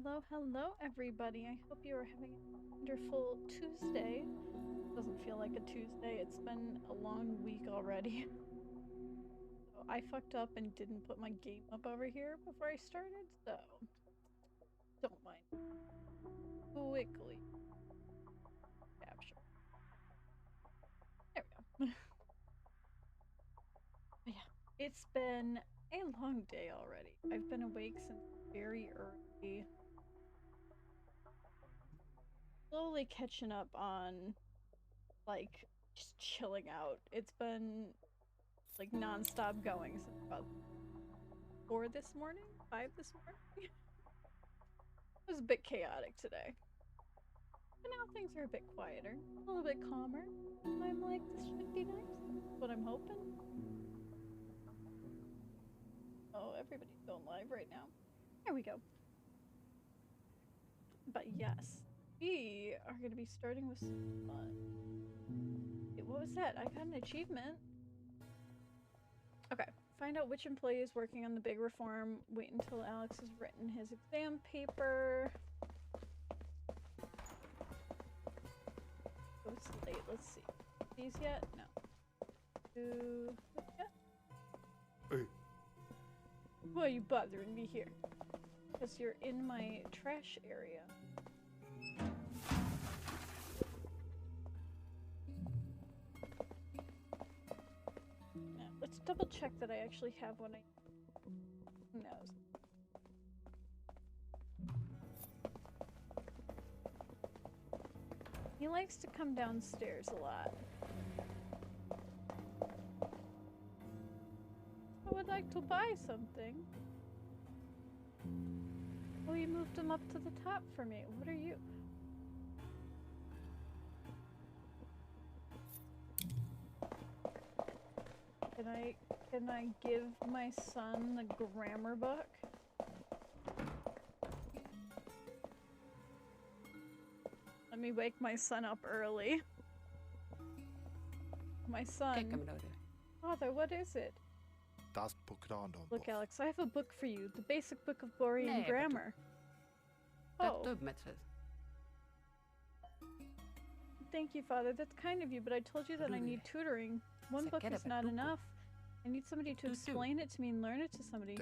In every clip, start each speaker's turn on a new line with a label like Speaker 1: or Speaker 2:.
Speaker 1: Hello, hello, everybody. I hope you are having a wonderful Tuesday. Doesn't feel like a Tuesday. It's been a long week already. So I fucked up and didn't put my game up over here before I started, so don't mind. Quickly capture. There we go. But yeah, it's been a long day already. I've been awake since very early. Slowly catching up on, like, just chilling out. It's been like non-stop going since about 4 this morning, 5 this morning. It was a bit chaotic today. But now things are a bit quieter, a little bit calmer. I'm like, this should be nice. That's what I'm hoping. Oh, everybody's going live right now. There we go. But yes, we are going to be starting with some fun. Wait, what was that? I got an achievement. Okay. Find out which employee is working on the big reform. Wait until Alex has written his exam paper. Oh, it's late. Let's see. These yet? No. Yet?
Speaker 2: Hey.
Speaker 1: Why are you bothering me here? Because you're in my trash area. Now, let's double check that I actually have what I... Who knows? He likes to come downstairs a lot. I would like to buy something. Oh, you moved him up to the top for me. What are you? Can I give my son the grammar book? Let me wake my son up early. My son. Father, what is it? Look, Alex, I have a book for you. The basic book of Borean grammar. Oh. Thank you, Father. That's kind of you, but I told you that I need tutoring. One book is not enough. I need somebody to explain it to me and learn it to somebody.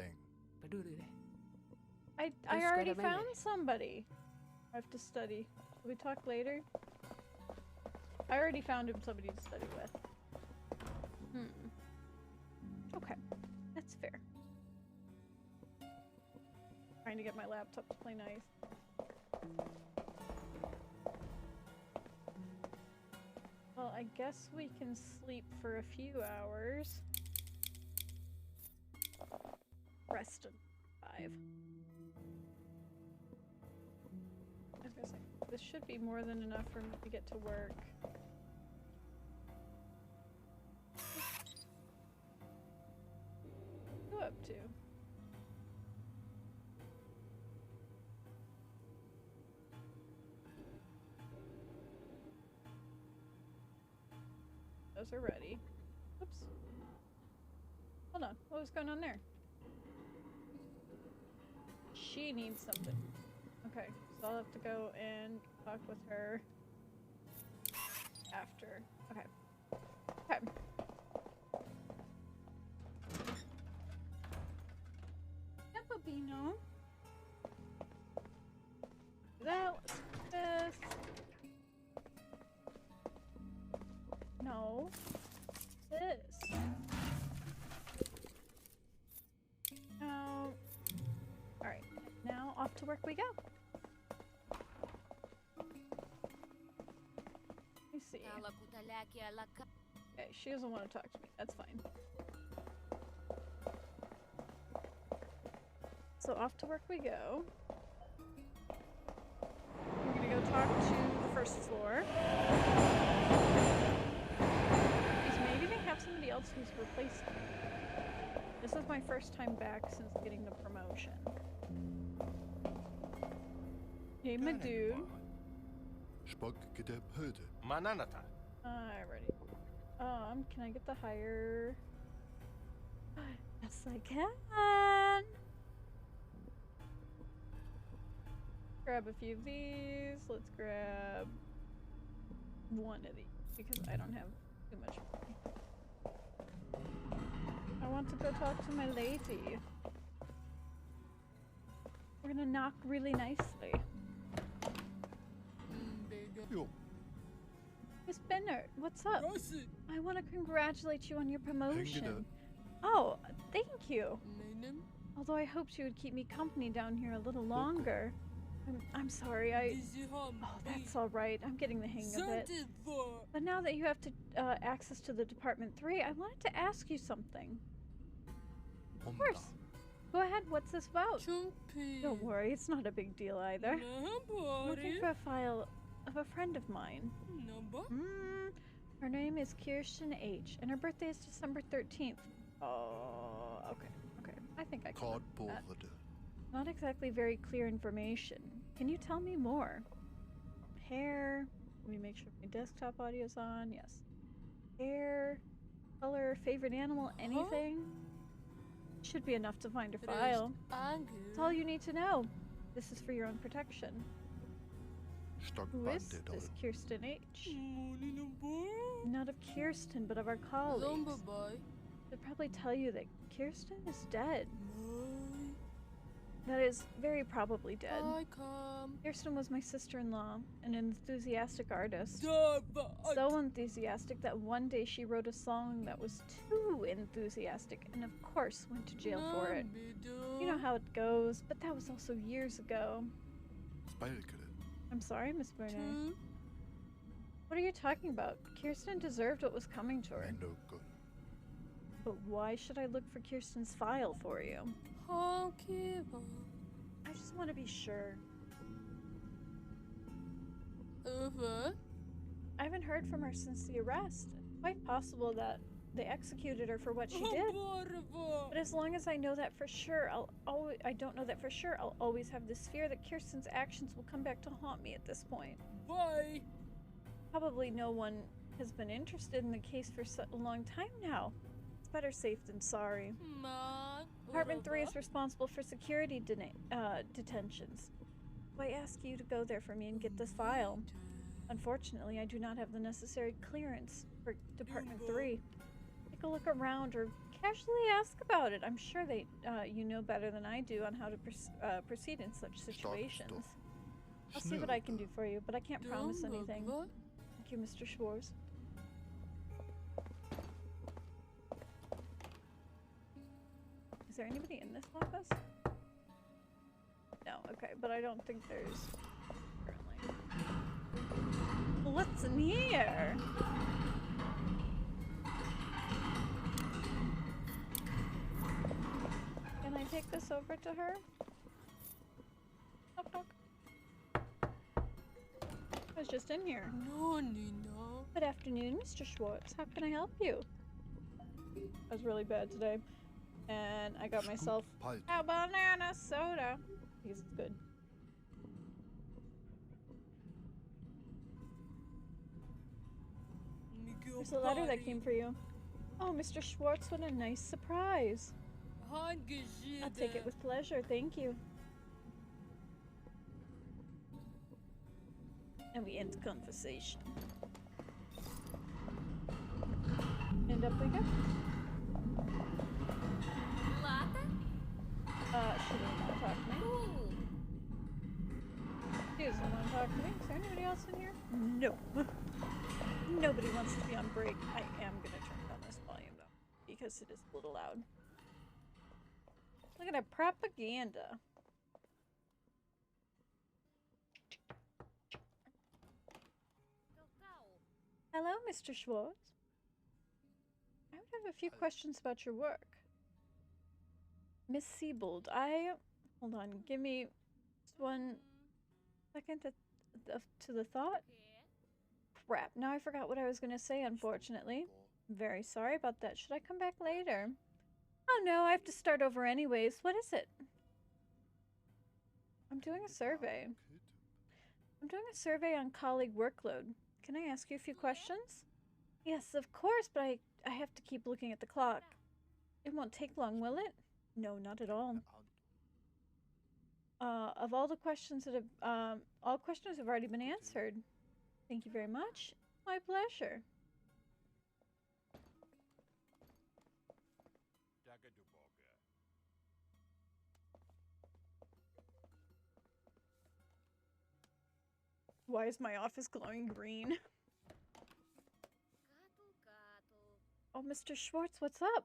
Speaker 1: I already found somebody. I have to study. Will we talk later? I already found him somebody to study with. Okay. That's fair. Trying to get my laptop to play nice. Well, I guess we can sleep for a few hours. Rest of 5. I was gonna say, this should be more than enough for me to get to work. What are you up to? Those are ready. Oops. Hold on. What was going on there? She needs something. Okay, so I'll have to go and talk with her after. Okay. Okay. Yeah, Bobino. That was this. No. This. No. Alright. Now off to work we go. Let me see. Okay, she doesn't want to talk to me. That's fine. So off to work we go. We're gonna go talk to the first floor. Because maybe they have somebody else who's replaced me. This is my first time back since getting the promotion. Hey, my dude.
Speaker 2: Mananata.
Speaker 1: Alrighty. Can I get the higher? Yes, I can. Grab a few of these. Let's grab one of these because I don't have too much money. I want to go talk to my lady. We're gonna knock really nicely.
Speaker 2: Yo.
Speaker 1: Miss Bennett, what's up? I want to congratulate you on your promotion. Oh, thank you. Although I hoped you would keep me company down here a little longer. I'm sorry, Oh, that's all right. I'm getting the hang of it. But now that you have access to the Department 3, I wanted to ask you something. Of course. Go ahead, what's this about? Don't worry, it's not a big deal either. I'm looking for a file of a friend of mine. Her name is Kirsten H, and her birthday is December 13th. Oh, okay. I think I can remember that. Not exactly very clear information. Can you tell me more? Hair. Let me make sure my desktop audio's on. Yes. Hair, color, favorite animal, anything? Should be enough to find her file. That's all you need to know. This is for your own protection. Who is this Kirsten H? Not of Kirsten, but of our colleagues. They'll probably tell you that Kirsten is dead. That is very probably dead. Kirsten was my sister-in-law, an enthusiastic artist. So enthusiastic that one day she wrote a song that was too enthusiastic and of course went to jail for it. You know how it goes, but that was also years ago. I'm sorry, Miss Bernay. What are you talking about? Kirsten deserved what was coming to her. But why should I look for Kirsten's file for you? I just want to be sure. I haven't heard from her since the arrest. It's quite possible that they executed her for what she did. But as long as I know that for sure, I don't know that for sure, I'll always have this fear that Kirsten's actions will come back to haunt me at this point. Why? Probably no one has been interested in the case for a long time now. It's better safe than sorry. Department 3 is responsible for security detentions. So I ask you to go there for me and get this file. Unfortunately, I do not have the necessary clearance for Department 3. Take a look around or casually ask about it. I'm sure you know better than I do on how to proceed in such situations. I'll see what I can do for you, but I can't promise anything. Thank you, Mr. Schwartz. Is there anybody in this office? No, okay, but I don't think there's currently. What's in here? Can I take this over to her? Knock, knock. I was just in here. No. Good afternoon, Mr. Schwartz. How can I help you? I was really bad today. And I got myself a banana soda. Because it's good. There's a letter that came for you. Oh, Mr. Schwartz, what a nice surprise. I'll take it with pleasure, thank you. And we end the conversation. And up we go. She doesn't want to talk to me. She doesn't want to talk to me. Is there anybody else in here? No. Nobody wants to be on break. I am going to turn down this volume though, because it is a little loud. Look at that propaganda. Hello, Mr. Schwartz. I would have a few questions about your work. Miss Siebold, hold on, give me just 1 second to the thought. Crap, now I forgot what I was going to say, unfortunately. I'm very sorry about that. Should I come back later? Oh no, I have to start over anyways. What is it? I'm doing a survey. I'm doing a survey on colleague workload. Can I ask you a few questions? Yes, of course, but I have to keep looking at the clock. It won't take long, will it? No, not at all. Of all the questions that have, all questions have already been answered. Thank you very much. My pleasure. Why is my office glowing green? Oh, Mr. Schwartz, what's up?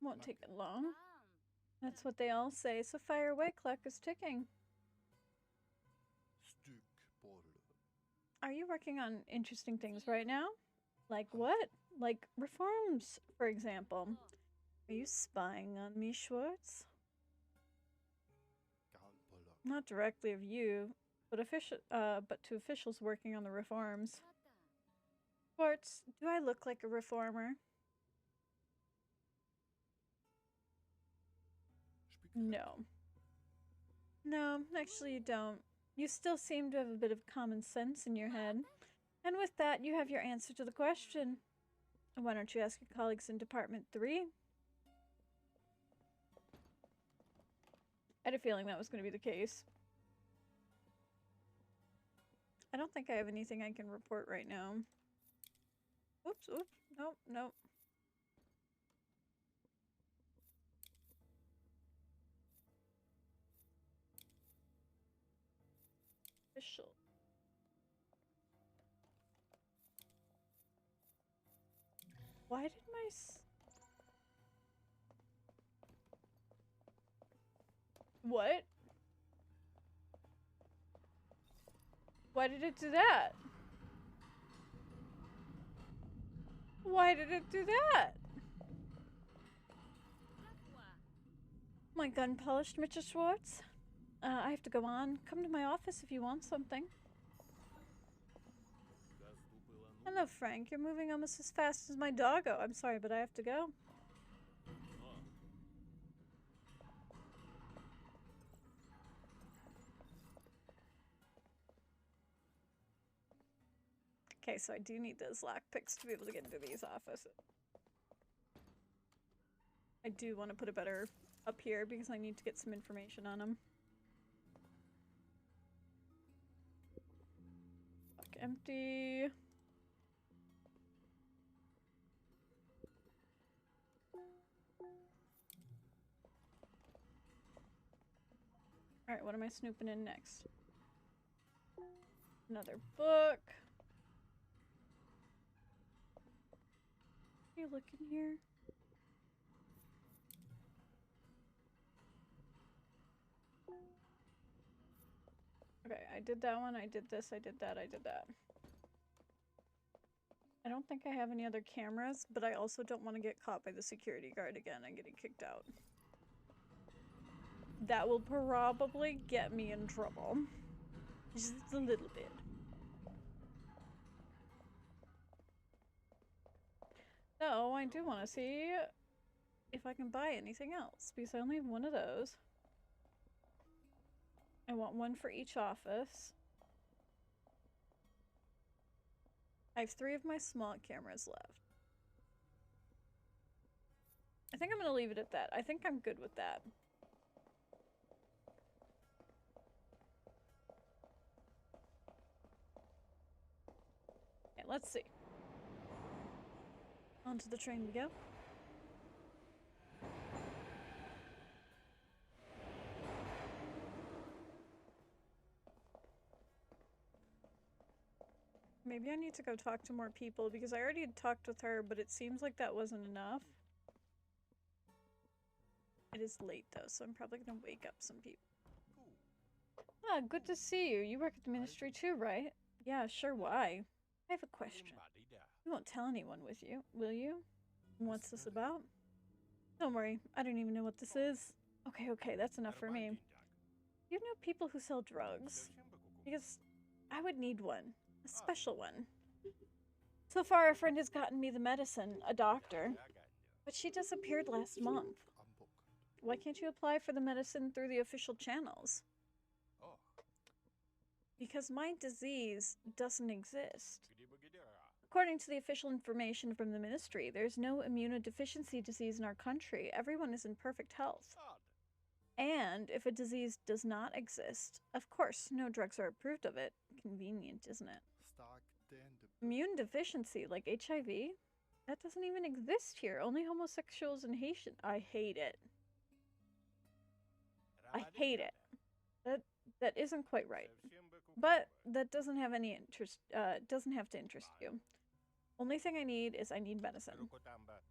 Speaker 1: Won't take it long. That's what they all say, so fire away, clock is ticking. Are you working on interesting things right now? Like what? Like reforms, for example. Are you spying on me, Schwartz? Not directly of you, but to officials working on the reforms. Schwartz, do I look like a reformer? No. No, actually you don't. You still seem to have a bit of common sense in your head. And with that, you have your answer to the question. Why don't you ask your colleagues in Department 3? I had a feeling that was going to be the case. I don't think I have anything I can report right now. Oops, oops, nope, nope. Official. Why did my What? Why did it do that? Why did it do that? My gun polished, Mr. Schwartz. I have to go on. Come to my office if you want something. Hello, Frank. You're moving almost as fast as my doggo. I'm sorry, but I have to go. Okay, so I do need those lockpicks to be able to get into these offices. I do want to put a better up here because I need to get some information on them. Lock empty. Alright, what am I snooping in next? Another book. Are you looking here? Okay, I did that one, I did this, I did that, I did that. I don't think I have any other cameras, but I also don't want to get caught by the security guard again and getting kicked out. That will probably get me in trouble. Just a little bit. So, I do want to see if I can buy anything else, because I only have one of those. I want one for each office. I have 3 of my small cameras left. I think I'm gonna leave it at that. I think I'm good with that. Okay, let's see. Onto the train we go. Maybe I need to go talk to more people because I already had talked with her, but it seems like that wasn't enough. It is late though, so I'm probably gonna wake up some people. Ah, good to see you. You work at the ministry too, right? Yeah, sure, why? I have a question. You won't tell anyone with you, will you? What's this about? Don't worry, I don't even know what this is. Okay, that's enough for me. You know people who sell drugs? Because I would need one. A special one. So far, a friend has gotten me the medicine, a doctor. But she disappeared last month. Why can't you apply for the medicine through the official channels? Because my disease doesn't exist. According to the official information from the ministry, there's no immunodeficiency disease in our country. Everyone is in perfect health. And if a disease does not exist, of course, no drugs are approved of it. Convenient, isn't it? Immune deficiency, like HIV? That doesn't even exist here. Only homosexuals and Haitian. I hate it. I hate it. That isn't quite right. But that doesn't have any interest. Doesn't have to interest you. Only thing I need is I need medicine,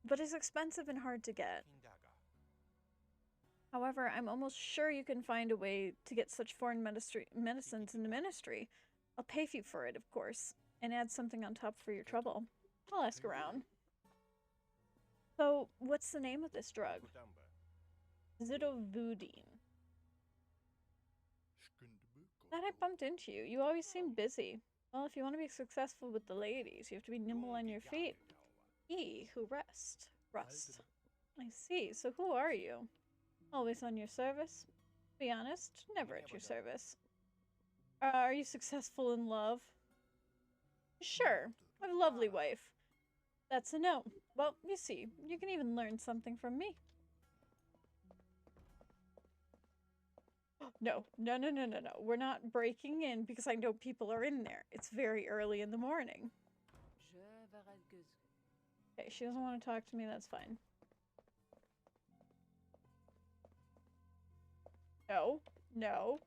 Speaker 1: but it's expensive and hard to get. However, I'm almost sure you can find a way to get such foreign medicines in the ministry. I'll pay you for it, of course, and add something on top for your trouble. I'll ask around. So, what's the name of this drug? Zidovudine. Glad I bumped into you. You always seem busy. Well, if you want to be successful with the ladies, you have to be nimble on your feet. He who rust. Rust. I see. So who are you? Always on your service? Be honest, never at your service. Are you successful in love? Sure. I have a lovely wife. That's a no. Well, you see, you can even learn something from me. No. We're not breaking in because I know people are in there. It's very early in the morning. Okay, she doesn't want to talk to me. That's fine. No. No.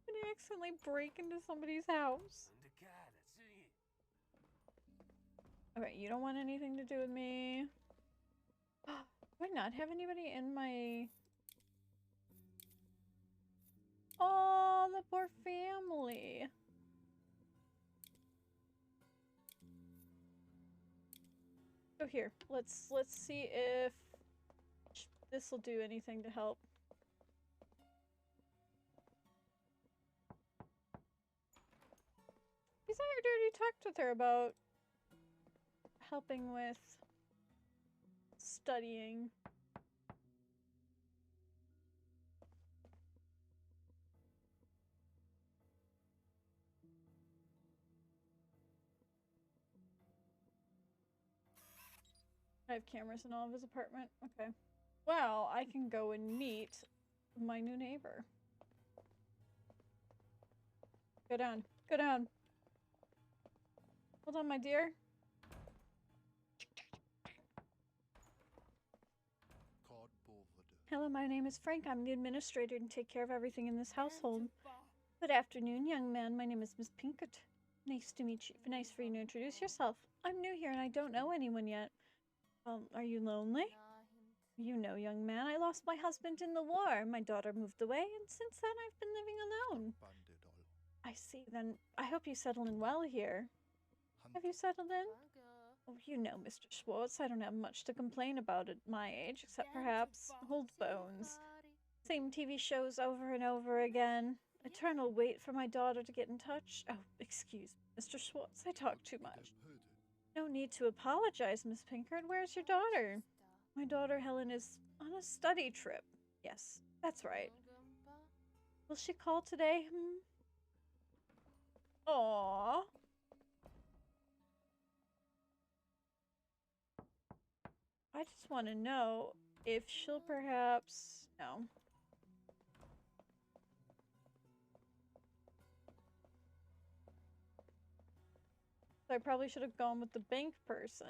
Speaker 1: Did I accidentally break into somebody's house? Okay, you don't want anything to do with me. Do I not have anybody in my... Oh, the poor family. So here, let's see if this will do anything to help. Because I already talked with her about helping with studying. I have cameras in all of his apartment. Okay. Well, I can go and meet my new neighbor. Go down. Go down. Hold on, my dear. Hello, my name is Frank. I'm the administrator and take care of everything in this household. Good afternoon, young man. My name is Miss Pinkett. Nice to meet you. Nice for you to introduce yourself. I'm new here and I don't know anyone yet. Are you lonely? You know, young man, I lost my husband in the war. My daughter moved away, and since then I've been living alone. I see. Then I hope you settle in well here. Have you settled in? Oh, you know, Mr. Schwartz, I don't have much to complain about at my age, except perhaps old bones. Same TV shows over and over again. Eternal wait for my daughter to get in touch. Oh, excuse me, Mr. Schwartz, I talk too much. No need to apologize, Miss Pinkert. Where's your daughter? My daughter Helen is on a study trip. Yes, that's right. Will she call today? Aww. I just want to know if she'll perhaps... No. So I probably should have gone with the bank person.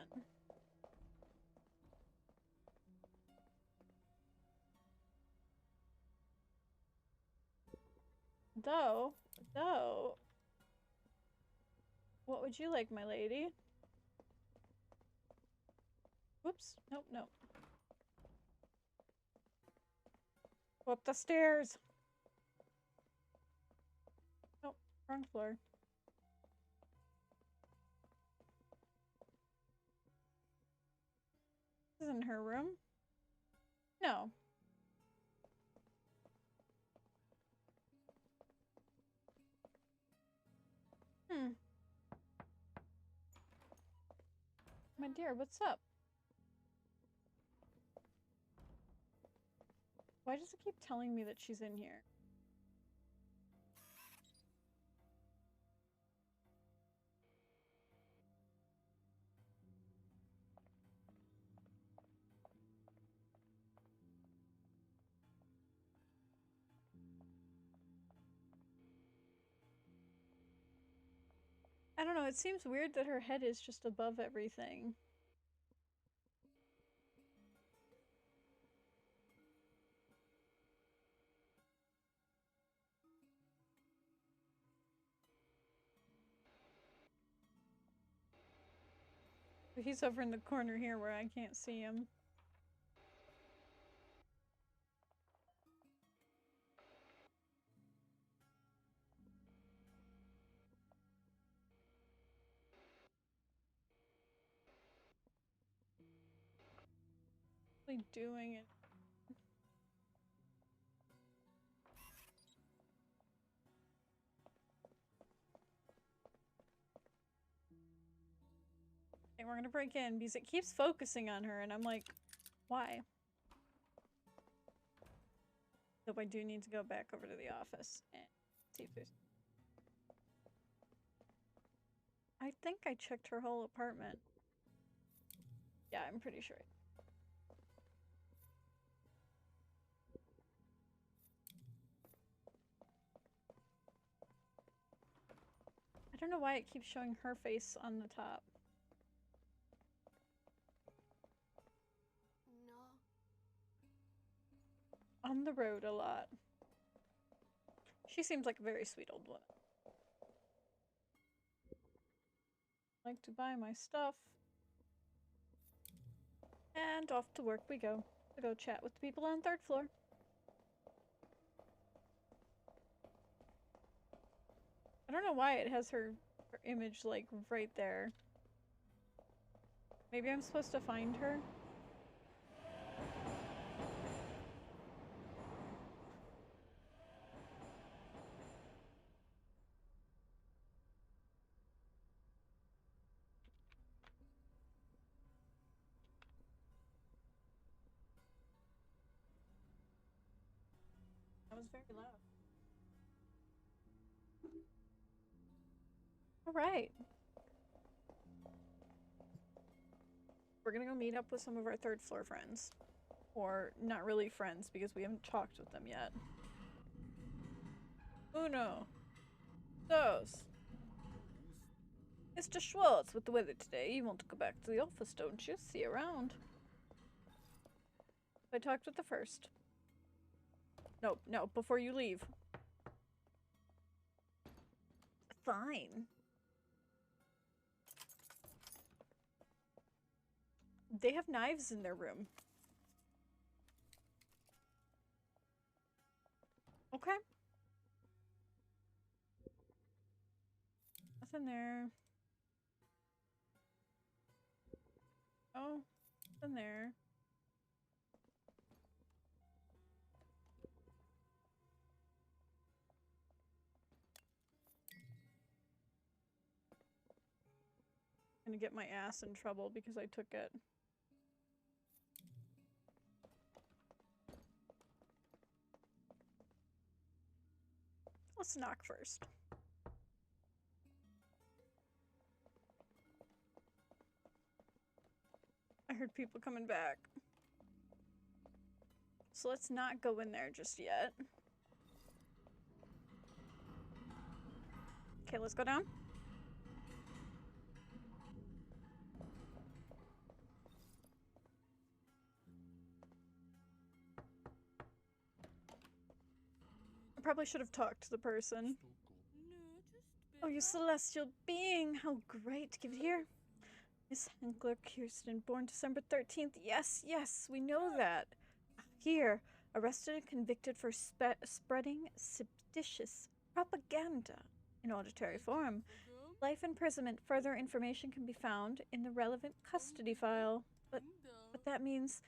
Speaker 1: Though, what would you like, my lady? Whoops, nope. Go up the stairs. Nope, wrong floor. This isn't her room. No. My dear, what's up? Why does it keep telling me that she's in here? I don't know, it seems weird that her head is just above everything. He's over in the corner here where I can't see him. What are you doing it? And we're gonna break in because it keeps focusing on her and I'm like, why? So I do need to go back over to the office and see if there's... I think I checked her whole apartment. Yeah, I'm pretty sure. I don't know why it keeps showing her face on the top.
Speaker 3: No.
Speaker 1: On the road a lot. She seems like a very sweet old woman. Like to buy my stuff. And off to work we go. To go chat with the people on the 3rd floor. I don't know why it has her image like right there. Maybe I'm supposed to find her? That was very loud. Alright. We're gonna go meet up with some of our 3rd floor friends. Or not really friends because we haven't talked with them yet. Uno. Dos. Mr. Schwartz, with the weather today, you want to go back to the office, don't you? See you around. I talked with the first. No, no, before you leave. Fine. They have knives in their room. Okay. Nothing there. Oh, nothing there. I'm gonna get my ass in trouble because I took it. Let's knock first. I heard people coming back. So let's not go in there just yet. Okay, let's go down. I probably should have talked to the person. Oh, you celestial being! How great! Give it here. Miss Henkler Kirsten, born December 13th. Yes, yes, we know that. Here, arrested and convicted for spreading seditious propaganda in auditory form. Life imprisonment. Further information can be found in the relevant custody file. But that means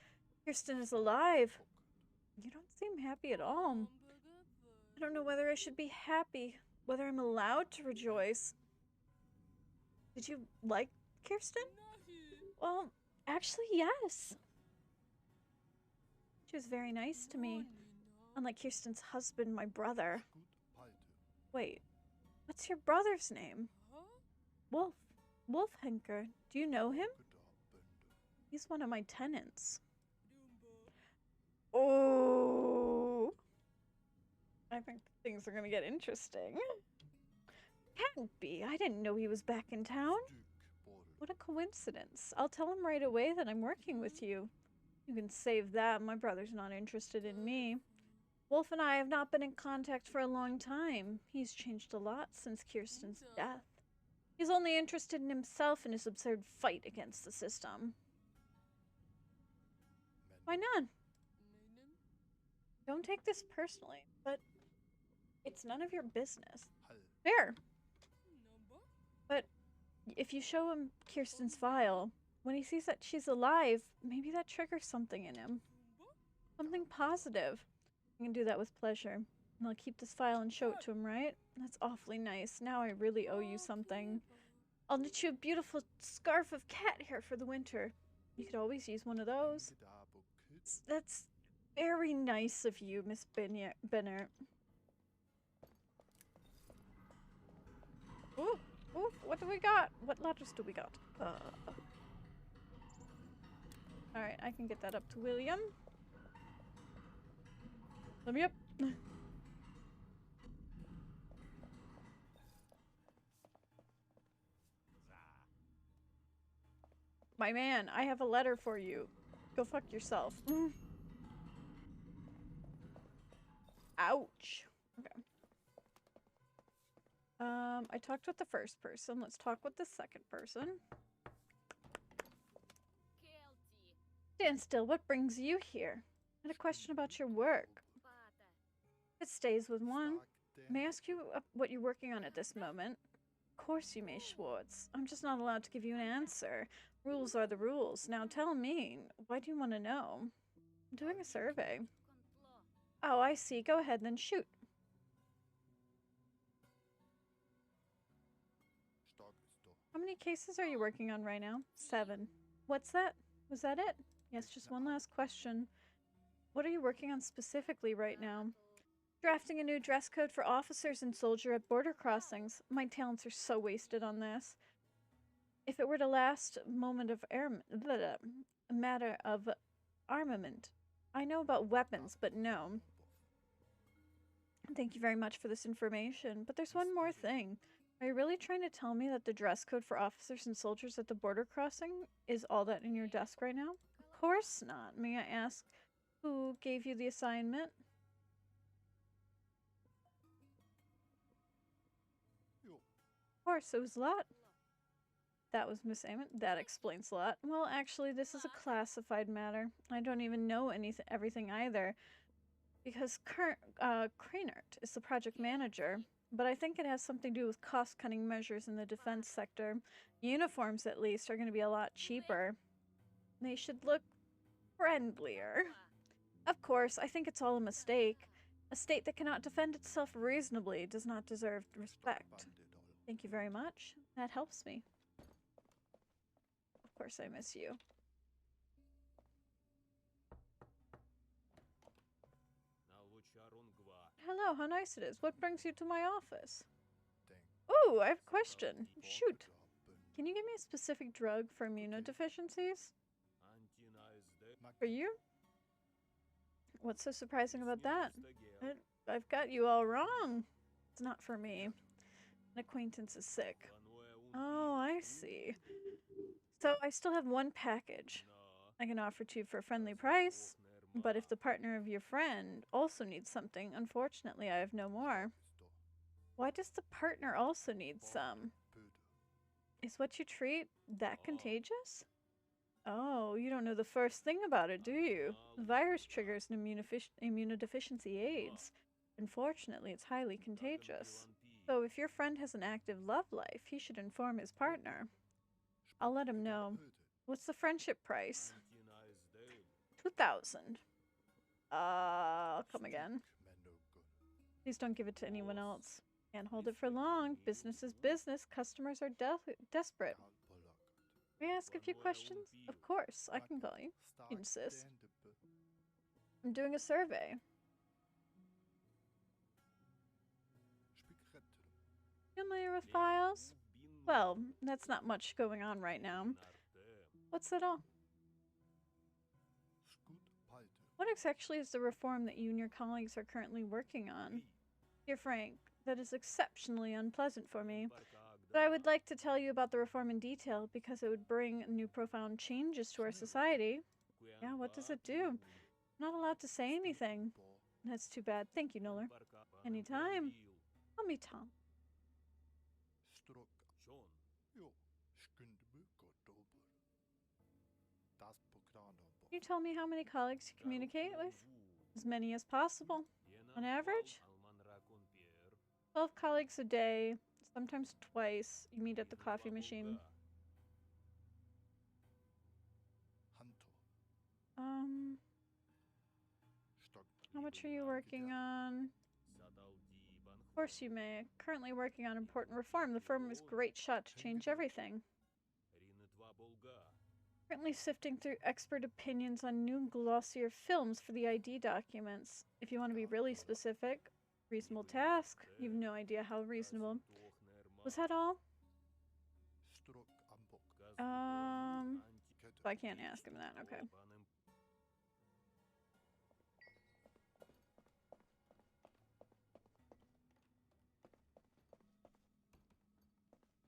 Speaker 1: Kirsten is alive. You don't seem happy at all. I don't know whether I should be happy, whether I'm allowed to rejoice. Did you like Kirsten? Well, actually, yes. She was very nice to me. Unlike Kirsten's husband, my brother. Wait, what's your brother's name? Wolf. Wolfhenker. Do you know him? He's one of my tenants. Oh. I think things are gonna get interesting. Can't be. I didn't know he was back in town. What a coincidence. I'll tell him right away that I'm working with you. You can save that. My brother's not interested in me. Wolf and I have not been in contact for a long time. He's changed a lot since Kirsten's death. He's only interested in himself and his absurd fight against the system. Why not? Don't take this personally, but it's none of your business. Fair. But if you show him Kirsten's file, when he sees that she's alive, maybe that triggers something in him. Something positive. I can do that with pleasure. And I'll keep this file and show it to him, right? That's awfully nice. Now I really owe you something. I'll knit you a beautiful scarf of cat hair for the winter. You could always use one of those. That's very nice of you, Miss Bennett. Ooh, ooh, what do we got? What letters do we got? Alright, I can get that up to William. Let me up. My man, I have a letter for you. Go fuck yourself. Ouch. Okay. I talked with the first person. Let's talk with the second person. Stand still. What brings you here? I had a question about your work. It stays with one. May I ask you what you're working on at this moment? Of course you may, Schwartz. I'm just not allowed to give you an answer. Rules are the rules. Now tell me, why do you want to know? I'm doing a survey. Oh, I see. Go ahead, then shoot. How many cases are you working on right now? 7. What's that? Was that it? Yes, just one last question. What are you working on specifically right now? Drafting a new dress code for officers and soldiers at border crossings. My talents are so wasted on this. If it were the last moment of a matter of armament. I know about weapons, but no. Thank you very much for this information. But there's one more thing. Are you really trying to tell me that the dress code for officers and soldiers at the border crossing is all that in your desk right now? Of course not. May I ask who gave you the assignment? Of course, it was Lot. That was Miss Ament. That explains a lot. Well, actually, this is a classified matter. I don't even know everything either. Because Cranert is the project manager. But I think it has something to do with cost-cutting measures in the defense sector. Uniforms, at least, are going to be a lot cheaper. They should look friendlier. Of course, I think it's all a mistake. A state that cannot defend itself reasonably does not deserve respect. Thank you very much. That helps me. Of course I miss you. Hello, how nice it is. What brings you to my office? Oh, I have a question. Shoot. Can you give me a specific drug for immunodeficiencies? For you? What's so surprising about that? I've got you all wrong. It's not for me. An acquaintance is sick. Oh, I see. So I still have one package I can offer to you for a friendly price. But if the partner of your friend also needs something, unfortunately I have no more. Why does the partner also need some? Is what you treat that contagious? Oh, you don't know the first thing about it, do you? The virus triggers an immunodeficiency AIDS. Unfortunately, it's highly contagious. So if your friend has an active love life, he should inform his partner. I'll let him know. What's the friendship price? 2,000. Come again. Please don't give it to anyone else. Can't hold it for long. Business is business. Customers are desperate. May I ask a few questions? Of course, I can call you. You insist. I'm doing a survey. Familiar with files? Well, that's not much going on right now. What's that all? What exactly is the reform that you and your colleagues are currently working on? Dear Frank, That is exceptionally unpleasant for me. But I would like to tell you about the reform in detail because it would bring new profound changes to our society. Yeah, what does it do? I'm not allowed to say anything. That's too bad. Thank you, Noller. Anytime. Call me Tom. Can you tell me how many colleagues you communicate with? As many as possible. On average? 12 colleagues a day, sometimes twice. You meet at the coffee machine. How much are you working on? Of course you may. Currently working on important reform. The firm is a great shot to change everything. Currently sifting through expert opinions on new glossier films for the ID documents. If you want to be really specific, reasonable task. You've no idea how reasonable. Was that all? I can't ask him that, okay.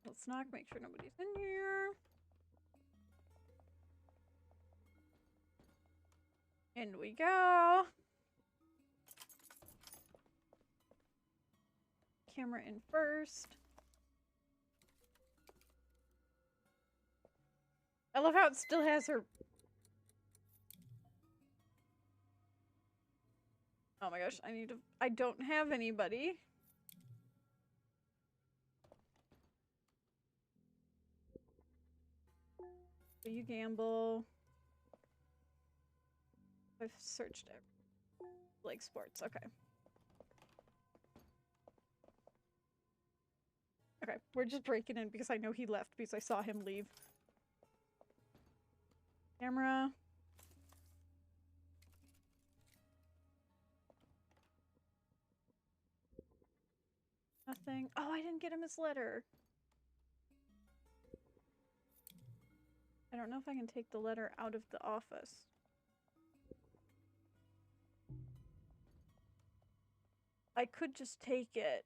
Speaker 1: Let's knock, make sure nobody's in here. In we go. Camera in first. I love how it still has her. Oh my gosh, I don't have anybody. So you gamble. I've searched it. Like sports, okay. Okay, we're just breaking in because I know he left because I saw him leave. Camera. Nothing. Oh, I didn't get him his letter. I don't know if I can take the letter out of the office. I could just take it.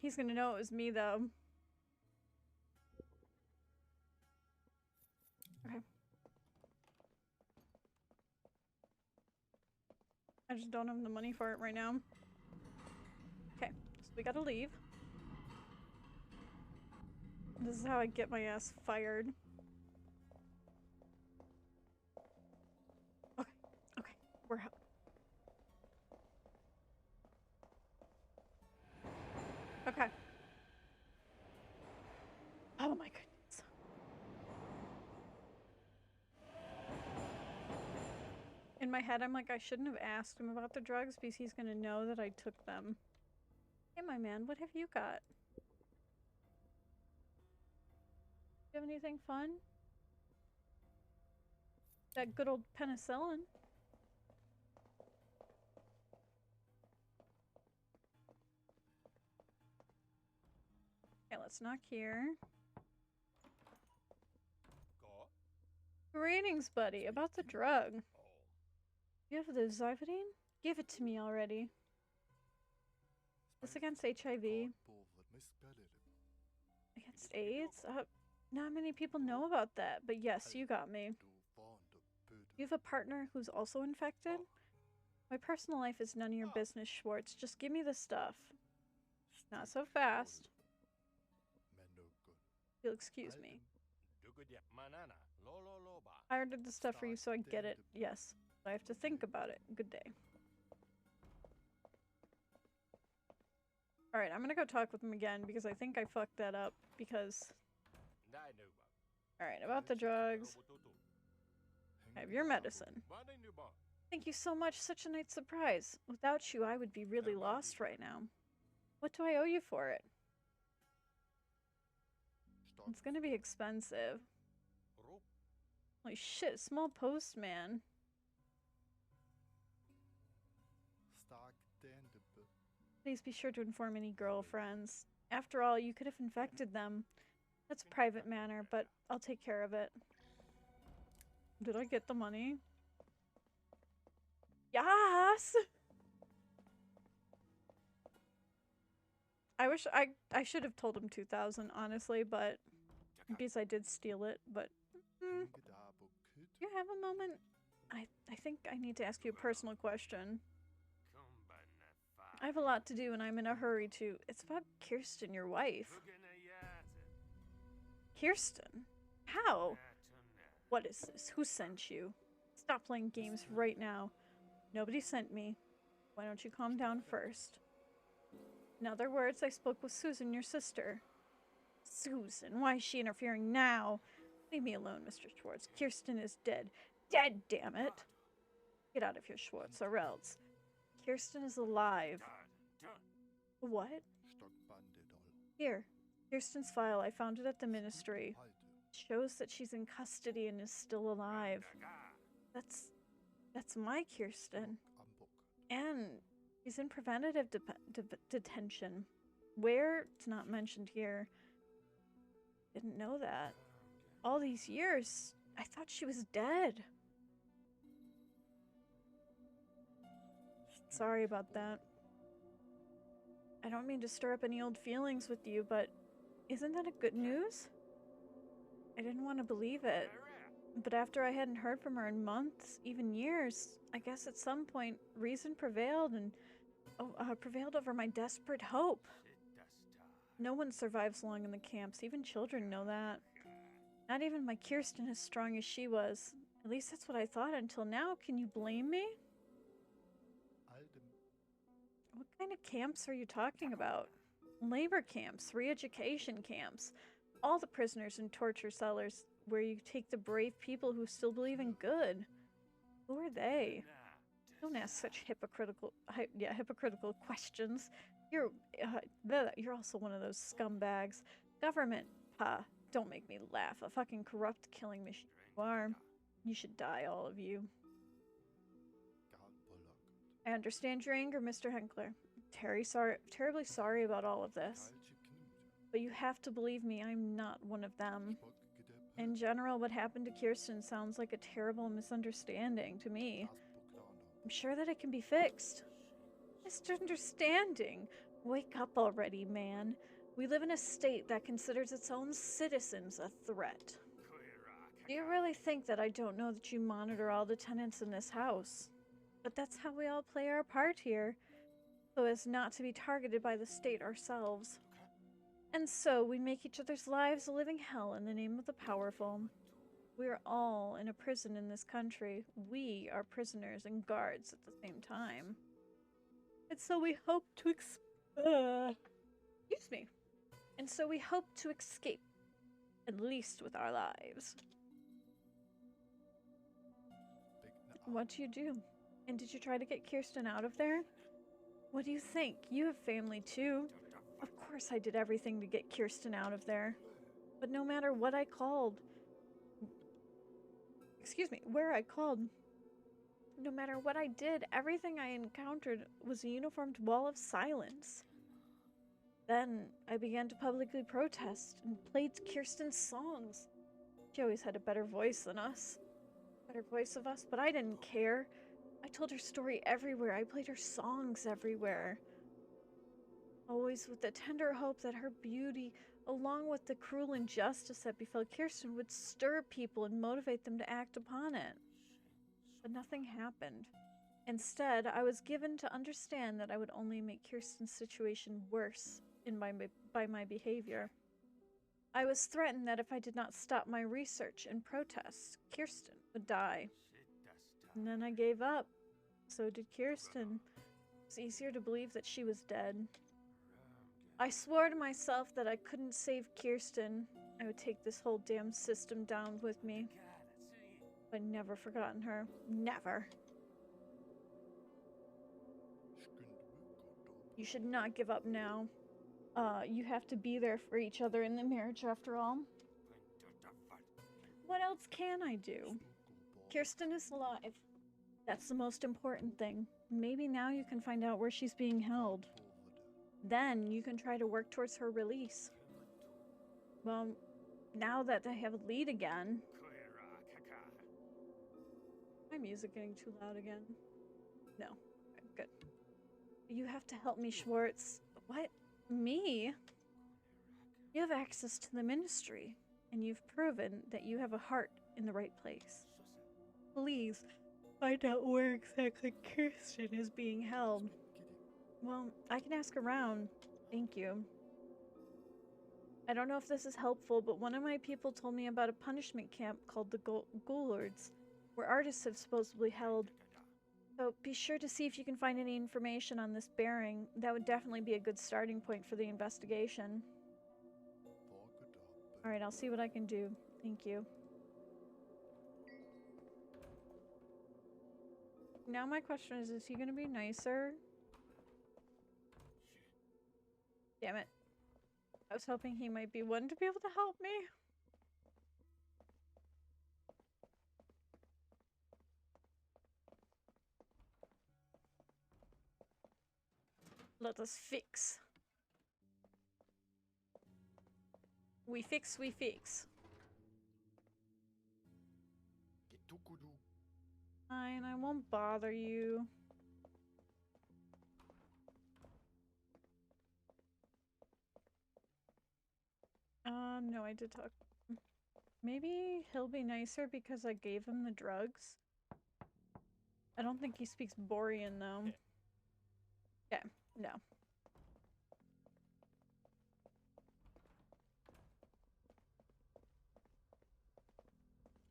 Speaker 1: He's gonna know it was me, though. Okay. I just don't have the money for it right now. Okay, so we gotta leave. This is how I get my ass fired. Okay, okay, we're out. Okay. Oh my goodness. In my head, I'm like, I shouldn't have asked him about the drugs because he's gonna know that I took them. Hey, my man, what have you got? Do you have anything fun? That good old penicillin. Okay, let's knock here. Greetings, buddy. About the drug. You have the Zyvodine? Give it to me already. This against HIV? Against AIDS? Not many people know about that, but yes, you got me. You have a partner who's also infected? My personal life is none of your business, Schwartz. Just give me the stuff. Not so fast. You'll excuse me. I ordered the stuff for you, so I get it. Yes. I have to think about it. Good day. Alright, I'm gonna go talk with him again because I think I fucked that up because... Alright, about the drugs. I have your medicine. Thank you so much. Such a nice surprise. Without you, I would be really lost right now. What do I owe you for it? It's gonna be expensive. Holy shit, small postman. Please be sure to inform any girlfriends. After all, you could have infected them. That's a private matter, but I'll take care of it. Did I get the money? Yes! I wish I should have told him 2000, honestly, but because I did steal it, but you have a moment? I think I need to ask you a personal question. I have a lot to do and I'm in a hurry to. It's about Kirsten, your wife. Kirsten? How? What is this? Who sent you? Stop playing games right now. Nobody sent me. Why don't you calm down first? In other words, I spoke with Susan, your sister. Susan? Why is she interfering now? Leave me alone, Mr. Schwartz. Kirsten is dead. Dead, damn it! Get out of here, Schwartz, or else. Kirsten is alive. What? Here. Kirsten's file. I found it at the ministry. It shows that she's in custody and is still alive. That's my Kirsten. And she's in preventative detention. Where? It's not mentioned here. Didn't know that. All these years, I thought she was dead. Sorry about that. I don't mean to stir up any old feelings with you, but isn't that a good news? I didn't want to believe it. But after I hadn't heard from her in months, even years, I guess at some point reason prevailed and prevailed over my desperate hope. No one survives long in the camps, even children know that. Not even my Kirsten as strong as she was. At least that's what I thought until now. Can you blame me? What kind of camps are you talking about? Labor camps, re-education camps. All the prisoners in torture cellars where you take the brave people who still believe in good. Who are they? Don't ask such hypocritical questions. You're also one of those scumbags. Government, don't make me laugh. A fucking corrupt killing machine you are. You should die, all of you. I understand your anger, Mr. Henkler. Terribly sorry about all of this. But you have to believe me, I'm not one of them. In general, what happened to Kirsten sounds like a terrible misunderstanding to me. I'm sure that it can be fixed. Misunderstanding? Wake up already, man. We live in a state that considers its own citizens a threat. Do you really think that I don't know that you monitor all the tenants in this house? But that's how we all play our part here, so as not to be targeted by the state ourselves. And so we make each other's lives a living hell in the name of the powerful. We're all in a prison in this country. We are prisoners and guards at the same time. And so we hope to excuse me. And so we hope to escape, at least with our lives. What do you do? And did you try to get Kirsten out of there? What do you think? You have family too. Of course I did everything to get Kirsten out of there. But no matter what I called, where I called, no matter what I did, everything I encountered was a uniformed wall of silence. Then I began to publicly protest and played Kirsten's songs. She always had a better voice than us. Better voice of us, but I didn't care. I told her story everywhere. I played her songs everywhere. Always with the tender hope that her beauty, along with the cruel injustice that befell Kirsten, would stir people and motivate them to act upon it. But nothing happened. Instead, I was given to understand that I would only make Kirsten's situation worse by my behavior. I was threatened that if I did not stop my research and protests, Kirsten would die. And then I gave up. So did Kirsten. It was easier to believe that she was dead. I swore to myself that I couldn't save Kirsten. I would take this whole damn system down with me. I'd never forgotten her. Never. You should not give up now. You have to be there for each other in the marriage after all. What else can I do? Kirsten is alive. That's the most important thing. Maybe now you can find out where she's being held. Then you can try to work towards her release. Well, now that I have a lead again... My music getting too loud again. No. Okay, good. You have to help me, Schwartz. What? Me? You have access to the ministry, and you've proven that you have a heart in the right place. Please, find out where exactly Kirsten is being held. Well, I can ask around. Thank you. I don't know if this is helpful, but one of my people told me about a punishment camp called the Goullards, where artists have supposedly held. So be sure to see if you can find any information on this bearing. That would definitely be a good starting point for the investigation. Alright, I'll see what I can do. Thank you. Now my question is he gonna be nicer? Damn it. I was hoping he might be one to be able to help me. Let us fix. We fix, we fix. Fine, I won't bother you. No, I did talk. Maybe he'll be nicer because I gave him the drugs. I don't think he speaks Borean, though. Okay, no.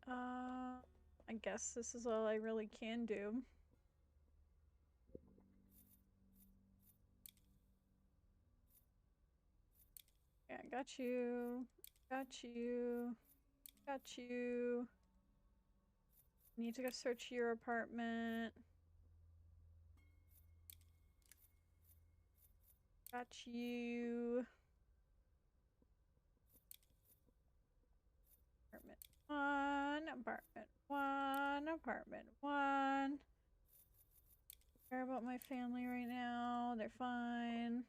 Speaker 1: I guess this is all I really can do. Yeah, got you. Got you. Got you. Need to go search your apartment. Got you. Apartment 1, apartment 1, apartment 1. Care about my family right now. They're fine.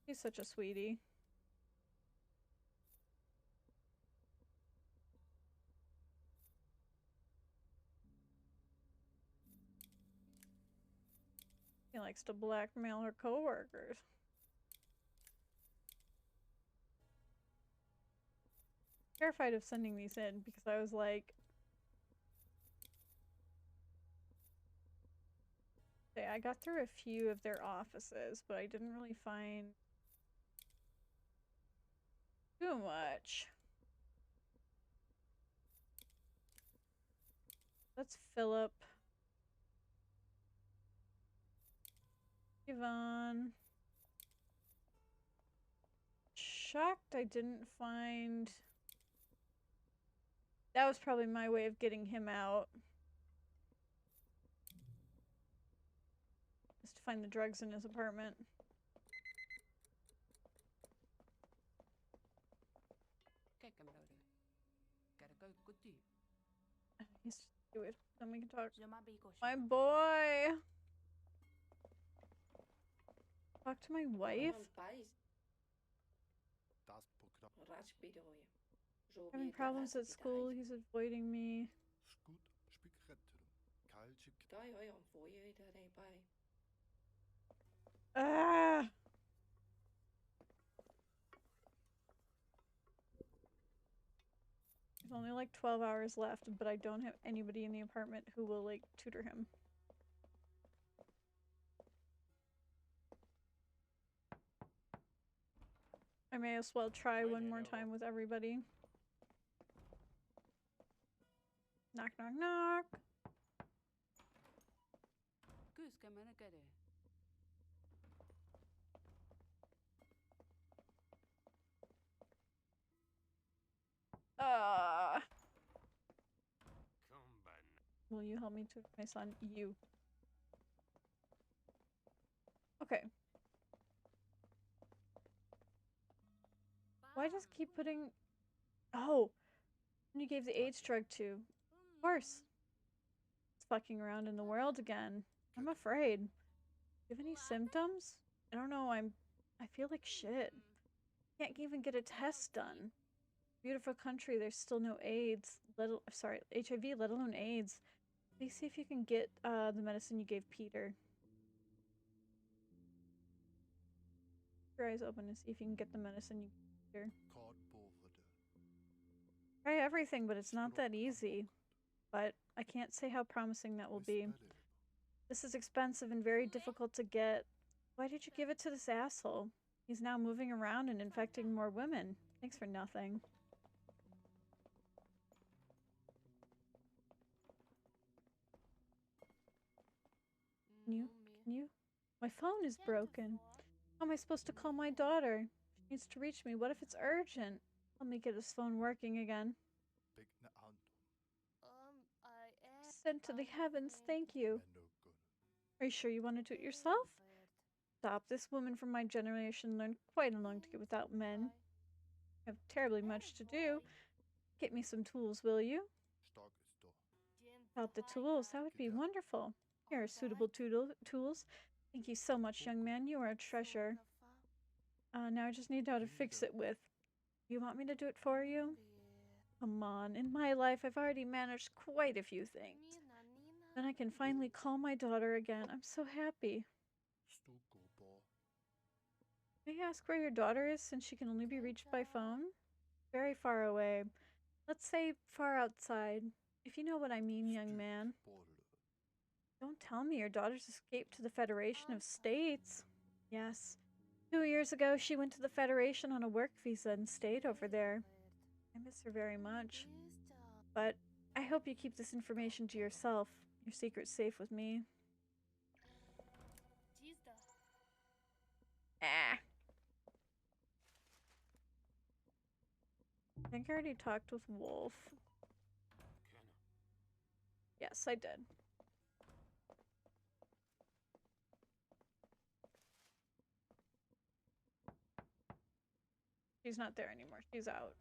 Speaker 1: He's such a sweetie. He likes to blackmail her coworkers. Terrified of sending these in because I was like, okay, I got through a few of their offices, but I didn't really find too much. That's Philip. Yvonne. Shocked I didn't find... That was probably my way of getting him out. Is to find the drugs in his apartment. He's do it. Then we can talk. My boy! Talk to my wife? Having problems at school, he's avoiding me. Ah! There's only like 12 hours left, but I don't have anybody in the apartment who will like tutor him. I may as well try one more time with everybody. Knock, knock, knock. Will you help me to my son? You. Okay. Why just keep putting... Oh! You gave the AIDS drug to. Of course. It's fucking around in the world again. I'm afraid. Do you have any symptoms? I don't know, I feel like shit. Can't even get a test done. beautiful country, there's still no AIDS, sorry, HIV, let alone AIDS. Please see if you can get the medicine you gave Peter. Keep your eyes open and see if you can get the medicine you gave Peter. Try everything, but it's not that easy. But I can't say how promising that will be. This is expensive and very difficult to get. Why did you give it to this asshole? He's now moving around and infecting more women. Thanks for nothing. Can you? Can you? My phone is broken. How am I supposed to call my daughter? She needs to reach me. What if it's urgent? Let me get his phone working again. Sent to the heavens, thank you. Are you sure you want to do it yourself? Stop. This woman from my generation learned quite long to get without men. I have terribly much to do. Get me some tools, will you? About the tools, that would be wonderful. Here are suitable tools. Thank you so much, young man. You are a treasure. Now I just need how to fix it with. You want me to do it for you? Come on, in my life I've already managed quite a few things. Then I can finally call my daughter again. I'm so happy. May I ask where your daughter is since she can only be reached by phone? Very far away. Let's say far outside. If you know what I mean, young man. Don't tell me your daughter's escaped to the Federation of States. Yes. 2 years ago, she went to the Federation on a work visa and stayed over there. I miss her very much. But I hope you keep this information to yourself. Your secret's safe with me. Ah. I think I already talked with Wolf. Yes, I did. She's not there anymore. She's out.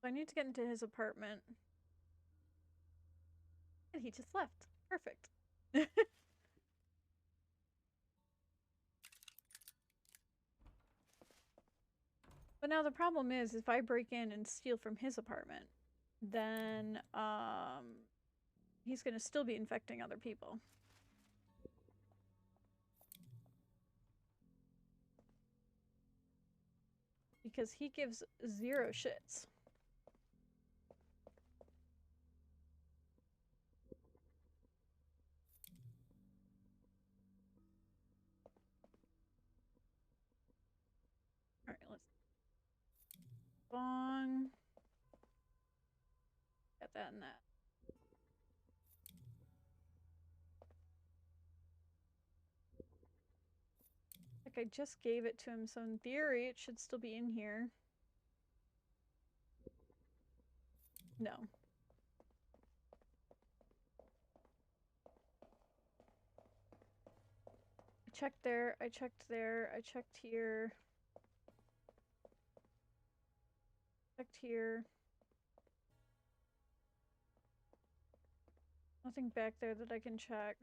Speaker 1: So I need to get into his apartment. And he just left. Perfect. But now the problem is, if I break in and steal from his apartment, then, he's gonna still be infecting other people. Because he gives 0 shits. Alright, let's... Bong. Got that and that. Like, I just gave it to him, so in theory, it should still be in here. No. I checked there, I checked there, I checked here. Checked here. Nothing back there that I can check.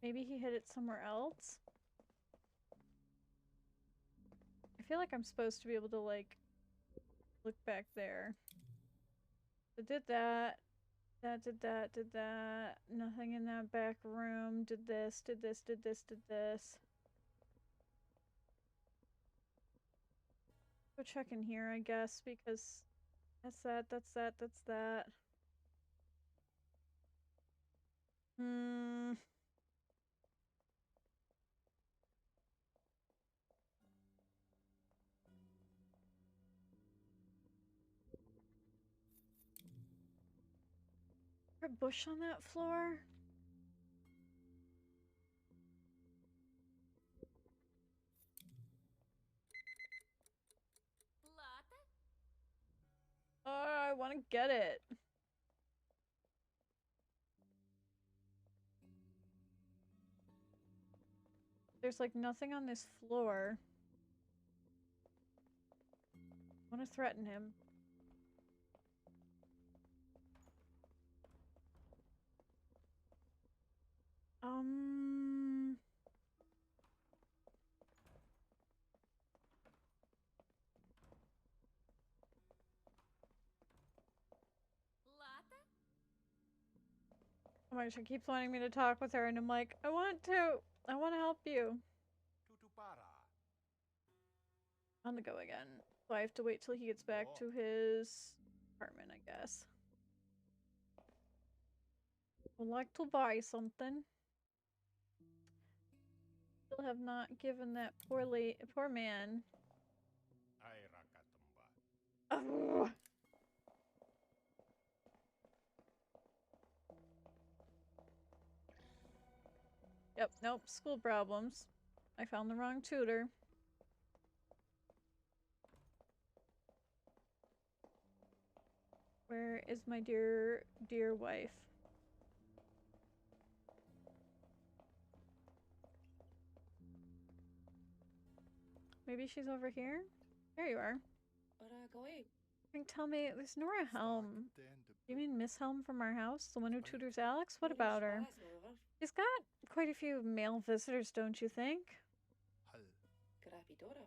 Speaker 1: Maybe he hid it somewhere else? I feel like I'm supposed to be able to, like, look back there. So did that. That did that, did that. Nothing in that back room. Did this, did this, did this, did this. Go check in here, I guess, because that's that, that's that, that's that. A bush on that floor? want to get it. There's like nothing on this floor. I want to threaten him. Oh my gosh, she keeps wanting me to talk with her, and I'm like, I want to help you. On the go again. So I have to wait till he gets back to his apartment, I guess. Would like to buy something. Still have not given that poor man. Oh. Yep, nope, school problems. I found the wrong tutor. Where is my dear wife? Maybe she's over here? There you are. Tell me, there's Nora Helm. You mean Miss Helm from our house? The one who tutors Alex? What about her? She's got quite a few male visitors, don't you think?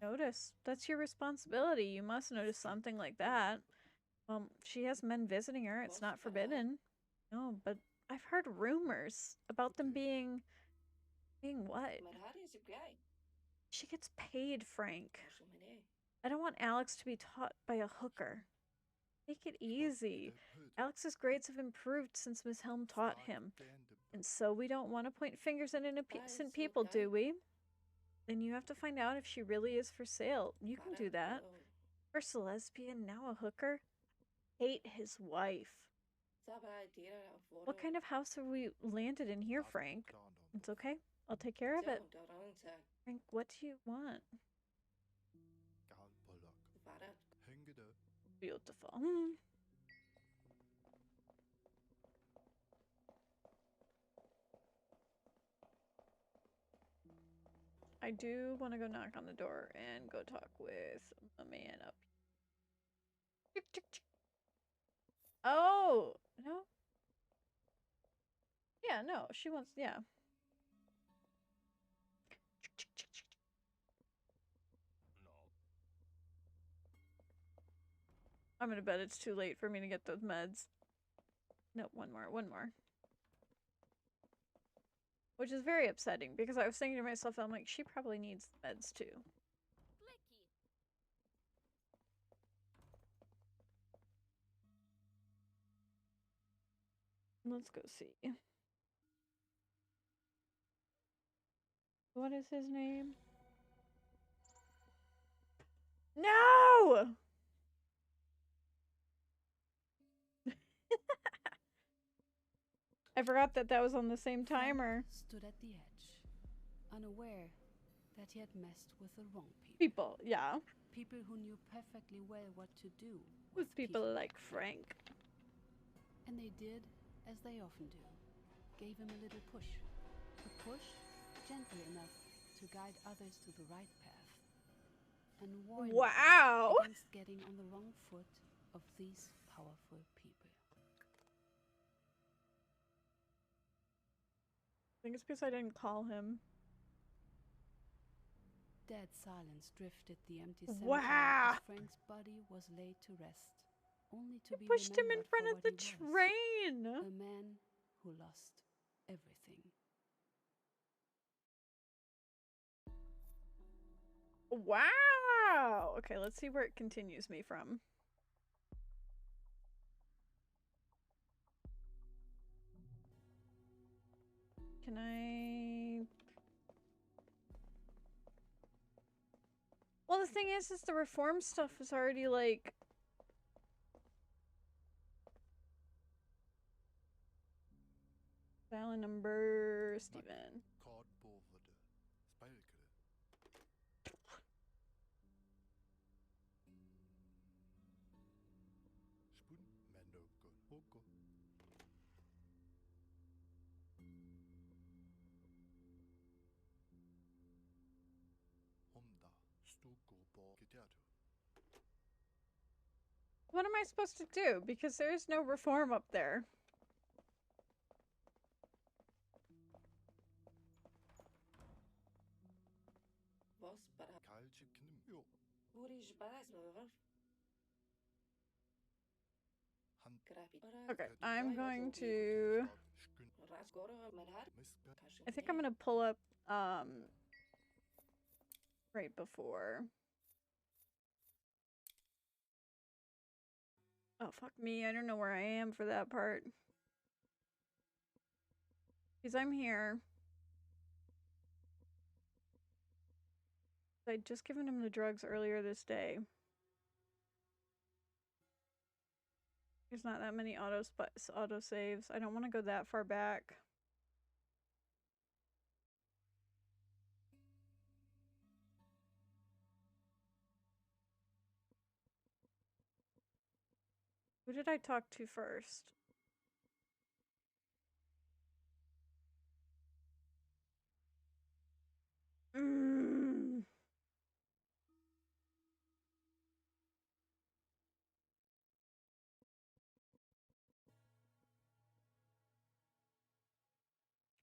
Speaker 1: Notice. That's your responsibility. You must notice something like that. She has men visiting her. It's not forbidden. No, but I've heard rumors about them being what? She gets paid, Frank. I don't want Alex to be taught by a hooker. Make it easy. Alex's grades have improved since Miss Helm taught him. And so we don't want to point fingers at innocent people, do we? Then you have to find out if she really is for sale. You can do that. First a lesbian, now a hooker. Hate his wife. What kind of house have we landed in here, Frank? It's okay. I'll take care of it. Frank, what do you want? Beautiful. I do want to go knock on the door and go talk with a man up here. Oh, no. Yeah, no, she wants, yeah. I'm gonna bet it's too late for me to get those meds. No, one more. Which is very upsetting because I was thinking to myself, I'm like, she probably needs meds too. Let's go see. What is his name? No! I forgot that that was on the same timer.
Speaker 3: Stood at the edge, unaware that he had messed with the wrong people.
Speaker 1: People, yeah.
Speaker 3: People who knew perfectly well what to do
Speaker 1: with people like Frank.
Speaker 3: And they did as they often do. Gave him a little push. A push gentle enough to guide others to the right path. And warn them against getting on the wrong foot of these powerful people.
Speaker 1: I think it's because I didn't call him.
Speaker 3: Dead silence drifted the empty cemetery as Frank's body was laid to rest, only to be
Speaker 1: pushed him in front of the
Speaker 3: train. A man who lost everything.
Speaker 1: Wow! Okay, let's see where it continues me from. Can I... Well, the thing is the reform stuff is already, like... File number... Steven. What am I supposed to do? Because there is no reform up there. Okay, I'm going to... I think I'm gonna pull up, right before. Oh, fuck me, I don't know where I am for that part. Because I'm here. I'd just given him the drugs earlier this day. There's not that many auto saves. I don't want to go that far back. Who did I talk to first?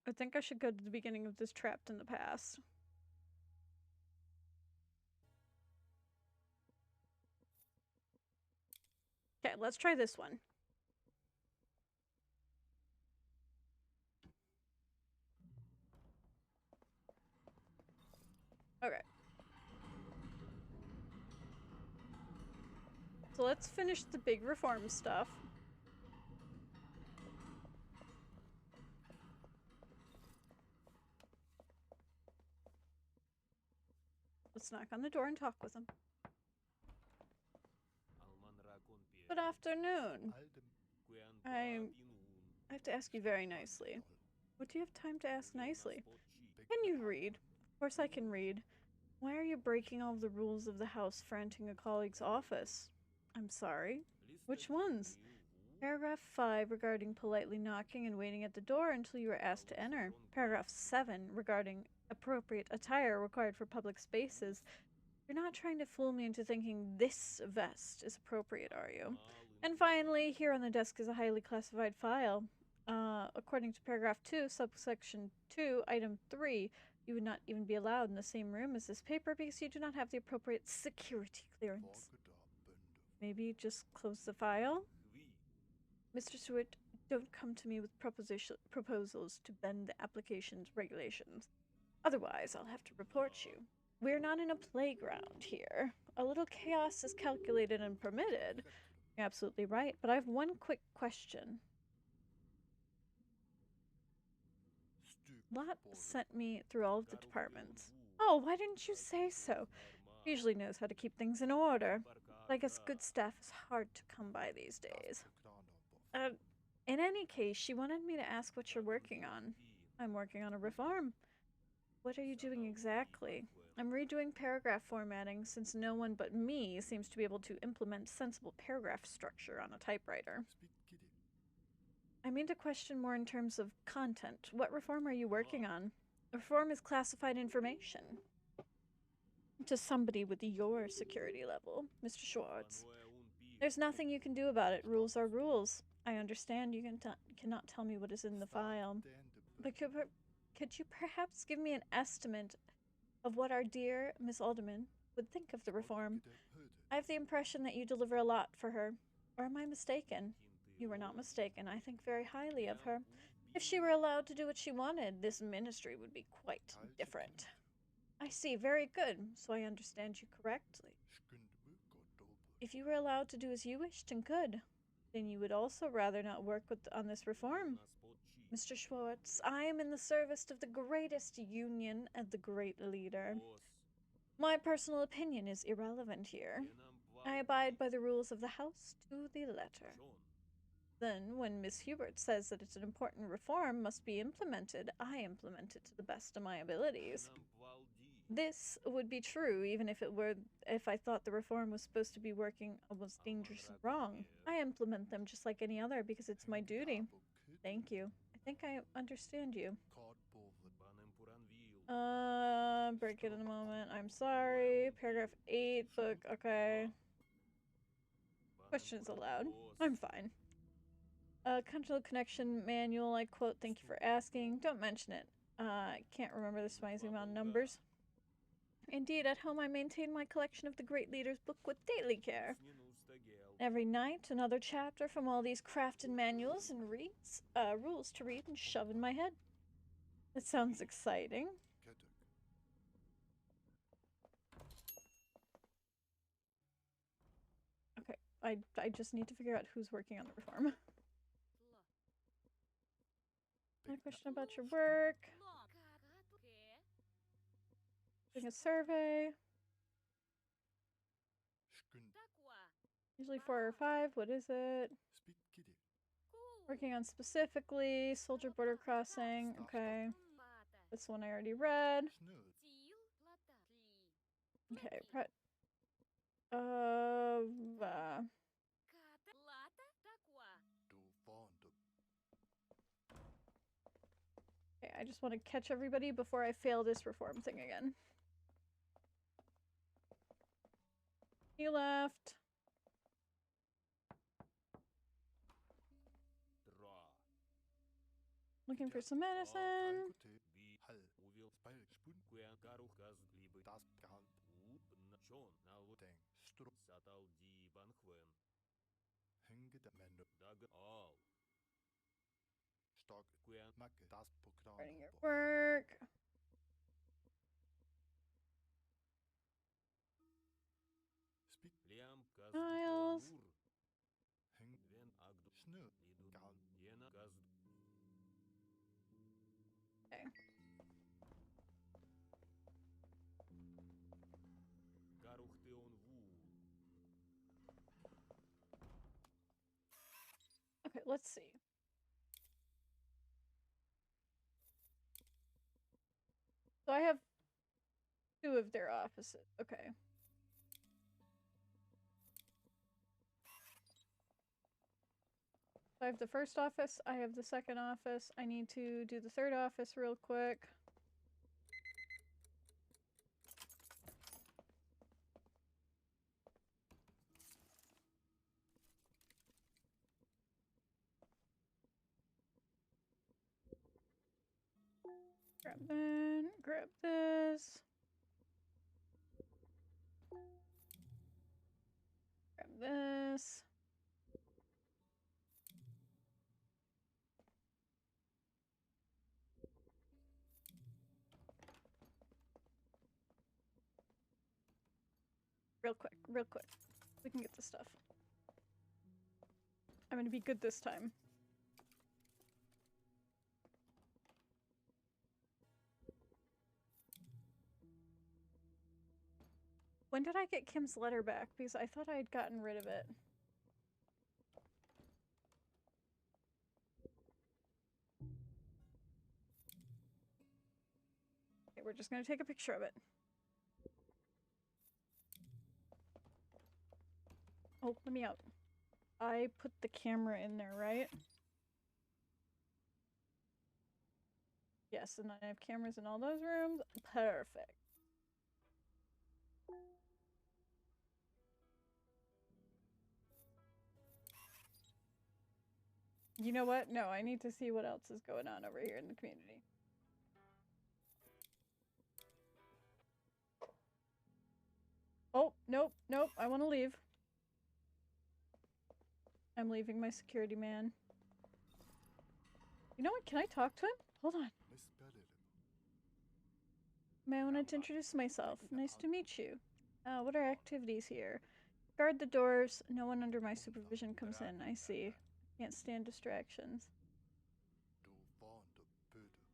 Speaker 1: I think I should go to the beginning of this Trapped in the Past. Okay, let's try this one. Okay. So let's finish the big reform stuff. Let's knock on the door and talk with him. Good afternoon. I have to ask you very nicely. What do you have time to ask nicely? Can you read? Of course I can read. Why are you breaking all the rules of the house for entering a colleague's office? I'm sorry. Which ones? Paragraph 5 regarding politely knocking and waiting at the door until you are asked to enter. Paragraph 7 regarding appropriate attire required for public spaces. You're not trying to fool me into thinking this vest is appropriate, are you? And finally, here on the desk is a highly classified file. According to paragraph 2, subsection 2, item 3, you would not even be allowed in the same room as this paper because you do not have the appropriate security clearance. Maybe just close the file? Mr. Stewart, don't come to me with proposals to bend the application's regulations. Otherwise, I'll have to report you. We're not in a playground here. A little chaos is calculated and permitted. You're absolutely right, but I have one quick question. Lot sent me through all of the departments. Oh, why didn't you say so? He usually knows how to keep things in order. But I guess good staff is hard to come by these days. In any case, she wanted me to ask what you're working on. I'm working on a reform. What are you doing exactly? I'm redoing paragraph formatting since no one but me seems to be able to implement sensible paragraph structure on a typewriter. I mean to question more in terms of content. What reform are you working on? Reform is classified information. To somebody with your security level, Mr. Schwartz. There's nothing you can do about it. Rules are rules. I understand you cannot tell me what is in the file. But could you perhaps give me an estimate of what our dear Miss Alderman would think of the reform? I have the impression that you deliver a lot for her. Or am I mistaken? You were not mistaken. I think very highly of her. If she were allowed to do what she wanted, this ministry would be quite different. I see. Very good. So I understand you correctly. If you were allowed to do as you wished and could, then you would also rather not work on this reform. Mr. Schwartz, I am in the service of the greatest union and the great leader. My personal opinion is irrelevant here. I abide by the rules of the house to the letter. Then, when Miss Hubert says that it's an important reform must be implemented, I implement it to the best of my abilities. This would be true even if I thought the reform was supposed to be working almost dangerous and wrong. I implement them just like any other because it's my duty. Thank you. I think I understand you. Break it in a moment. I'm sorry. Paragraph 8, book. Okay. Questions allowed. I'm fine. Control connection manual. I quote, thank you for asking. Don't mention it. I can't remember the surprising amount of numbers. Indeed, at home I maintain my collection of the Great Leader's book with daily care. Every night, another chapter from all these crafted manuals and rules to read and shove in my head. It sounds exciting. Okay, I just need to figure out who's working on the reform. A question about your work. Doing a survey. Usually 4 or 5. What is it? Working on specifically soldier border crossing. Okay. This one I already read. Okay, okay, I just want to catch everybody before I fail this reform thing again. He left. Looking for some medicine. Starting your work. Niles. Okay. Okay, let's see. So I have 2 of their offices. Okay. I have the first office, I have the second office. I need to do the third office real quick. Grab that, grab this. Grab this. Real quick, real quick. We can get this stuff. I'm gonna be good this time. When did I get Kim's letter back? Because I thought I had gotten rid of it. Okay, we're just gonna take a picture of it. Oh, let me out. I put the camera in there, right? Yes, and I have cameras in all those rooms. Perfect. You know what? No, I need to see what else is going on over here in the community. Oh, nope, nope, I want to leave. I'm leaving my security man. You know what? Can I talk to him? Hold on. May I wanted to introduce myself. Nice to meet you. What are activities here? Guard the doors. No one under my supervision comes in. I see. Can't stand distractions.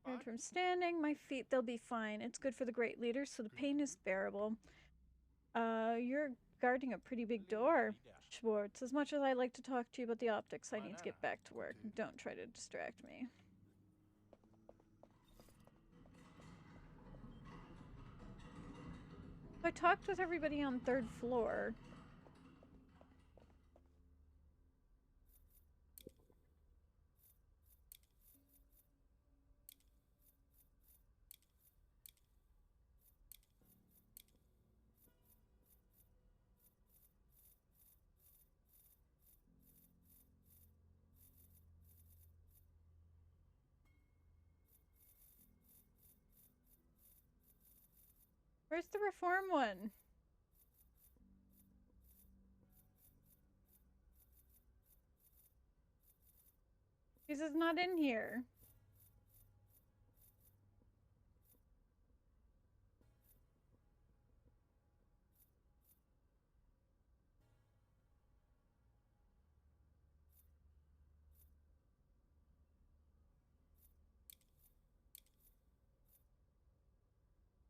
Speaker 1: Learned from standing. My feet, they'll be fine. It's good for the great leaders, so the pain is bearable. You're guarding a pretty big door. Schwartz, as much as I like to talk to you about the optics, I need to get back to work. Don't try to distract me. I talked with everybody on 3rd floor. Where's the reform one? This is not in here.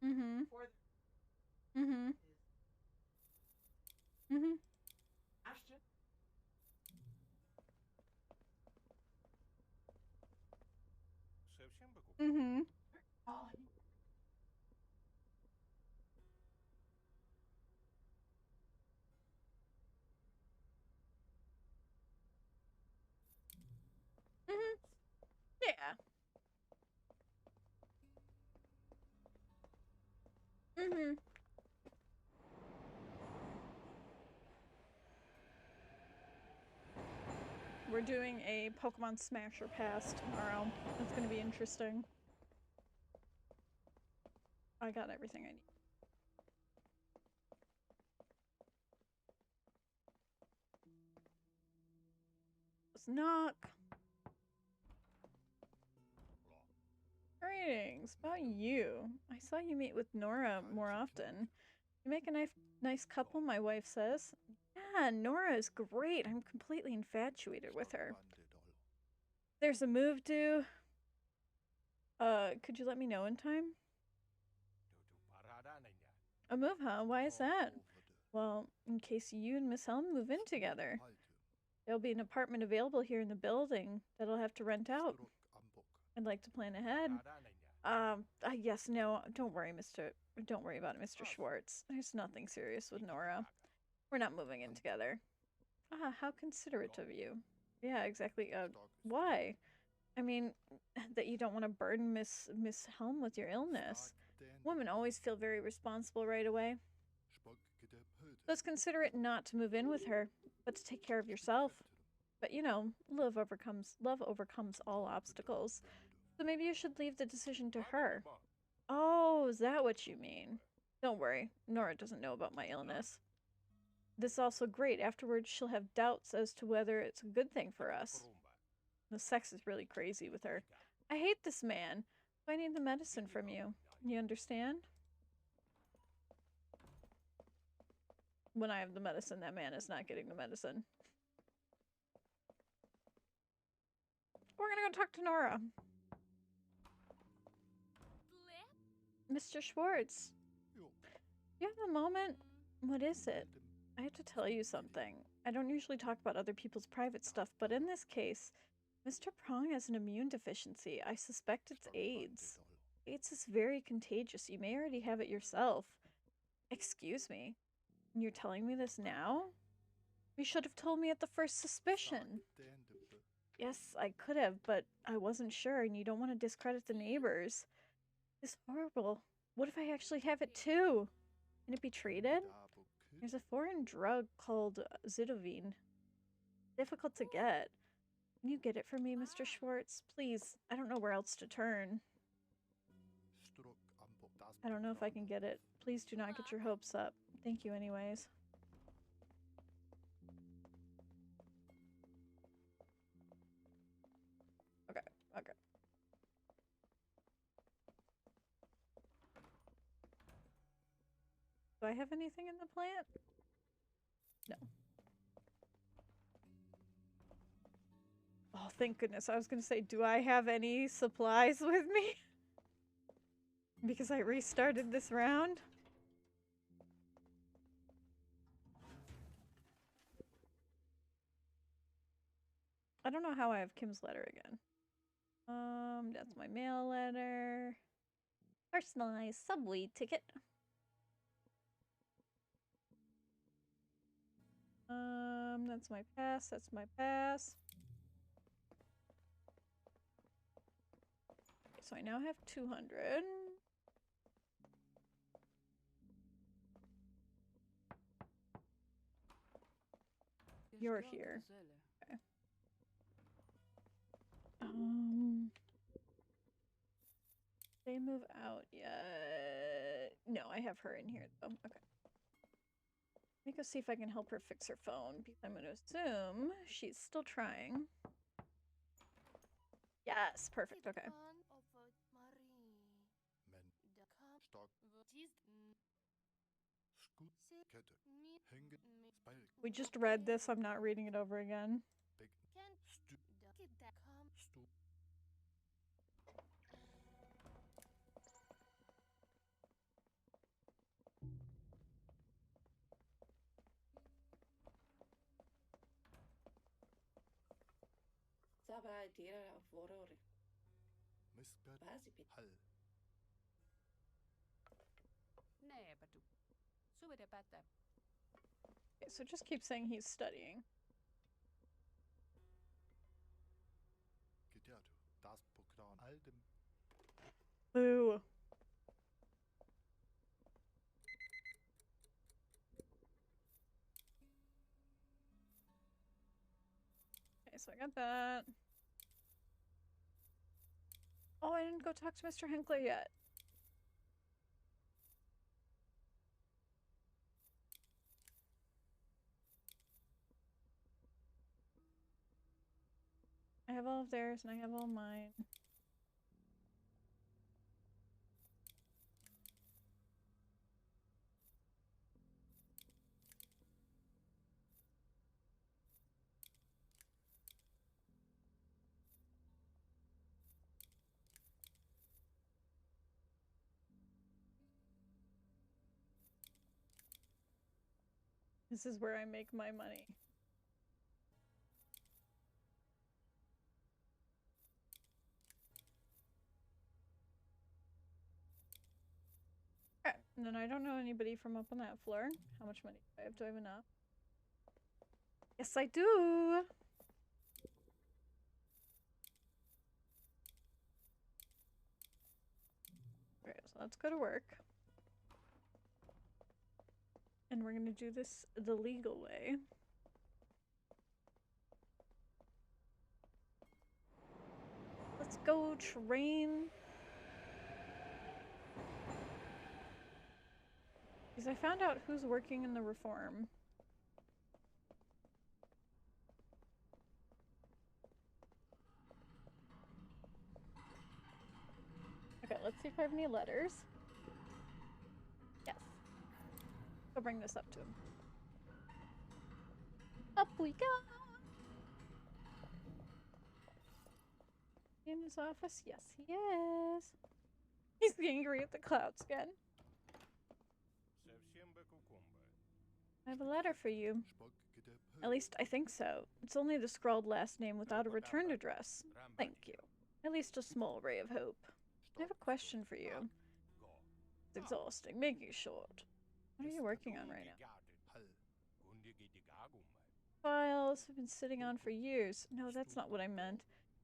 Speaker 1: Mm-hmm. Mm-hmm. Mm-hmm. Mm-hmm. Mm-hmm. Yeah. Mm-hmm. We're doing a Pokemon Smasher Pass tomorrow. It's gonna be interesting. I got everything I need. Let's knock. Greetings. About you. I saw you meet with Nora more often. You make a nice couple, my wife says. Yeah, Nora is great. I'm completely infatuated with her. There's a move due. Could you let me know in time? A move, huh? Why is that? Well, in case you and Miss Helm move in together. There'll be an apartment available here in the building that I'll have to rent out. I'd like to plan ahead. Yes, no, don't worry, Don't worry about it, Mr. Schwartz. There's nothing serious with Nora. We're not moving in together. Ah, how considerate of you. Yeah, exactly. Why? I mean, that you don't want to burden Miss Helm with your illness. Women always feel very responsible right away. Let's consider it not to move in with her, but to take care of yourself. But you know, love overcomes all obstacles. So maybe you should leave the decision to her. Oh, is that what you mean? Don't worry, Nora doesn't know about my illness. This is also great. Afterwards, she'll have doubts as to whether it's a good thing for us. The sex is really crazy with her. I hate this man. I need the medicine from you. You understand? When I have the medicine, that man is not getting the medicine. We're gonna go talk to Nora. Mr. Schwartz. You have a moment? What is it? I have to tell you something. I don't usually talk about other people's private stuff, but in this case, Mr. Prong has an immune deficiency. I suspect it's AIDS. AIDS is very contagious. You may already have it yourself. Excuse me. You're telling me this now? You should have told me at the first suspicion. Yes, I could have, but I wasn't sure, and you don't want to discredit the neighbors. It's horrible. What if I actually have it too? Can it be treated? There's a foreign drug called Zidovine. Difficult to get. Can you get it for me, Mr. Schwartz? Please, I don't know where else to turn. I don't know if I can get it. Please do not get your hopes up. Thank you anyways. Okay, okay. Do I have anything in the plant? No. Oh, thank goodness. I was gonna say, do I have any supplies with me? Because I restarted this round? I don't know how I have Kim's letter again. That's my mail letter. Personalized subway ticket. That's my pass. That's my pass. Okay, so I now have 200. You're here. Okay. They move out yet. No, I have her in here though. Okay. Let me go see if I can help her fix her phone because I'm going to assume she's still trying. Yes, perfect. Okay. We just read this. I'm not reading it over again. Okay, so just keep saying he's studying. Boo. Okay, so I got that. Oh, I didn't go talk to Mr. Henkler yet. I have all of theirs and I have all mine. This is where I make my money. Okay, and then I don't know anybody from up on that floor. How much money do I have? Do I have enough? Yes, I do! Okay, so let's go to work. And we're gonna do this the legal way. Let's go train. Because I found out who's working in the reform. Okay, let's see if I have any letters. Yes. Go bring this up to him. Up we go! In his office? Yes, he is. He's angry at the clouds again. I have a letter for you. At least I think so. It's only the scrawled last name without a return address. Thank you. At least a small ray of hope. I have a question for you. It's exhausting. Make it short. What are you working on right now? Files have been sitting on for years. No, that's not what I meant.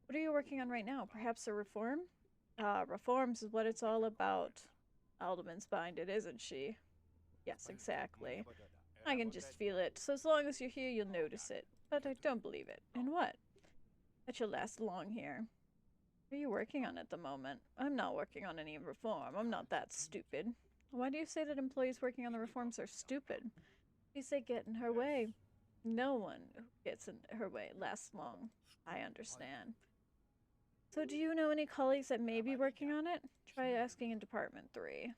Speaker 1: What are you working on right now? Perhaps a reform? Reforms is what it's all about. Alderman's behind it, isn't she? Yes, exactly. I can just feel it. So as long as you're here, you'll notice it. But I don't believe it. And what? That you'll last long here. What are you working on at the moment? I'm not working on any reform. I'm not that stupid. Why do you say that employees working on the reforms are stupid? You say get in her way. No one who gets in her way lasts long. I understand. So do you know any colleagues that may be working on it? Try asking in Department 3.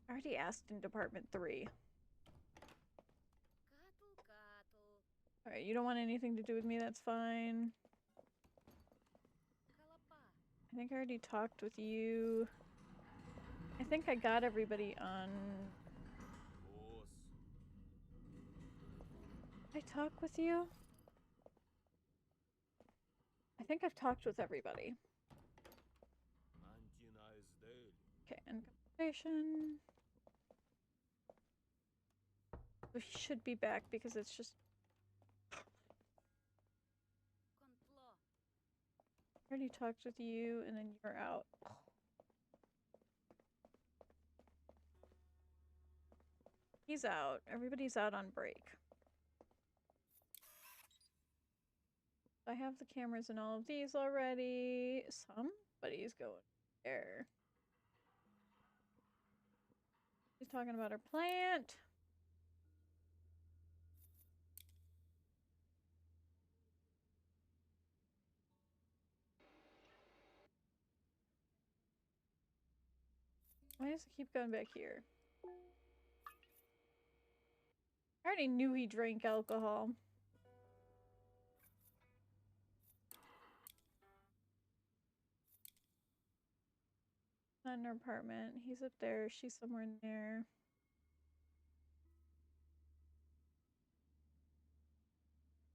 Speaker 1: I already asked in Department 3. Alright, you don't want anything to do with me, that's fine. I think I already talked with you. I think I got everybody on... Did I talk with you? I think I've talked with everybody. Okay, and conversation. We should be back because it's just... I already talked with you and then you're out. He's out. Everybody's out on break. I have the cameras in all of these already. Somebody's going there. She's talking about her plant. Why does it keep going back here? I already knew he drank alcohol. Not in her apartment. He's up there. She's somewhere in there.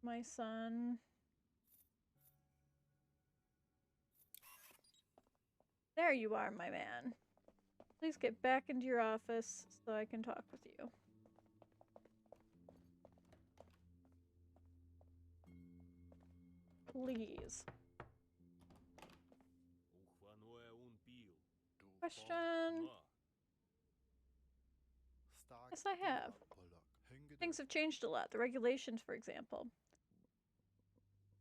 Speaker 1: My son. There you are, my man. Please get back into your office so I can talk with you. Please. Question. Yes, I have. Things have changed a lot. The regulations, for example.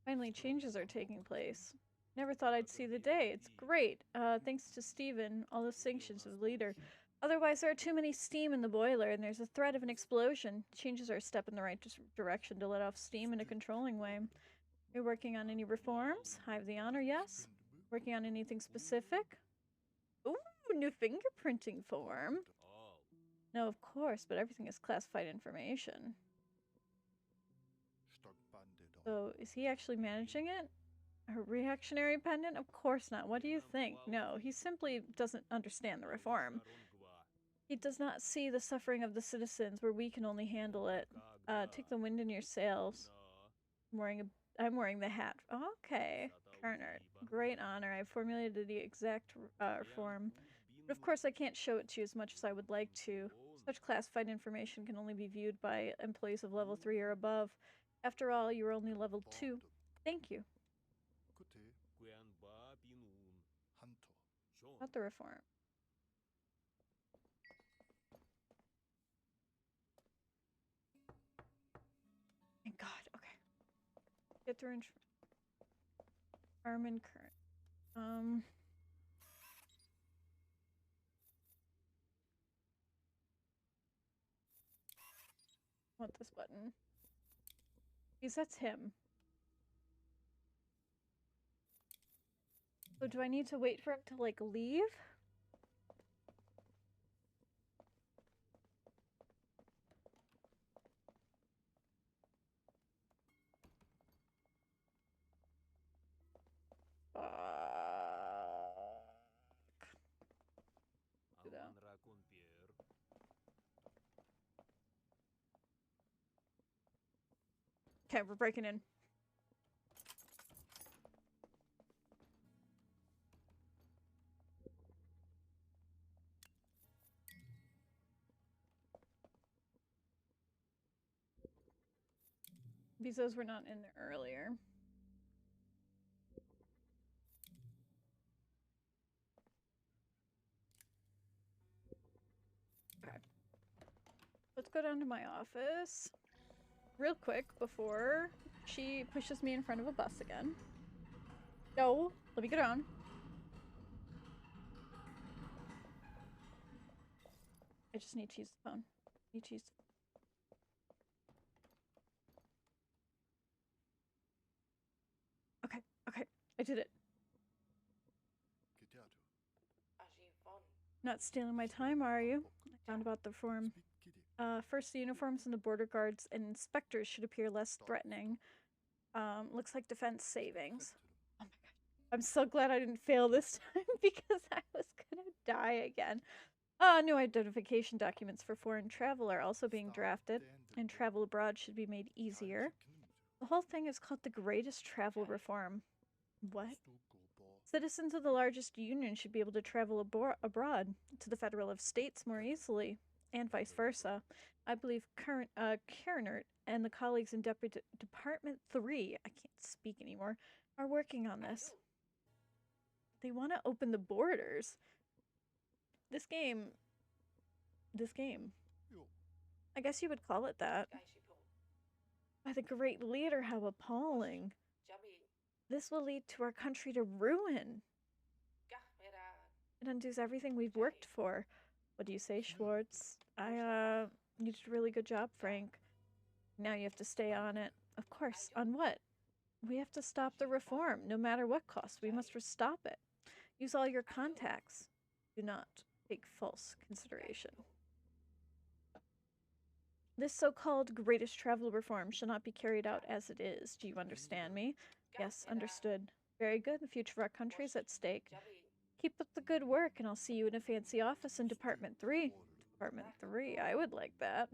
Speaker 1: Finally, changes are taking place. Never thought I'd see the day. It's great. Thanks to Steven, all the sanctions of the leader. Otherwise, there are too many steam in the boiler, and there's a threat of an explosion. Changes are a step in the right direction to let off steam in a controlling way. You're working on any reforms? I have the honor, yes. Working on anything specific? Ooh, new fingerprinting form. No, of course, but everything is classified information. So, is he actually managing it? A reactionary pendant? Of course not. What do you think? No, he simply doesn't understand the reform. He does not see the suffering of the citizens where we can only handle it. Take the wind in your sails. I'm wearing the hat. Okay. Kerner. Great honor. I've formulated the exact reform. But of course I can't show it to you as much as I would like to. Such classified information can only be viewed by employees of level 3 or above. After all, you are only level 2. Thank you. About the reform. Thank God. Okay. Get through Armin current. Want this button. Because that's him. So do I need to wait for him to, like, leave? Fuck. Do that. Okay, we're breaking in. Visas were not in there earlier. Okay. Let's go down to my office real quick before she pushes me in front of a bus again. No, let me get on. I just need to use the phone. Need to use the phone. Okay, I did it. Not stealing my time, are you? I found about the form. First, the uniforms and the border guards and inspectors should appear less threatening. Looks like defense savings. Oh my god. I'm so glad I didn't fail this time because I was gonna die again. New identification documents for foreign travel are also being drafted, and travel abroad should be made easier. The whole thing is called the Greatest Travel Reform. What? Citizens of the largest union should be able to travel abroad to the Federal of States more easily, and vice versa. I believe Kerner and the colleagues in Department 3, I can't speak anymore, are working on this. They want to open the borders. This game. I guess you would call it that. By the great leader, how appalling. This will lead to our country to ruin. It undoes everything we've worked for. What do you say, Schwartz? You did a really good job, Frank. Now you have to stay on it. Of course, on what? We have to stop the reform, no matter what cost. We must stop it. Use all your contacts. Do not take false consideration. This so-called greatest travel reform shall not be carried out as it is. Do you understand me? Yes, understood. Very good. The future of our country is at stake. Keep up the good work, and I'll see you in a fancy office in Department 3. Department 3, I would like that.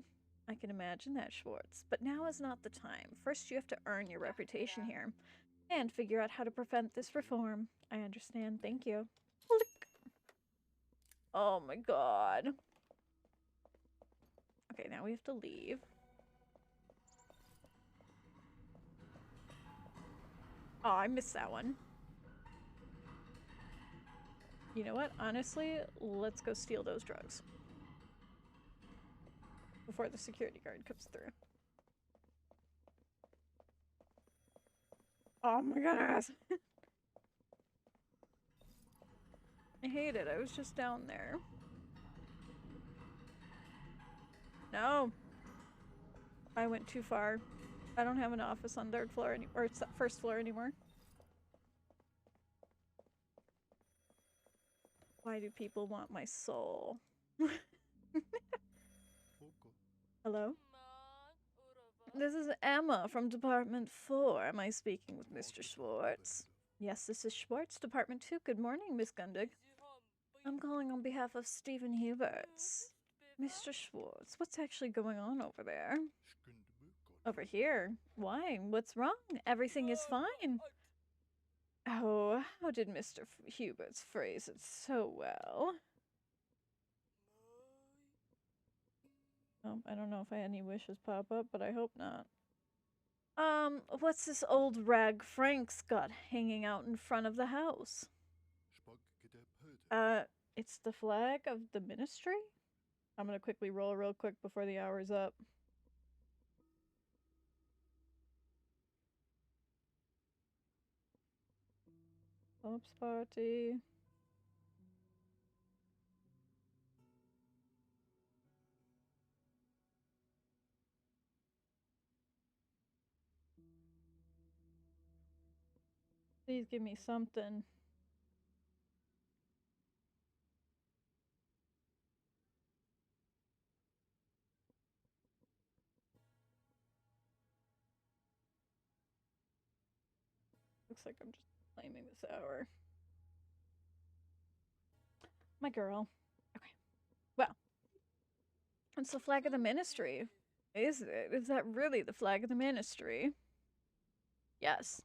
Speaker 1: I can imagine that, Schwartz. But now is not the time. First, you have to earn your reputation here. And figure out how to prevent this reform. I understand. Thank you. Oh my god. Okay, now we have to leave. Oh, I missed that one. You know what? Honestly, let's go steal those drugs. Before the security guard comes through. Oh my goodness! I hate it. I was just down there. No! I went too far. I don't have an office on third floor or it's first floor anymore. Why do people want my soul? Hello? This is Emma from Department 4. Am I speaking with Mr. Schwartz? Yes, this is Schwartz, Department 2. Good morning, Miss Gundig. I'm calling on behalf of Stephen Huberts. Mr. Schwartz, what's actually going on over there? Over here? Why? What's wrong? Everything is fine. Oh, how did Mr. Huberts phrase it so well? Oh, I don't know if I had any wishes pop up, but I hope not. What's this old rag Frank's got hanging out in front of the house? It's the flag of the ministry? I'm gonna quickly roll real quick before the hour's up. Oops, party. Please give me something. Looks like I'm just claiming this hour. My girl. Okay. Well. It's the flag of the ministry. Is it? Is that really the flag of the ministry? Yes.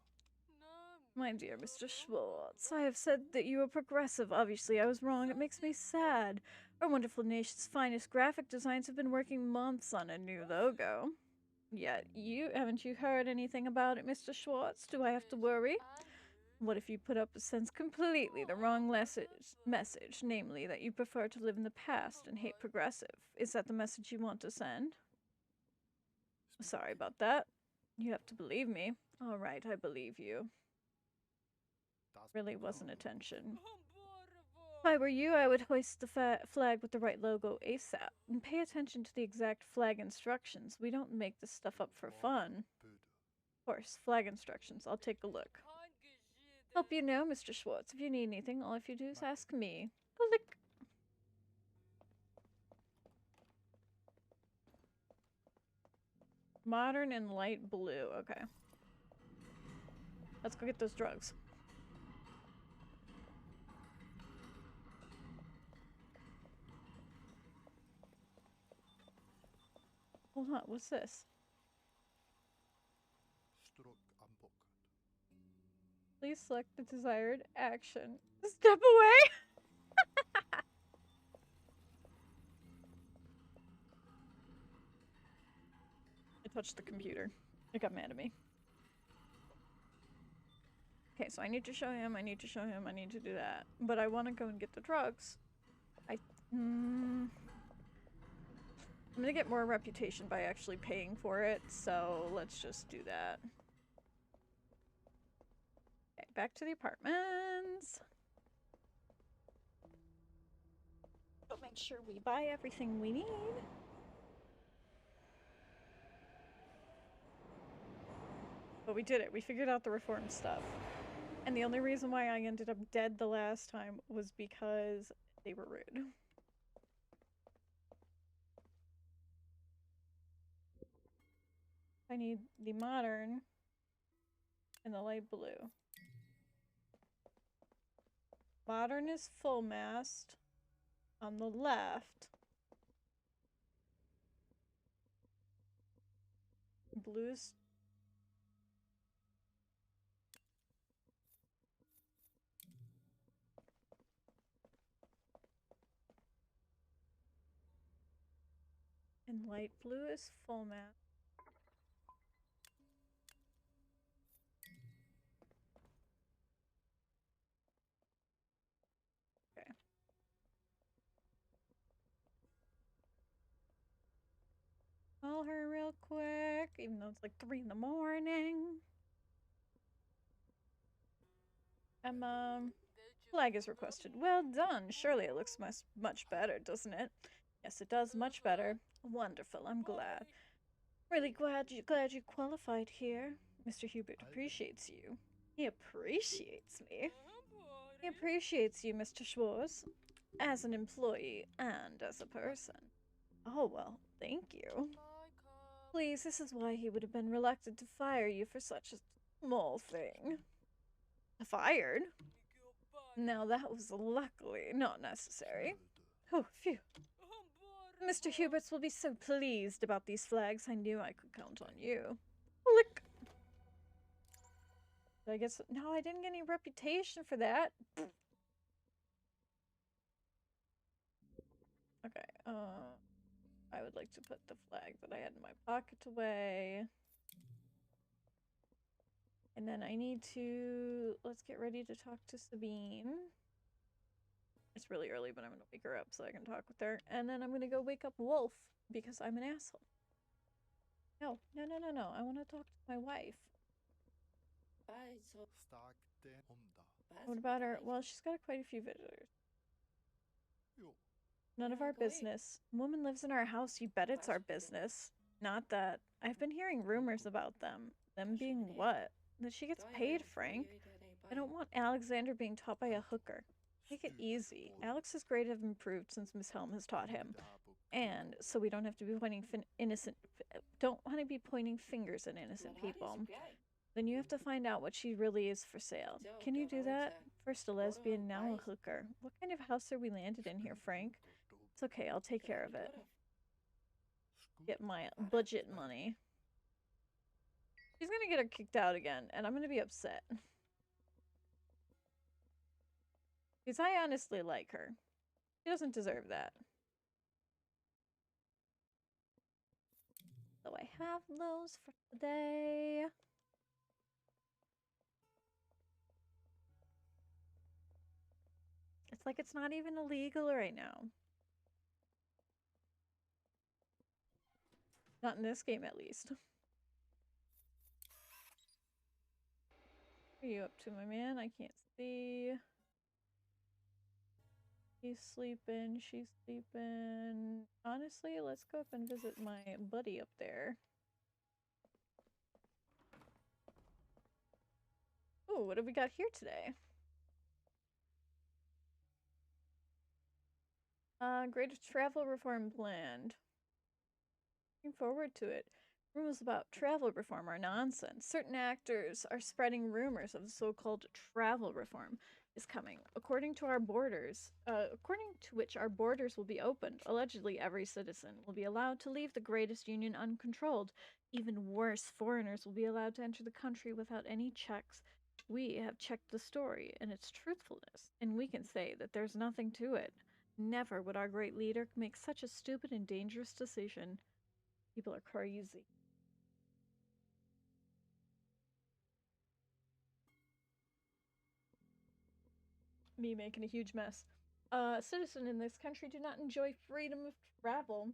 Speaker 1: My dear Mr. Schwartz, I have said that you are progressive. Obviously, I was wrong. It makes me sad. Our wonderful nation's finest graphic designs have been working months on a new logo. Yet, haven't you heard anything about it, Mr. Schwartz? Do I have to worry? What if you put up a sense completely the wrong message, namely that you prefer to live in the past and hate progressive? Is that the message you want to send? Sorry about that. You have to believe me. All right, I believe you. Really wasn't attention. If I were you, I would hoist the flag with the right logo ASAP. And pay attention to the exact flag instructions. We don't make this stuff up for fun. Of course, flag instructions. I'll take a look. Help you know, Mr. Schwartz. If you need anything, all you have to do is ask me. Click. Modern and light blue. Okay. Let's go get those drugs. Hold on, what's this? Please select the desired action. Step away! I touched the computer. It got mad at me. Okay, so I need to show him, I need to show him, I need to do that. But I want to go and get the drugs. I'm gonna get more reputation by actually paying for it, so let's just do that. Okay, back to the apartments. make sure we buy everything we need. But we did it. We figured out the reform stuff. And the only reason why I ended up dead the last time was because they were rude. I need the modern and the light blue. Modern is full mast on the left. Blue's and light blue is full mast. Okay. Call her real quick, even though it's like 3 in the morning. Flag is requested. Well done. Surely it looks much better, doesn't it? Yes, it does much better. Wonderful. I'm glad. Really glad you qualified here. Mr. Hubert appreciates you. He appreciates me. He appreciates you, Mr. Schwartz, as an employee and as a person. Oh, well, thank you. Please, this is why he would have been reluctant to fire you for such a small thing. Fired? Now that was luckily not necessary. Oh, phew. Mr. Huberts will be so pleased about these flags. I knew I could count on you. Lick. I guess no, I didn't get any reputation for that. Okay, I would like to put the flag that I had in my pocket away. And then I need to, let's get ready to talk to Sabine. It's really early, but I'm gonna wake her up so I can talk with her. And then I'm gonna go wake up Wolf because I'm an asshole. No. I want to talk to my wife. What about her? Well, she's got quite a few visitors. None of our business. Woman lives in our house. You bet it's our business. Not that. I've been hearing rumors about them. Them being what? That she gets paid, Frank. I don't want Alexander being taught by a hooker. Take it easy. Alex's grade have improved since Miss Helm has taught him. And so we don't have to be pointing don't want to be pointing fingers at innocent people. Then you have to find out what she really is for sale. Can you do that? First a lesbian, now a hooker. What kind of house are we landed in here, Frank? It's okay, I'll take care of it. Get my budget money. She's gonna get her kicked out again, and I'm gonna be upset. Because I honestly like her. She doesn't deserve that. So I have those for today. It's like it's not even illegal right now. Not in this game, at least. What are you up to, my man? I can't see. He's sleeping. She's sleeping. Honestly, let's go up and visit my buddy up there. Ooh, what have we got here today? Greater travel reform planned. Looking forward to it. Rumors about travel reform are nonsense. Certain actors are spreading rumors of the so-called travel reform is coming. According to which our borders will be opened. Allegedly, every citizen will be allowed to leave the greatest union uncontrolled. Even worse, foreigners will be allowed to enter the country without any checks. We have checked the story and its truthfulness, and we can say that there's nothing to it. Never would our great leader make such a stupid and dangerous decision. People are crazy. Me making a huge mess. Citizens in this country do not enjoy freedom of travel.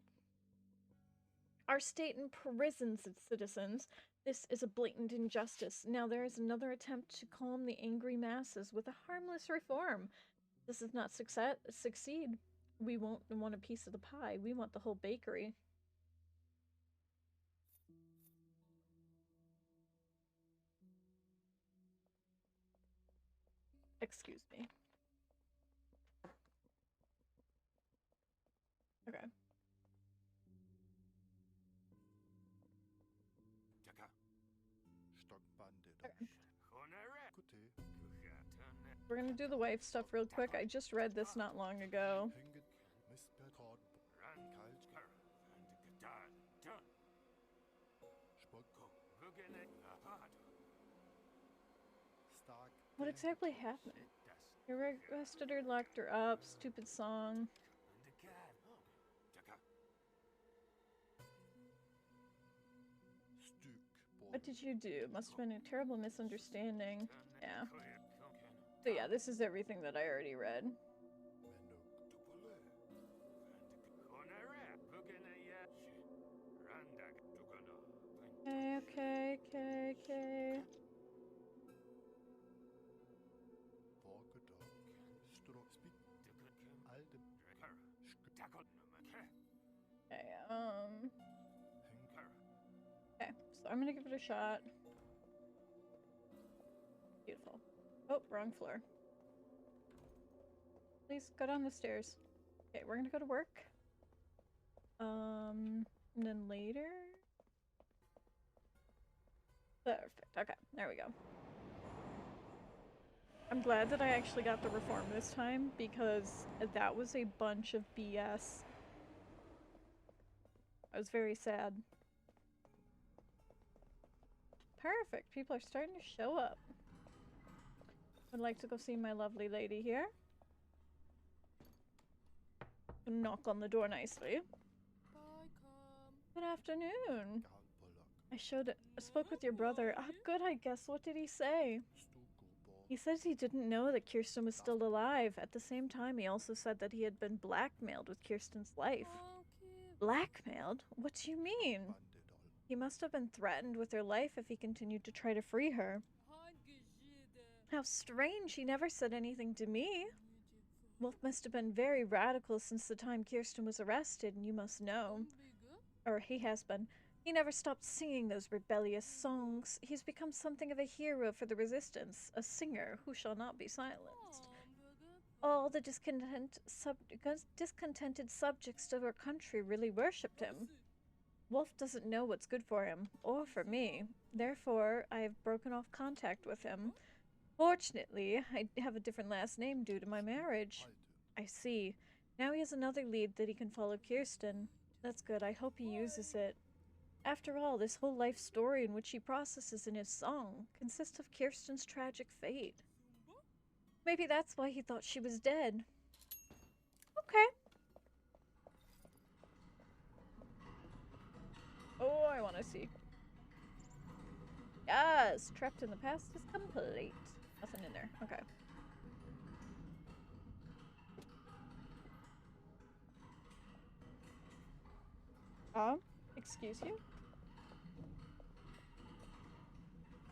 Speaker 1: Our state imprisons its citizens. This is a blatant injustice. Now there is another attempt to calm the angry masses with a harmless reform. This does not succeed. we won't want a piece of the pie. We want the whole bakery. Excuse me. Okay. We're gonna do the wife stuff real quick. I just read this not long ago. What exactly happened? You arrested her, locked her up. Stupid song. What did you do? Must have been a terrible misunderstanding. Yeah. So yeah, this is everything that I already read. Okay. Okay, so I'm gonna give it a shot. Beautiful. Oh, wrong floor. Please go down the stairs. Okay, we're gonna go to work. And then later. Perfect. Okay, there we go. I'm glad that I actually got the reform this time because that was a bunch of BS. I was very sad. Perfect. People are starting to show up. Would like to go see my lovely lady here. Knock on the door nicely. Good afternoon. I spoke with your brother. Ah, good, I guess. What did he say? He says he didn't know that Kirsten was still alive. At the same time, he also said that he had been blackmailed with Kirsten's life. Blackmailed? What do you mean? He must have been threatened with her life if he continued to try to free her. How strange, he never said anything to me. Wolf must have been very radical since the time Kirsten was arrested, and you must know. Or he has been. He never stopped singing those rebellious songs. He's become something of a hero for the resistance, a singer who shall not be silenced. All the discontented subjects of our country really worshipped him. Wolf doesn't know what's good for him, or for me. Therefore, I have broken off contact with him. Fortunately, I have a different last name due to my marriage. I see. Now he has another lead that he can follow Kirsten. That's good. I hope he uses it. After all, this whole life story in which he processes in his song consists of Kirsten's tragic fate. Maybe that's why he thought she was dead. Okay. Oh, I want to see. Yes! Trapped in the past is complete. Nothing in there. Okay. Excuse you?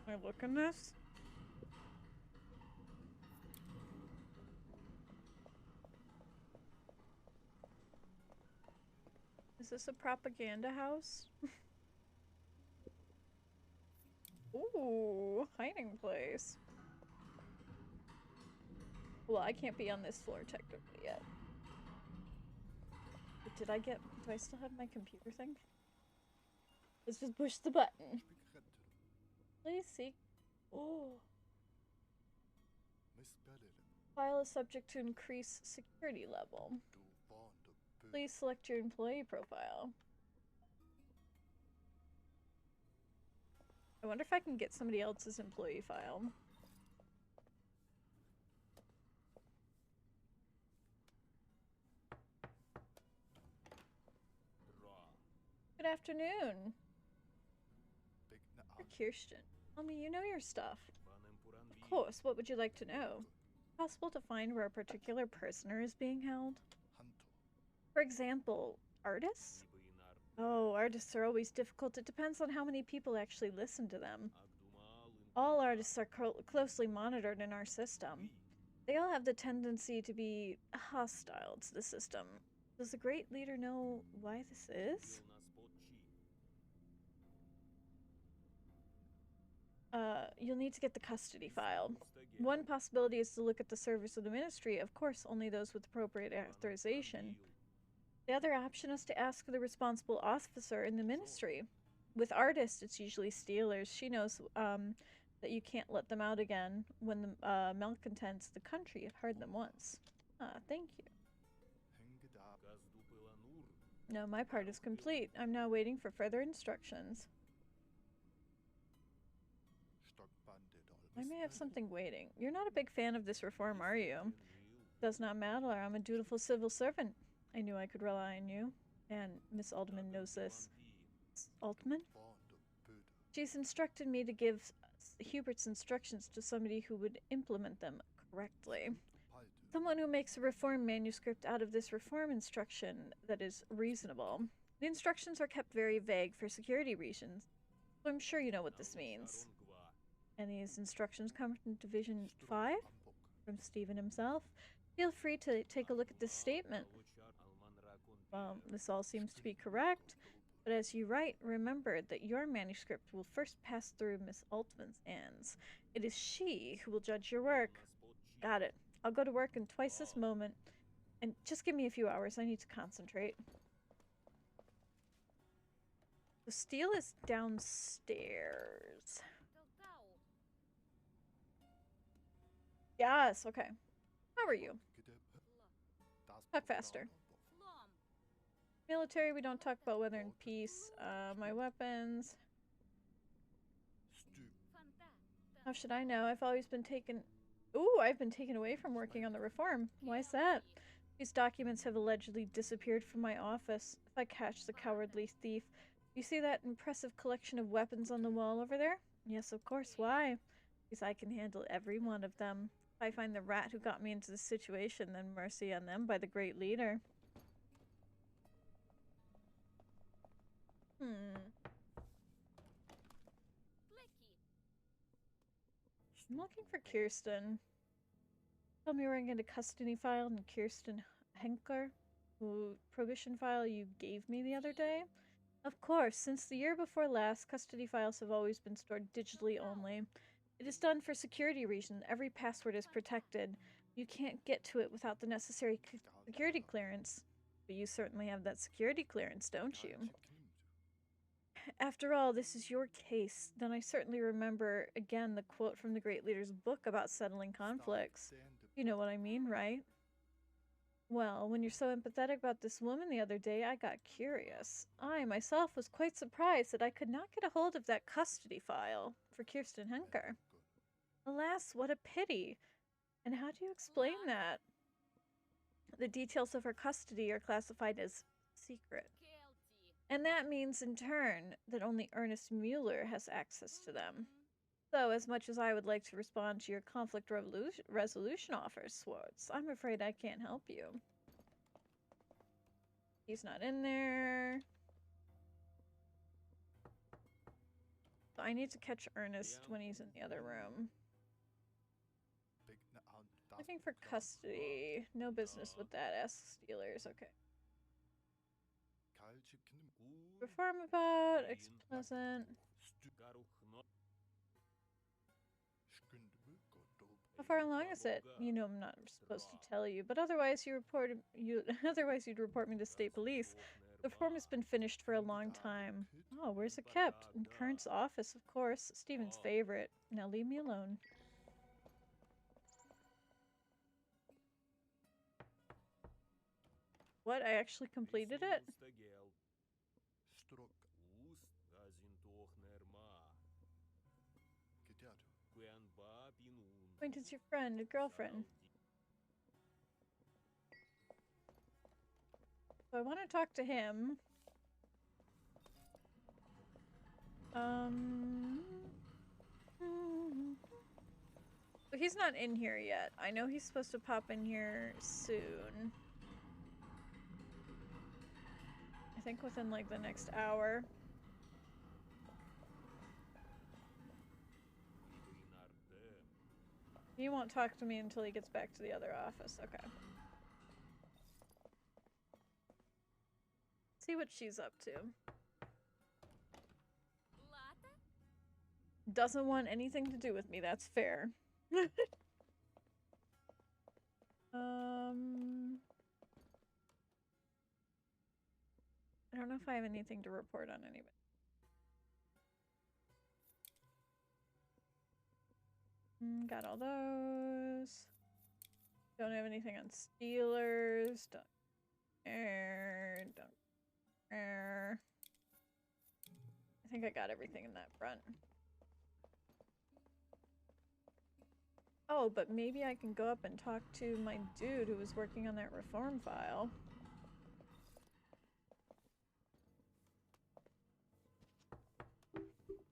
Speaker 1: Can I look in this? Is this a propaganda house? Ooh, hiding place. Well, I can't be on this floor technically yet. But do I still have my computer thing? Let's just push the button. Please seek. Oh. File is subject to increase security level. Please select your employee profile. I wonder if I can get somebody else's employee file. Good afternoon. You're Kirsten. Tell me you know your stuff. Of course, what would you like to know? Possible to find where a particular prisoner is being held? For example, artists? Oh, artists are always difficult. It depends on how many people actually listen to them. All artists are closely monitored in our system. They all have the tendency to be hostile to the system. Does the great leader know why this is? You'll need to get the custody file. One possibility is to look at the servers of the ministry, of course, only those with appropriate authorization. The other option is to ask the responsible officer in the ministry. With artists, it's usually stealers. She knows that you can't let them out again when the malcontents of the country have heard them once. Ah, thank you. No, my part is complete. I'm now waiting for further instructions. I may have something waiting. You're not a big fan of this reform, are you? Does not matter. I'm a dutiful civil servant. I knew I could rely on you. And Miss Altman knows this. Altman? She's instructed me to give Hubert's instructions to somebody who would implement them correctly. Someone who makes a reform manuscript out of this reform instruction that is reasonable. The instructions are kept very vague for security reasons, so I'm sure you know what this means. And these instructions come from Division 5? From Stephen himself? Feel free to take a look at this statement. Well, this all seems to be correct, but as you write, remember that your manuscript will first pass through Miss Altman's hands. It is she who will judge your work. Got it. I'll go to work in twice this moment. And just give me a few hours. I need to concentrate. The steel is downstairs. Yes, okay. How are you? Talk faster. Military, we don't talk about weather and peace. My weapons. How should I know? I've always been taken... Ooh, I've been taken away from working on the reform. Why is that? These documents have allegedly disappeared from my office. If I catch the cowardly thief... You see that impressive collection of weapons on the wall over there? Yes, of course. Why? Because I can handle every one of them. If I find the rat who got me into this situation, then mercy on them by the great leader. I'm looking for Kirsten. Tell me where I can get a custody file and Kirsten Henker, who prohibition file you gave me the other day. Of course, since the year before last, custody files have always been stored digitally only. It is done for security reasons. Every password is protected. You can't get to it without the necessary security clearance. But you certainly have that security clearance, don't you? After all, this is your case. Then I certainly remember, again, the quote from the great leader's book about settling conflicts. You know what I mean, right? Well, when you're so empathetic about this woman the other day, I got curious. I, myself, was quite surprised that I could not get a hold of that custody file for Kirsten Henker. Alas, what a pity. And how do you explain that? The details of her custody are classified as secret. And that means, in turn, that only Ernest Mueller has access to them. So, as much as I would like to respond to your conflict resolution offer, Swartz, I'm afraid I can't help you. He's not in there. So I need to catch Ernest when he's in the other room. Looking for custody. No business with that. Ask Steelers. Okay. Reform about. Ex-pleasant. How far along is it? You know I'm not supposed to tell you, but otherwise you'd report me to state police. The form has been finished for a long time. Oh, where's it kept? In Kern's office, of course. Stephen's favorite. Now leave me alone. What? I actually completed it? Acquaintance, your friend, a girlfriend. So I want to talk to him. But he's not in here yet. I know he's supposed to pop in here soon. I think within like the next hour. He won't talk to me until he gets back to the other office. Okay. See what she's up to. Doesn't want anything to do with me, that's fair. I don't know if I have anything to report on anybody. Got all those. Don't have anything on Steelers. Don't care. Don't care. I think I got everything in that front. Oh, but maybe I can go up and talk to my dude who was working on that reform file.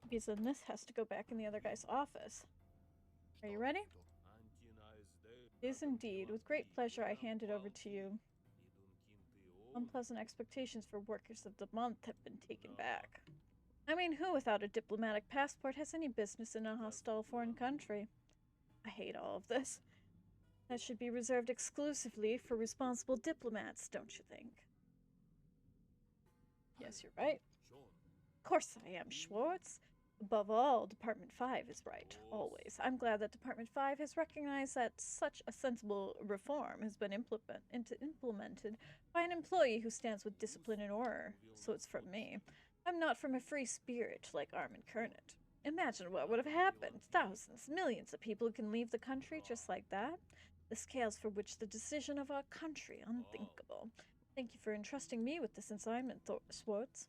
Speaker 1: Because then this has to go back in the other guy's office. Are you ready? It is indeed. With great pleasure, I hand it over to you. Unpleasant expectations for workers of the month have been taken back. I mean, who without a diplomatic passport has any business in a hostile foreign country? I hate all of this. That should be reserved exclusively for responsible diplomats, don't you think? Yes, you're right. Of course I am, Schwartz. Above all, Department 5 is right, always. I'm glad that Department 5 has recognized that such a sensible reform has been implemented by an employee who stands with discipline and order. So it's from me. I'm not from a free spirit like Armin Kernet. Imagine what would have happened. Thousands, millions of people can leave the country just like that. The scales for which the decision of our country, unthinkable. Thank you for entrusting me with this assignment, Schwartz.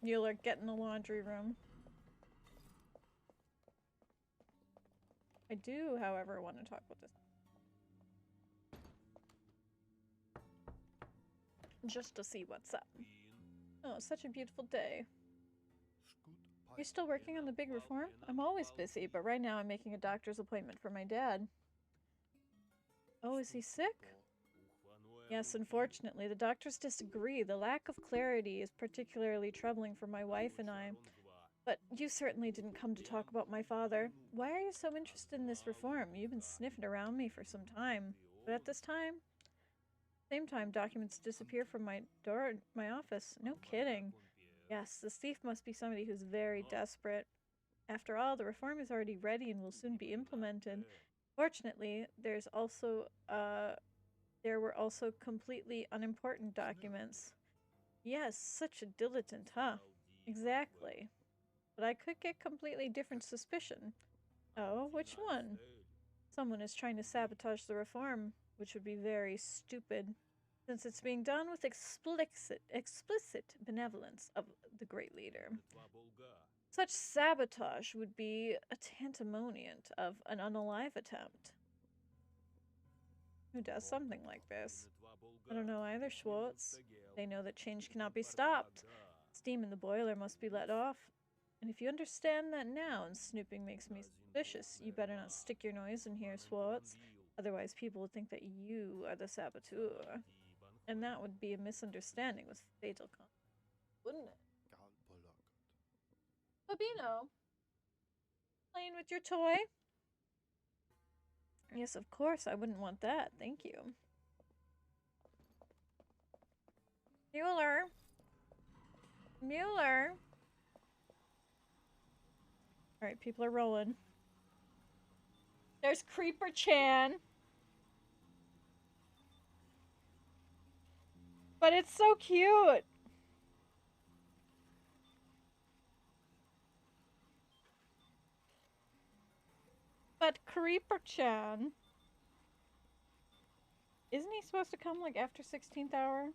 Speaker 1: Mueller, get in the laundry room. I do, however, want to talk about this. Just to see what's up. Oh, such a beautiful day. You're still working on the big reform? I'm always busy, but right now I'm making a doctor's appointment for my dad. Oh, is he sick? Yes, unfortunately, the doctors disagree. The lack of clarity is particularly troubling for my wife and I. But you certainly didn't come to talk about my father. Why are you so interested in this reform? You've been sniffing around me for some time. But at this same time, documents disappear from my office. No kidding. Yes, this thief must be somebody who's very desperate. After all, the reform is already ready and will soon be implemented. Fortunately, there were also completely unimportant documents. Yes, such a dilettante, huh? Exactly. But I could get completely different suspicion. Oh, which one? Someone is trying to sabotage the reform, which would be very stupid, since it's being done with explicit benevolence of the great leader. Such sabotage would be a tantamount of an unalive attempt. Who does something like this? I don't know either, Schwartz. They know that change cannot be stopped. Steam in the boiler must be let off. And if you understand that now and snooping makes me suspicious, you better not stick your nose in here, Schwartz. Otherwise people would think that you are the saboteur. And that would be a misunderstanding with fatal consequences, wouldn't it? Babino! Playing with your toy? Yes, of course, I wouldn't want that. Thank you. Mueller! Mueller! Alright, people are rolling. There's Creeper Chan! But it's so cute! But Creeper Chan... Isn't he supposed to come, like, after 16th hour?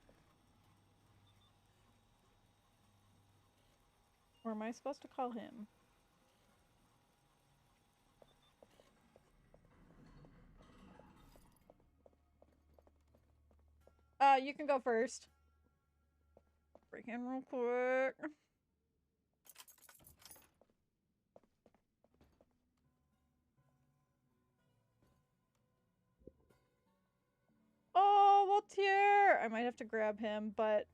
Speaker 1: Or am I supposed to call him? You can go first. Break in real quick. Oh, Voltaire! I might have to grab him, but...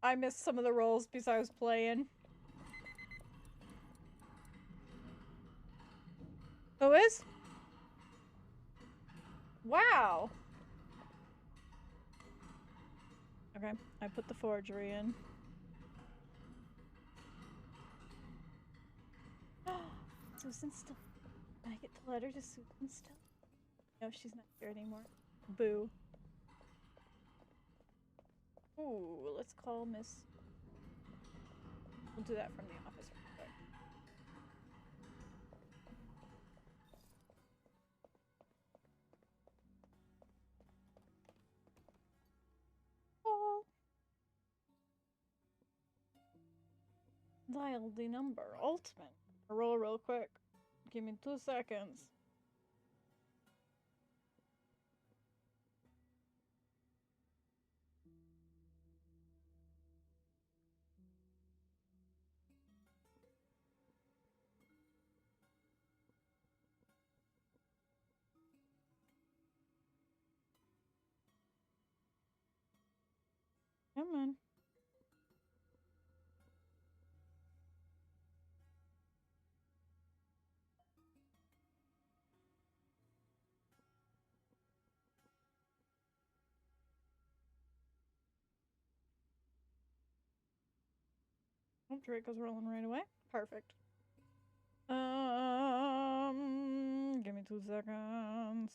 Speaker 1: I missed some of the rolls because I was playing. Who is? Wow. Okay, I put the forgery in. Susan still. Can I get the letter to Susan still? No, she's not here anymore. Boo. Ooh, let's call Miss. We'll do that from the office real quick. Call. Dial the number. Ultimate. Roll real quick. Give me 2 seconds. Come on. Oh, Draco's rolling right away. Perfect. Give me 2 seconds.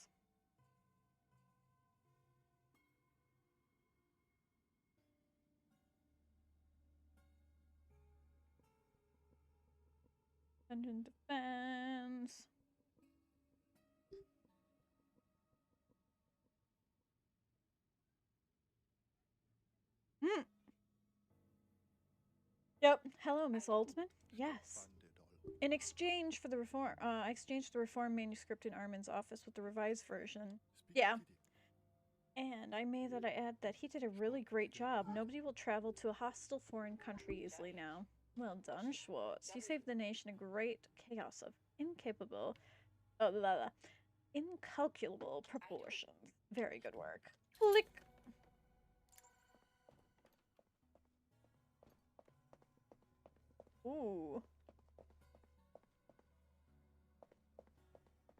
Speaker 1: Dungeon defense. Hmm. Yep. Hello, Miss Altman. Yes. In exchange for the reform, I exchanged the reform manuscript in Armin's office with the revised version. Yeah. And I made that I add that he did a really great job. Nobody will travel to a hostile foreign country easily now. Well done, Schwartz. You saved the nation a great chaos of incalculable proportions. Very good work. Click. Ooh.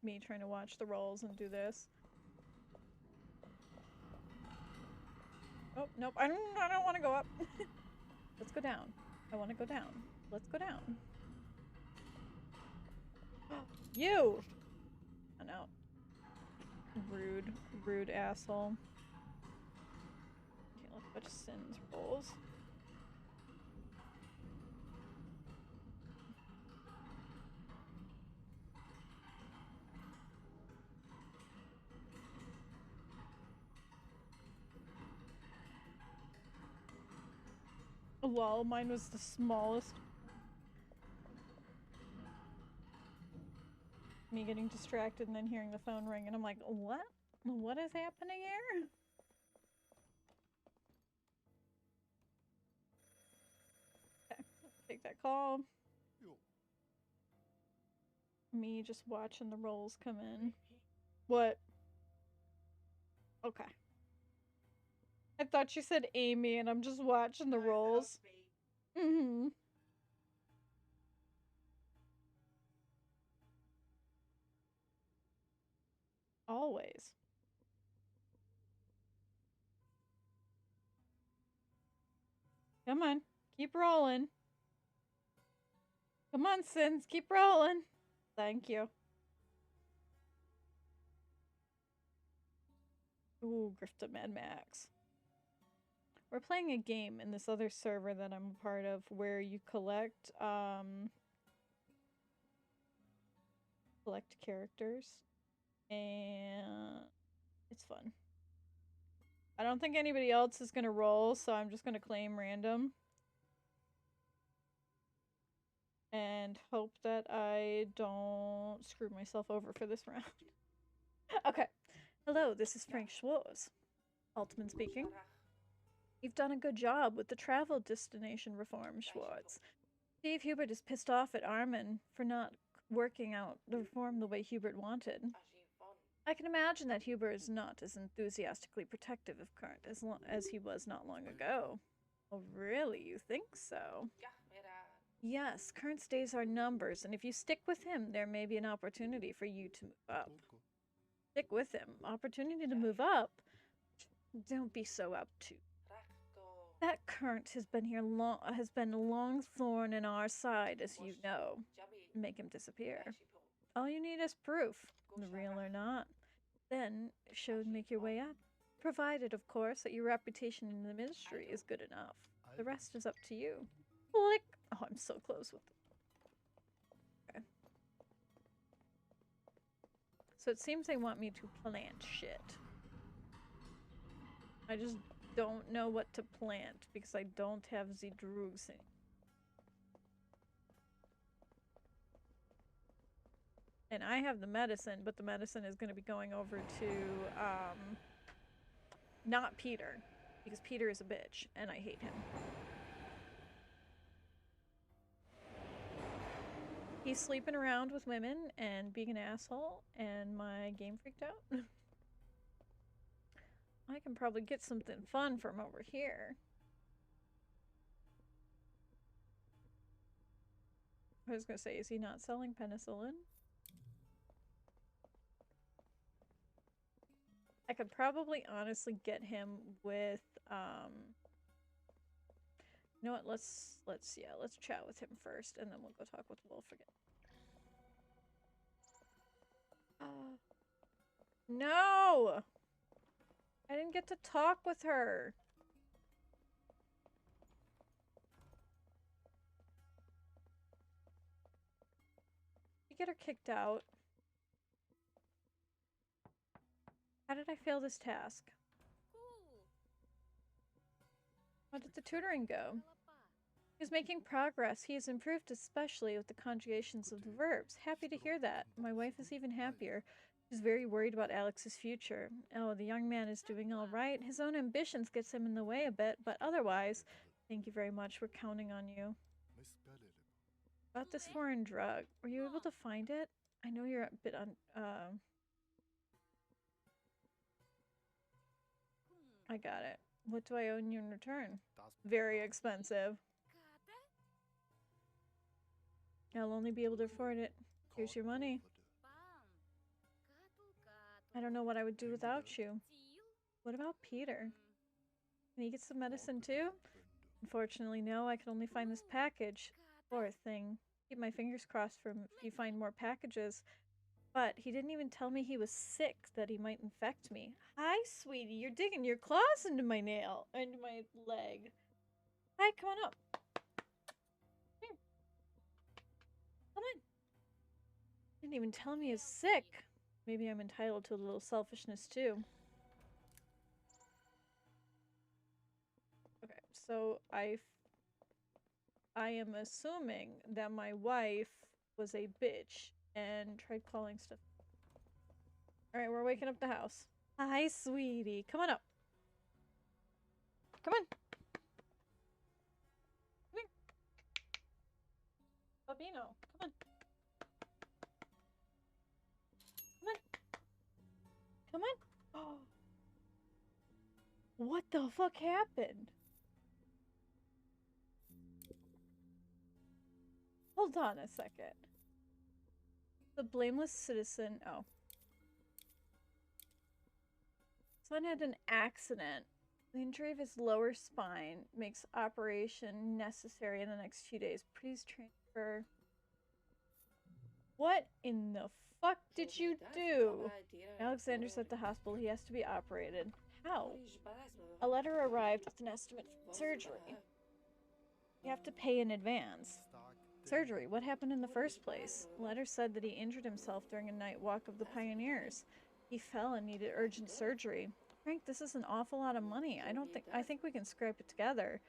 Speaker 1: Me trying to watch the rolls and do this. Oh, nope. I don't want to go up. Let's go down. I want to go down. Let's go down. You! Oh, no. Rude. Rude asshole. Okay, let's go to Sin's rolls. Lol, mine was the smallest. Me getting distracted and then hearing the phone ring, and I'm like, what? What is happening here? Okay, take that call. Me just watching the rolls come in. What? Okay. I thought you said Amy, and I'm just watching the rolls. Mm-hmm. Always. Come on. Keep rolling. Come on, Sins. Keep rolling. Thank you. Ooh, Grifta Mad Max. We're playing a game in this other server that I'm a part of where you collect characters, and it's fun. I don't think anybody else is gonna roll, so I'm just gonna claim random and hope that I don't screw myself over for this round. Okay. Hello, this is Frank Schwartz. Altman speaking. You've done a good job with the travel destination reform, Schwartz. Steve Hubert is pissed off at Armin for not working out the reform the way Hubert wanted. I can imagine that Hubert is not as enthusiastically protective of Current as he was not long ago. Oh, really? You think so? Yes, current days are numbers, and if you stick with him, there may be an opportunity for you to move up. Stick with him. Opportunity to move up? Don't be so obtuse. That current has been here has been a long thorn in our side, as you know. Make him disappear. All you need is proof, real or not. Then make your way up. Provided, of course, that your reputation in the ministry is good enough. The rest is up to you. Click. Oh, I'm so close with it. Okay. So it seems they want me to plant shit. I just don't know what to plant because I don't have the drugs in. And I have the medicine, but the medicine is going to be going over to, not Peter. Because Peter is a bitch, and I hate him. He's sleeping around with women and being an asshole, and my game freaked out. I can probably get something fun from over here. I was gonna say, is he not selling penicillin? I could probably honestly get him with, you know what, let's chat with him first, and then we'll go talk with Wolf again. No! I didn't get to talk with her. You get her kicked out. How did I fail this task? How did the tutoring go? He's making progress. He has improved, especially with the conjugations of the verbs. Happy to hear that. My wife is even happier. She's very worried about Alex's future. Oh, the young man is doing all right. His own ambitions gets him in the way a bit, but otherwise, thank you very much. We're counting on you. About this foreign drug, were you able to find it? I know you're a bit I got it. What do I owe you in return? Very expensive. I'll only be able to afford it. Here's your money. I don't know what I would do without you. What about Peter? Can he get some medicine too? Unfortunately, no. I can only find this package. Poor thing. Keep my fingers crossed for if you find more packages. But he didn't even tell me he was sick, that he might infect me. Hi, sweetie. You're digging your claws into my nail, into my leg. Hi, come on up. Here. Come on. Didn't even tell me he's sick. Maybe I'm entitled to a little selfishness too. Okay, so I am assuming that my wife was a bitch and tried calling stuff. Alright, we're waking up the house. Hi, sweetie. Come on up. Come on. Come here. Babino, come on. Come on. Come on. Oh. What the fuck happened? Hold on a second. The blameless citizen. Oh. Son had an accident. The injury of his lower spine makes operation necessary in the next few days. Please transfer. What in the fuck did you do? Alexander's at the hospital. He has to be operated. How? A letter arrived with an estimate for surgery. You have to pay in advance. Surgery? What happened in the first place? The letter said that he injured himself during a night walk of the pioneers. He fell and needed urgent surgery. Frank, this is an awful lot of money. I think we can scrape it together.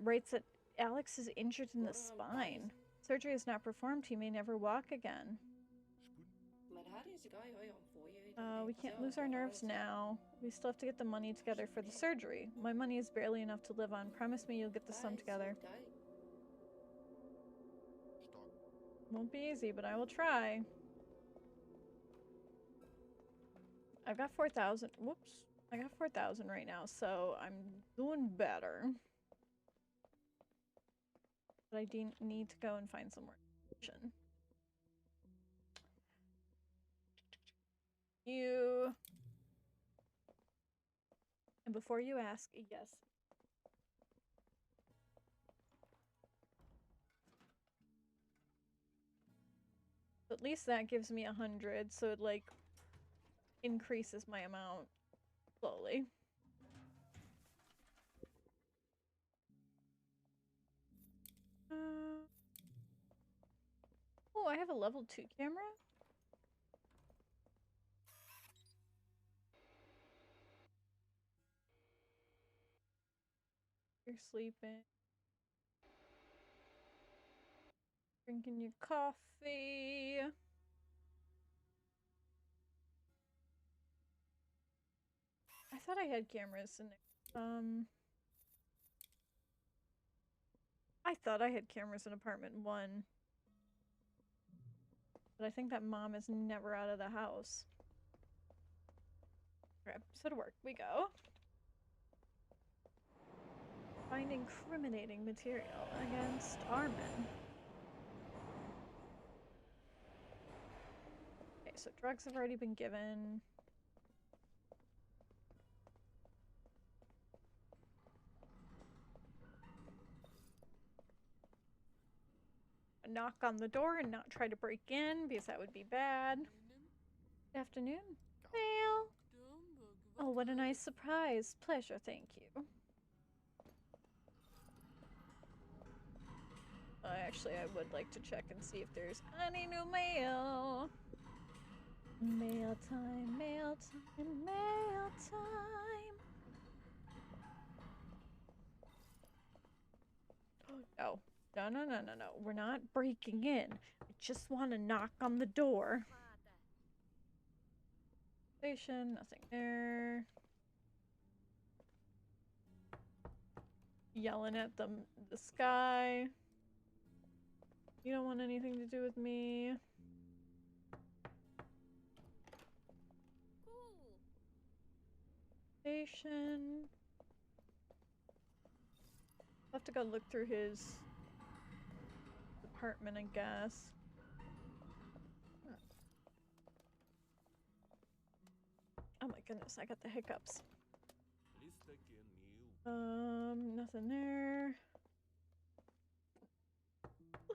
Speaker 1: Writes that Alex is injured in the spine. Surgery is not performed. He may never walk again. We can't lose our nerves now. We still have to get the money together for the surgery. My money is barely enough to live on. Promise me you'll get the sum together. Won't be easy, but I will try. I've got 4,000. Whoops. I got 4,000 right now, so I'm doing better. But I need to go and find some more information. You... And before you ask, yes. At least that gives me 100, so it, like, increases my amount slowly. Oh, I have a level 2 camera? You're sleeping. Drinking your coffee. I thought I had cameras in there. I thought I had cameras in apartment 1. But I think that mom is never out of the house. Okay, so to work we go. Find incriminating material against Armin. Okay, so drugs have already been given. Knock on the door and not try to break in because that would be bad. Good afternoon. Mail. Oh, what a nice surprise. Pleasure, thank you. Actually, I would like to check and see if there's any new mail. Mail time, mail time, mail time. Oh, no. No. We're not breaking in. I just want to knock on the door. Station, nothing there. Yelling at the sky. You don't want anything to do with me. Station. I'll have to go look through his apartment, I guess. Oh my goodness, I got the hiccups. Nothing there.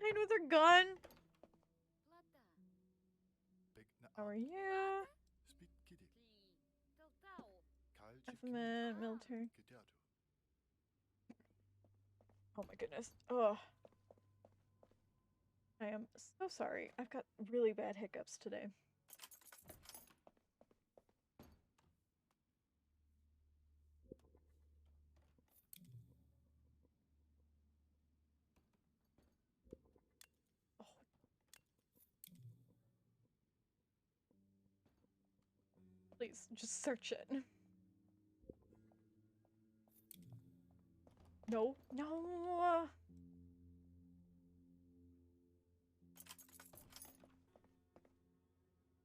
Speaker 1: Playing with her gun. How are you? FMN, military. Oh my goodness. Ugh. I am so sorry. I've got really bad hiccups today. Oh. Please, just search it. No. No!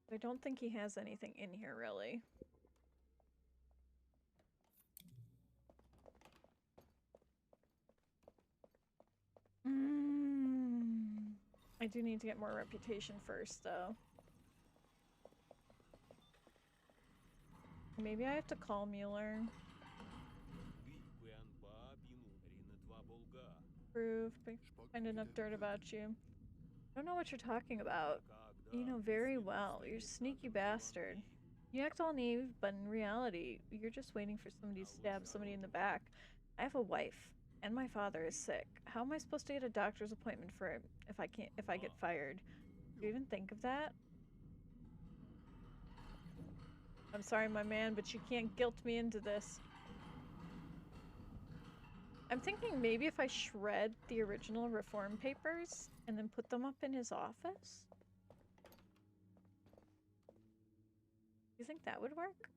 Speaker 1: I don't think he has anything in here, really. I do need to get more reputation first, though. Maybe I have to call Mueller. Proved, find enough dirt about you. I don't know what you're talking about. You know very well. You're a sneaky bastard. You act all naive, but in reality, you're just waiting for somebody to stab somebody in the back. I have a wife, and my father is sick. How am I supposed to get a doctor's appointment for him if I get fired? Do you even think of that? I'm sorry, my man, but you can't guilt me into this. I'm thinking maybe if I shred the original reform papers and then put them up in his office? You think that would work?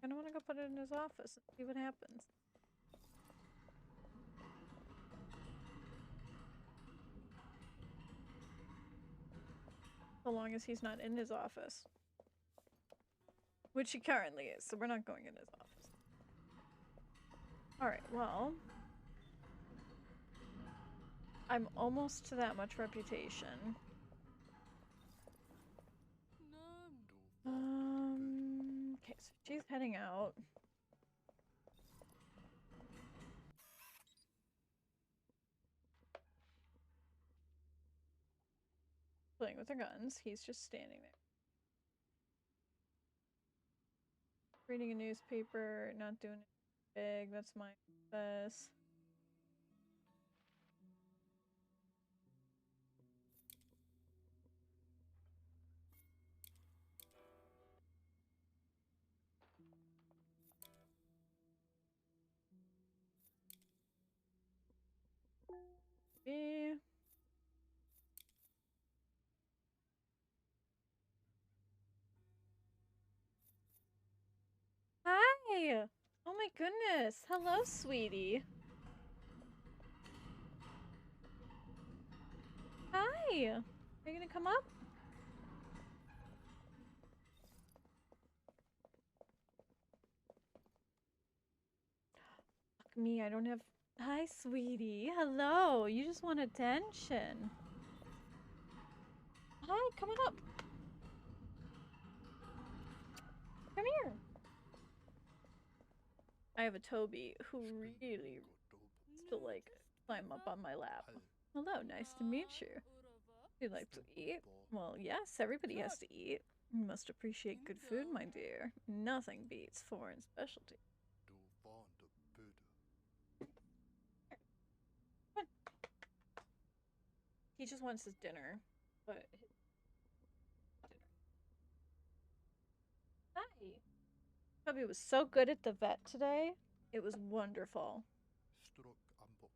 Speaker 1: I don't want to go put it in his office and see what happens. So long as he's not in his office. Which he currently is, so we're not going in his office. Alright, well. I'm almost to that much reputation. Okay, so she's heading out. Playing with her guns. He's just standing there. Reading a newspaper, not doing it big. That's my office. Me. Hi! Oh my goodness. Hello, sweetie. Hi! Are you gonna come up? Fuck me, I don't have... Hi, sweetie. Hello. You just want attention. Hi, come on up. Come here. I have a Toby who really wants to, like, climb up on my lap. Hello, nice to meet you. You like to eat? Well, yes, everybody has to eat. You must appreciate good food, my dear. Nothing beats foreign specialty. Come on. He just wants his dinner, but his dinner. Hi. Toby was so good at the vet today. It was wonderful.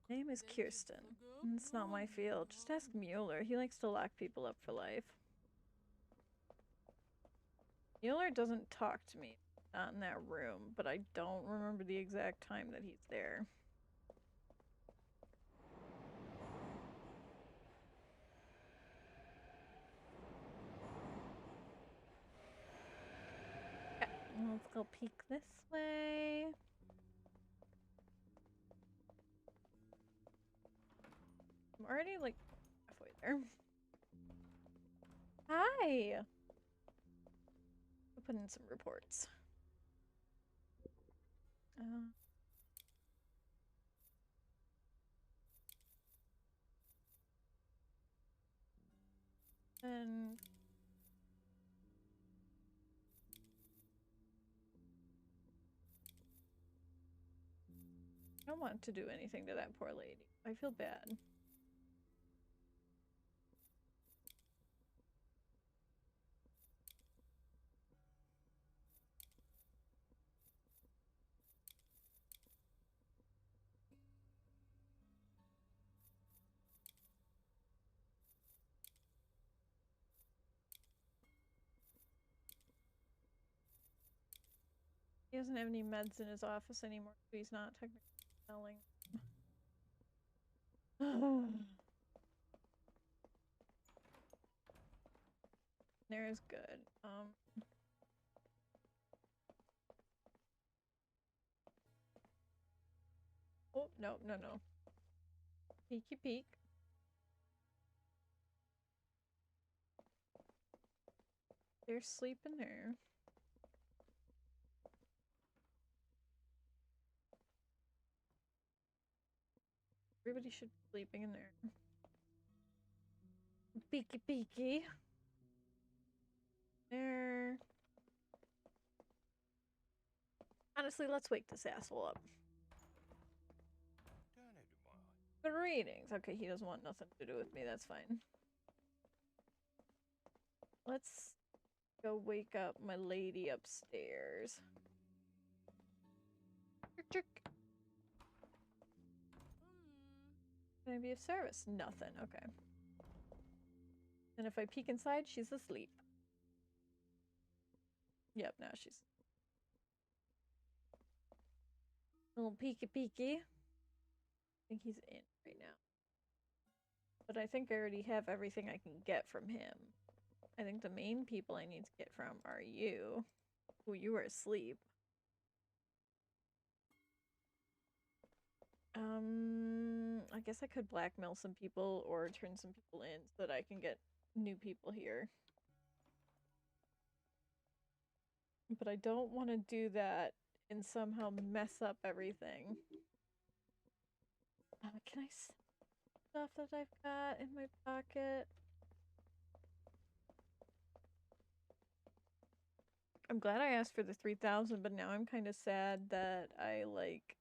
Speaker 1: Name is Kirsten. It's not my field. Just ask Mueller. He likes to lock people up for life. Mueller doesn't talk to me. Not in that room, but I don't remember the exact time that he's there. Okay, let's go peek this way. I'm already like halfway there. Hi! I'll put in some reports. And I don't want to do anything to that poor lady. I feel bad. He doesn't have any meds in his office anymore, so he's not technically selling. There's good. Oh, no, no, no. Peeky peek. They're sleeping there. Everybody should be sleeping in there. Peeky peeky. There. Honestly, let's wake this asshole up. Greetings. Okay, he doesn't want nothing to do with me. That's fine. Let's go wake up my lady upstairs. Can I be of service? Nothing. Okay. And if I peek inside, she's asleep. Yep, now she's a little peeky peeky. I think he's in right now. But I think I already have everything I can get from him. I think the main people I need to get from are you. Oh, you were asleep. I guess I could blackmail some people or turn some people in so that I can get new people here. But I don't want to do that and somehow mess up everything. Can I stuff that I've got in my pocket? I'm glad I asked for the 3,000, but now I'm kind of sad that I like.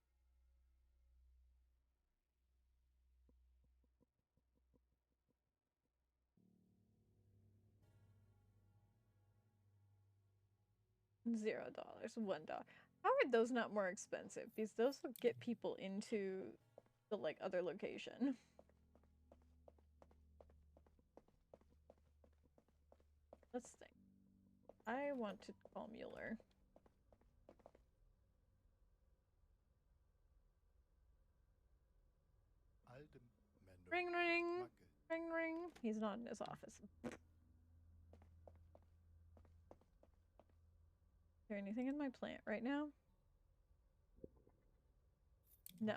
Speaker 1: $0, $1. How are those not more expensive? Because those will get people into the like other location. Let's think. I want to call Mueller. Ring ring! Ring ring! He's not in his office. Is there anything in my plant right now? No.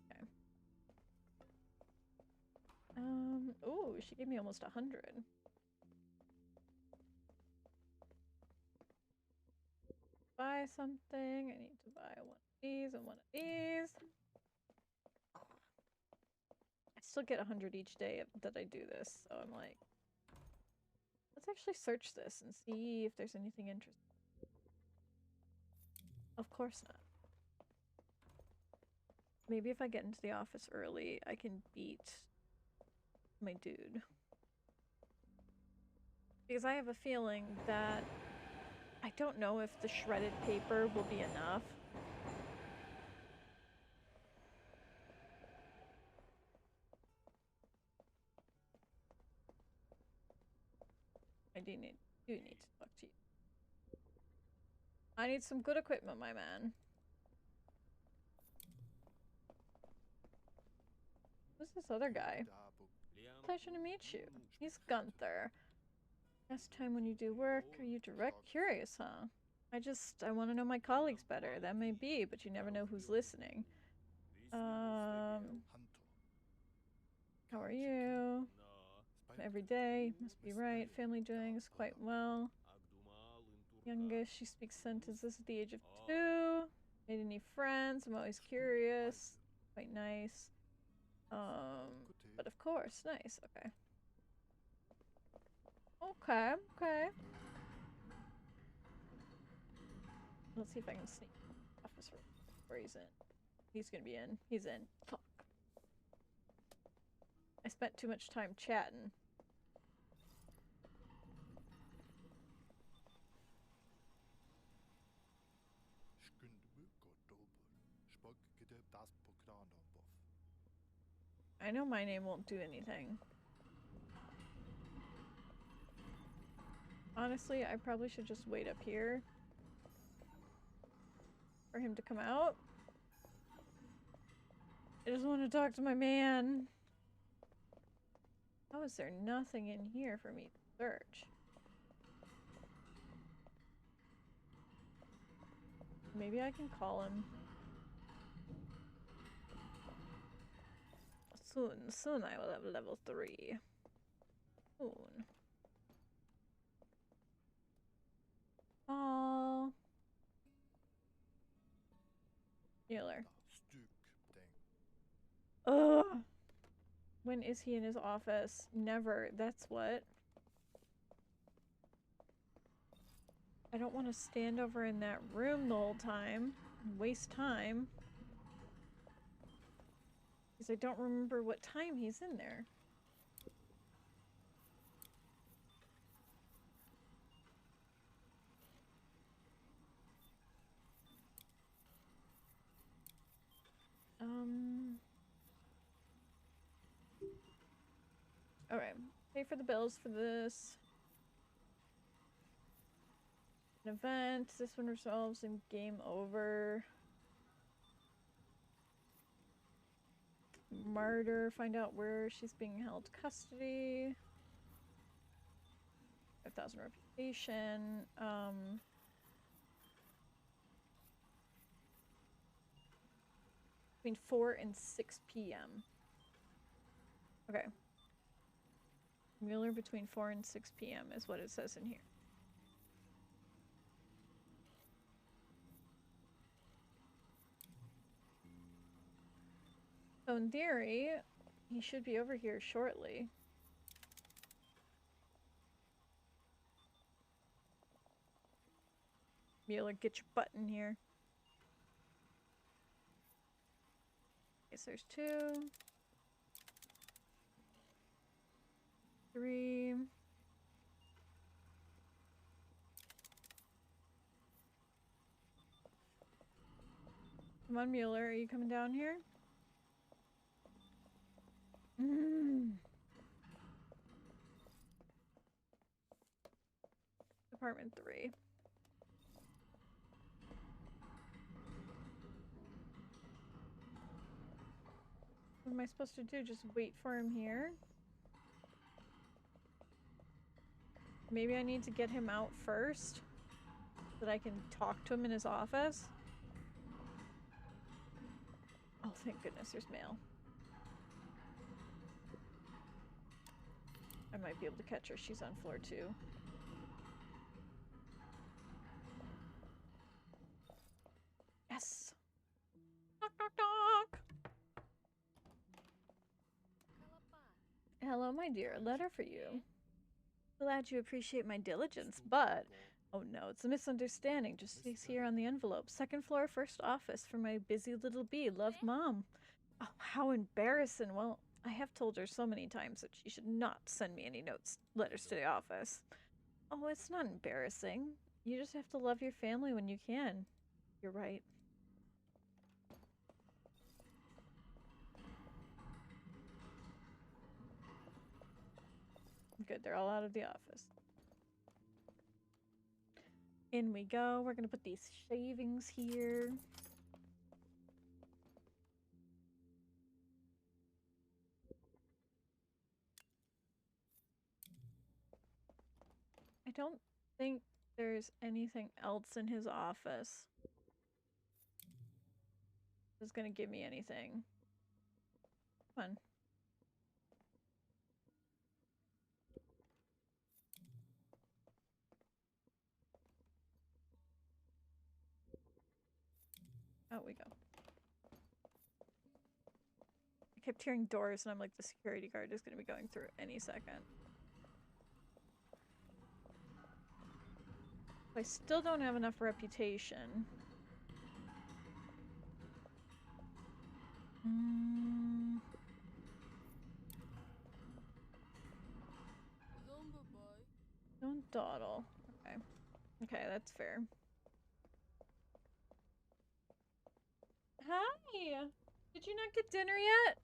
Speaker 1: Okay. Oh, she gave me almost 100. Buy something. I need to buy one of these and one of these. I still get 100 each day that I do this, so I'm like, let's actually search this and see if there's anything interesting. Of course not. Maybe if I get into the office early, I can beat my dude. Because I have a feeling that I don't know if the shredded paper will be enough. I do need to talk to you. I need some good equipment, my man. Who's this other guy? Pleasure to meet you. He's Gunther. Last time when you do work, are you direct? Curious, huh? I want to know my colleagues better. That may be, but you never know who's listening. How are you? Every day, must be right. Family doing is quite well. Youngest, she speaks sentences at the age of 2. Made any friends? I'm always curious. Quite nice. But of course, nice. Okay. Okay, okay. Let's see if I can sneak office room where he's in. He's gonna be in. He's in. Fuck. I spent too much time chatting. I know my name won't do anything. Honestly, I probably should just wait up here for him to come out. I just want to talk to my man. How is there nothing in here for me to search? Maybe I can call him. Soon I will have level 3. Soon. Oh. Mueller. Ugh. When is he in his office? Never. That's what. I don't want to stand over in that room the whole time and waste time. Because I don't remember what time he's in there. Alright. Pay for the bills for this. An event. This one resolves in game over. Martyr. Find out where she's being held custody. 5,000 reputation. Between 4 and 6 p.m. Okay. Mueller between 4 and 6 p.m. is what it says in here. So in theory, he should be over here shortly. Mueller, get your butt in here. Okay, so there's 2. 3. Come on, Mueller, are you coming down here? Department 3. What am I supposed to do? Just wait for him here? Maybe I need to get him out first so that I can talk to him in his office? Oh, thank goodness there's mail. I might be able to catch her. She's on floor 2. Yes! Knock, knock, knock! Hello, my dear. A letter for you. Glad you appreciate my diligence, but... Oh no, it's a misunderstanding. Just stays here on the envelope. 2nd floor, 1st office for my busy little bee. Love, Mom. Oh, how embarrassing. Well, I have told her so many times that she should not send me any letters to the office. Oh, it's not embarrassing. You just have to love your family when you can. You're right. Good, they're all out of the office. In we go. We're gonna put these shavings here. I don't think there's anything else in his office that's gonna give me anything. Come on. Out we go. I kept hearing doors and I'm like, the security guard is gonna be going through any second. I still don't have enough reputation. Don't dawdle. Okay. Okay, that's fair. Hi! Did you not get dinner yet?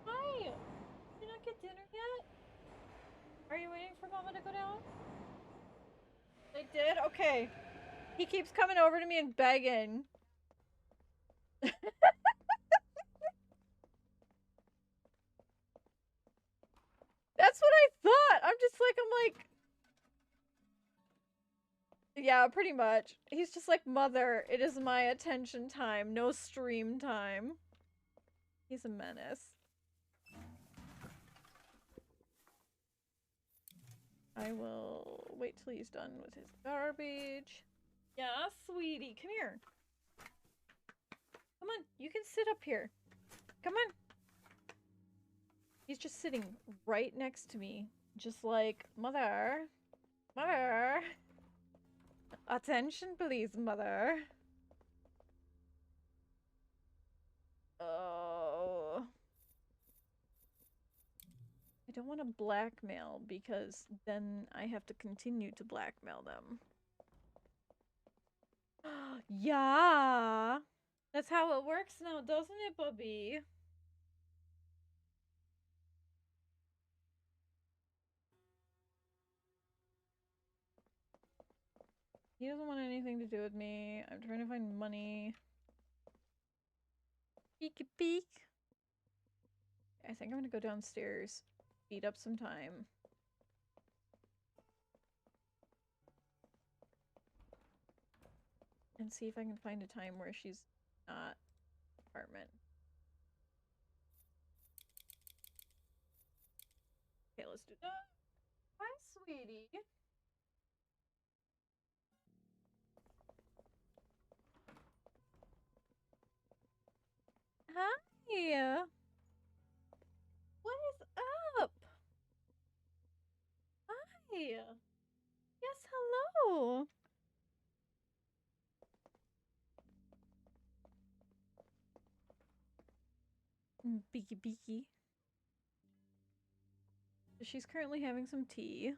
Speaker 1: Hi! Did you not get dinner yet? Are you waiting for Mama to go down? They did? Okay. He keeps coming over to me and begging. That's what I thought! I'm like... Yeah, pretty much. He's just like, Mother, it is my attention time, no stream time. He's a menace. I will wait till he's done with his garbage. Yeah, sweetie, come here. Come on, you can sit up here. Come on. He's just sitting right next to me. Just like, Mother. Mother. Attention, please, Mother. Oh. I don't want to blackmail because then I have to continue to blackmail them. Yeah. That's how it works now, doesn't it, Bubby? He doesn't want anything to do with me. I'm trying to find money. Peeky peek. I think I'm gonna go downstairs, beat up some time. And see if I can find a time where she's not apartment. Okay, let's do that. Hi, sweetie. Hi. What is up? Hi. Yes, hello. Beaky beaky. She's currently having some tea.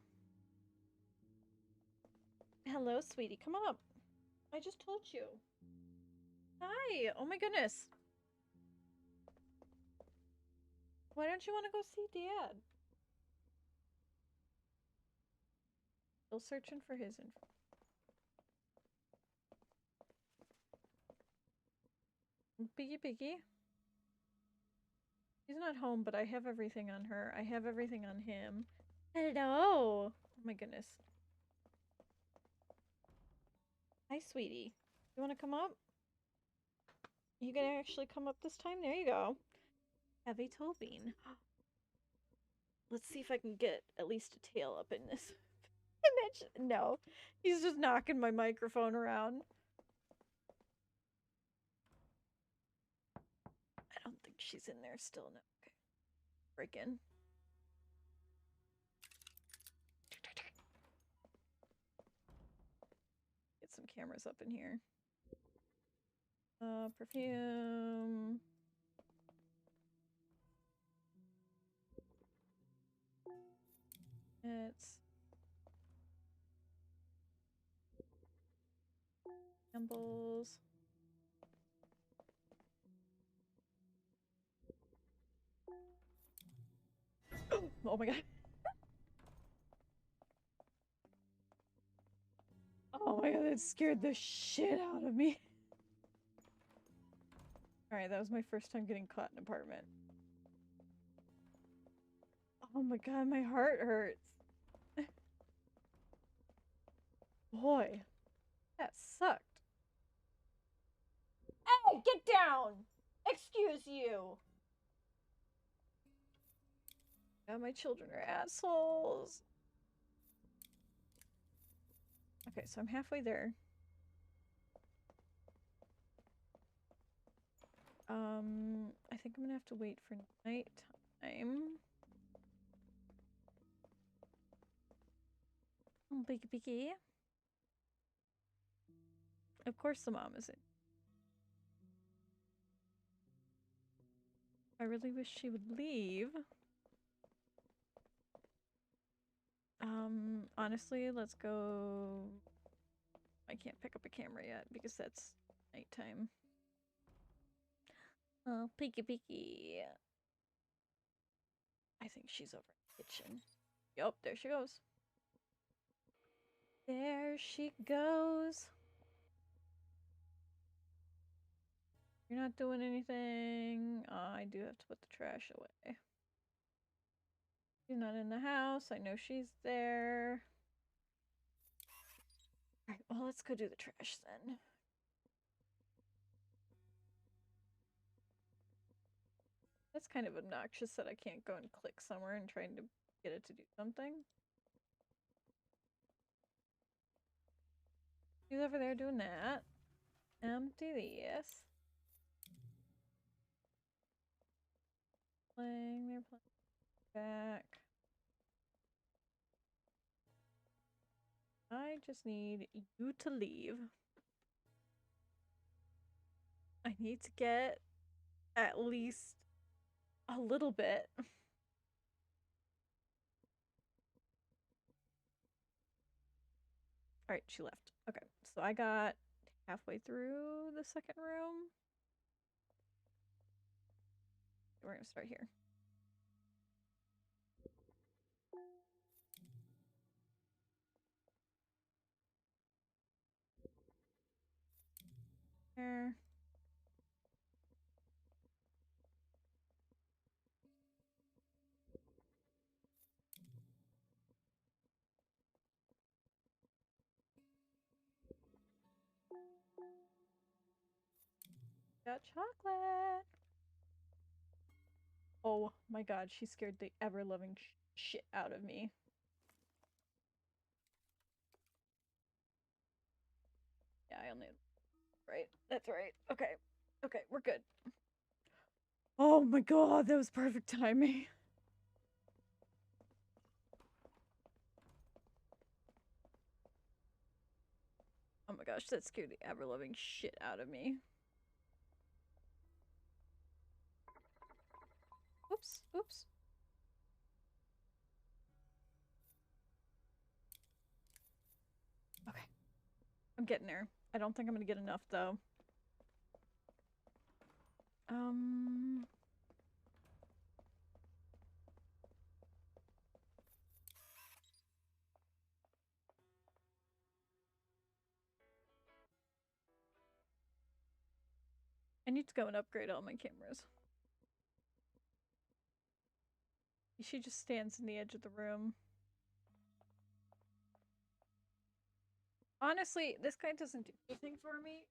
Speaker 1: Hello, sweetie. Come up. I just told you. Hi. Oh my goodness. Why don't you want to go see Dad? Still searching for his info. Piggy Piggy. He's not home, but I have everything on her. I have everything on him. Hello. Oh my goodness. Hi, sweetie. You want to come up? You gonna actually come up this time? There you go. Have a toe bean. Let's see if I can get at least a tail up in this. No, he's just knocking my microphone around. I don't think she's in there still. No. Okay. Break in. Get some cameras up in here. Perfume. It's Campbell's. Oh my god. Oh my god, that scared the shit out of me. Alright, that was my first time getting caught in an apartment. Oh my god, my heart hurts. Boy, that sucked. Hey, get down! Excuse you! God, my children are assholes. Okay, so I'm halfway there. I think I'm gonna have to wait for nighttime. Oh, Beaky Beaky. Of course the mom isn't. I really wish she would leave. Honestly, let's go. I can't pick up a camera yet because that's nighttime. Oh, Peeky Peeky. I think she's over in the kitchen. Yup, there she goes. There she goes. You're not doing anything. I do have to put the trash away. She's not in the house. I know she's there. Alright, well, let's go do the trash then. That's kind of obnoxious that I can't go and click somewhere and trying to get it to do something. He's over there doing that. Empty this. Playing, they're playing back. I just need you to leave. I need to get at least a little bit. Alright, she left. Okay, so I got halfway through the second room. We're gonna start here. There. Got chocolate. Oh my god, she scared the ever-loving shit out of me. Yeah, I only... Right, that's right. Okay. Okay, we're good. Oh my god, that was perfect timing. Oh my gosh, that scared the ever-loving shit out of me. Oops, oops. Okay. I'm getting there. I don't think I'm gonna get enough, though. I need to go and upgrade all my cameras. She just stands in the edge of the room. Honestly, this guy doesn't do anything for me.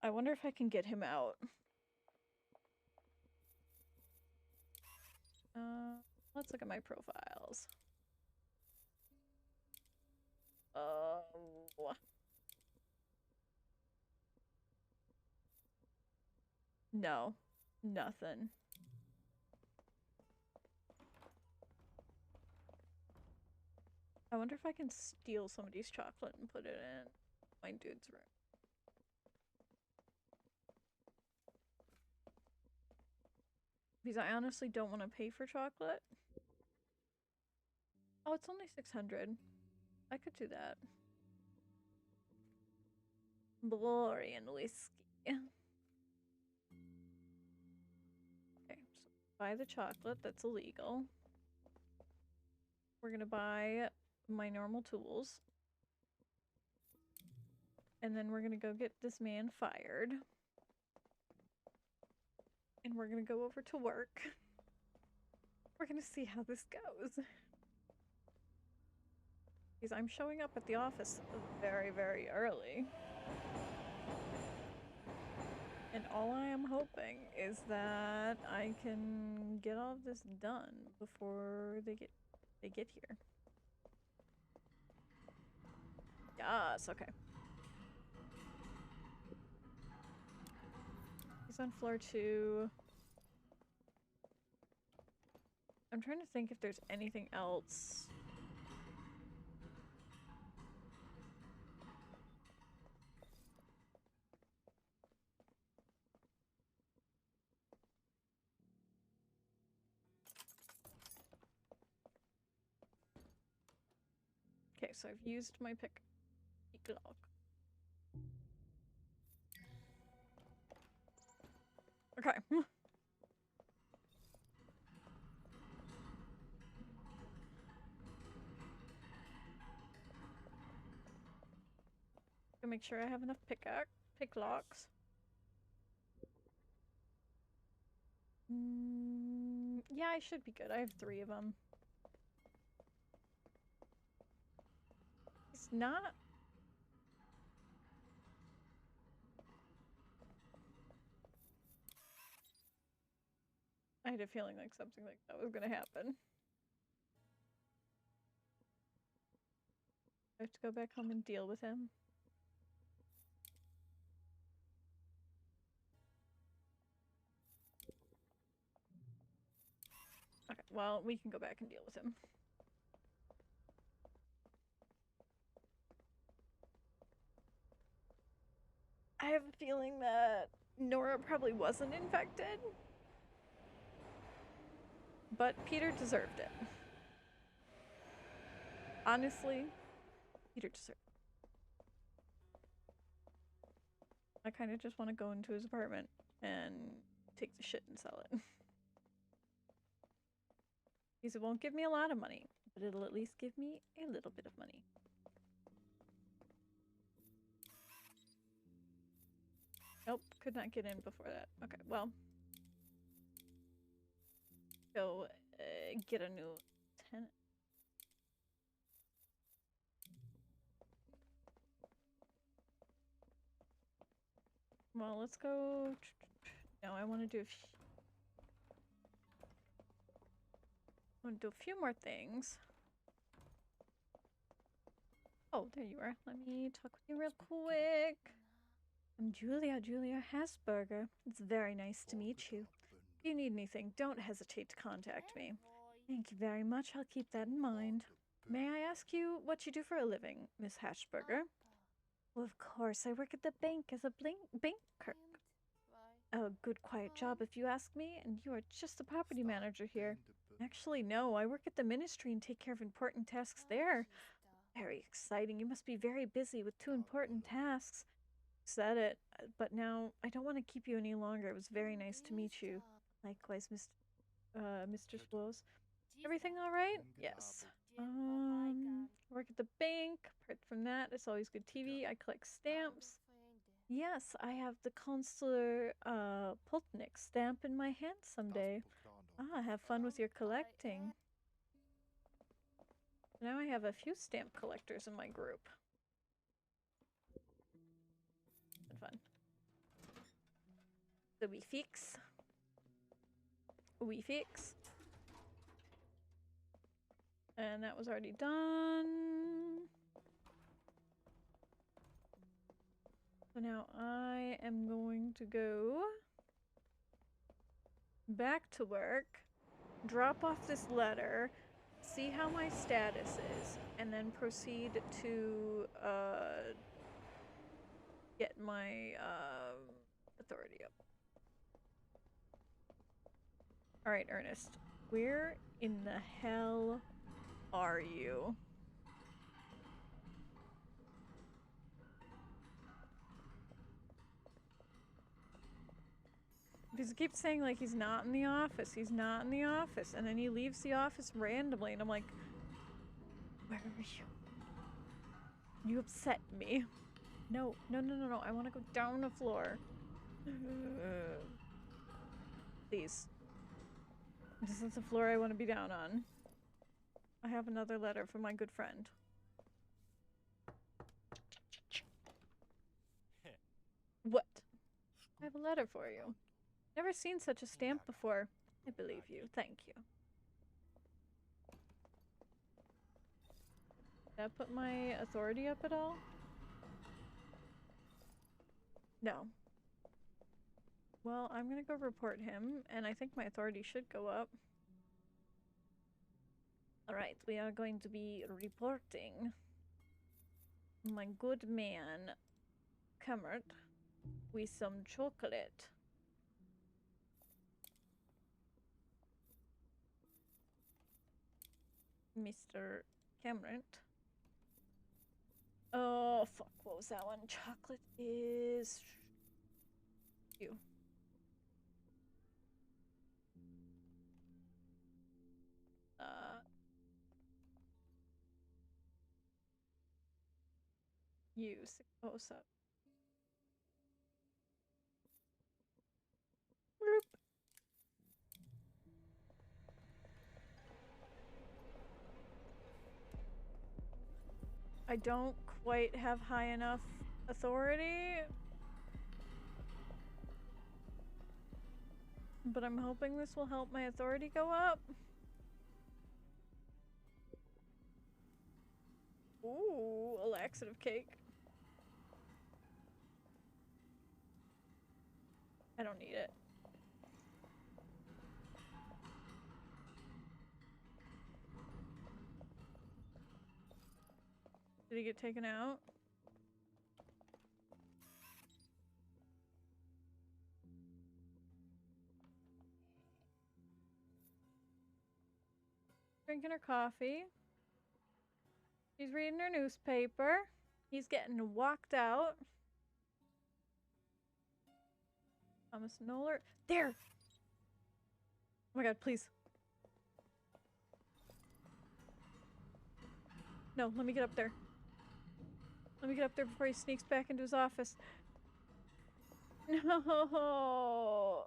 Speaker 1: I wonder if I can get him out. Let's look at my profiles. Oh. No. Nothing. I wonder if I can steal somebody's chocolate and put it in my dude's room. Because I honestly don't want to pay for chocolate. Oh, it's only 600. I could do that. Glory and whiskey. Okay, so buy the chocolate. That's illegal. We're gonna buy my normal tools. And then we're gonna go get this man fired. And we're gonna go over to work. We're gonna see how this goes. Because I'm showing up at the office very, very early. And all I am hoping is that I can get all of this done before they get here. Yes, okay. He's on floor 2. I'm trying to think if there's anything else. Okay, so I've used my pick lock. Okay. Gonna make sure I have enough pick locks. Yeah, I should be good. I have 3 of them. It's not... I had a feeling like something like that was gonna happen. I have to go back home and deal with him. Okay, well, we can go back and deal with him. I have a feeling that Nora probably wasn't infected. But Peter deserved it. Honestly, Peter deserved it. I kind of just want to go into his apartment and take the shit and sell it. Because it won't give me a lot of money, but it'll at least give me a little bit of money. Nope, could not get in before that. Okay, well. Go get a new tenant. Well, let's go. No, I want to do. I want to do a few more things. Oh, there you are. Let me talk with you real quick. I'm Julia Hasberger. It's very nice to meet you. If you need anything, don't hesitate to contact me. Thank you very much. I'll keep that in mind. May I ask you what you do for a living, Miss Hashberger? Well, of course. I work at the bank as a bank clerk. A good quiet job if you ask me, and you are just the property manager here. Actually, no. I work at the ministry and take care of important tasks there. Very exciting. You must be very busy with 2 important tasks. Said it, but now I don't want to keep you any longer. It was very nice to meet you. Likewise, Mr. Swose. Everything all right? Yes. Work at the bank. Apart from that, it's always good TV. I collect stamps. Yes, I have the Consular Pultnik stamp in my hand someday. Ah, have fun with your collecting. Now I have a few stamp collectors in my group. Been fun. So we fix. And that was already done. So now I am going to go back to work, drop off this letter, see how my status is, and then proceed to get my authority up. Alright, Ernest. Where in the hell are you? Because he keeps saying, like, he's not in the office, and then he leaves the office randomly, and I'm like, where are you? You upset me. No, I want to go down the floor. Please. This is the floor I want to be down on. I have another letter from my good friend. What? I have a letter for you. Never seen such a stamp before. I believe you. Thank you. Did I put my authority up at all? No. Well, I'm gonna go report him, and I think my authority should go up. Alright, we are going to be reporting my good man, Cameron, with some chocolate. Mr. Cameron. Oh, fuck, what was that one? Chocolate is... you. You, 607. Bloop. I don't quite have high enough authority, but I'm hoping this will help my authority go up. Ooh, a laxative cake. I don't need it. Did he get taken out? Drinking her coffee. She's reading her newspaper. He's getting walked out. Thomas Noller. There! Oh my god, please. No, let me get up there. Let me get up there before he sneaks back into his office. No.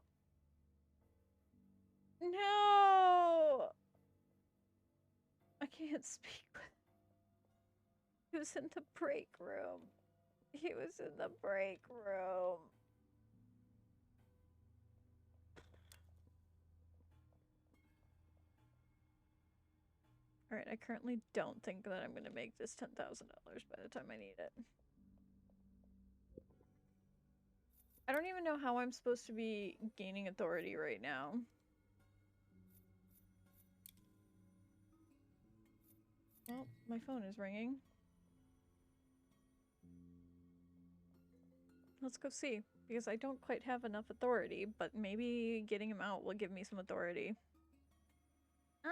Speaker 1: No. I can't speak. He was in the break room. He was in the break room. Alright, I currently don't think that I'm gonna make this $10,000 by the time I need it. I don't even know how I'm supposed to be gaining authority right now. Well, my phone is ringing. Let's go see, because I don't quite have enough authority, but maybe getting him out will give me some authority.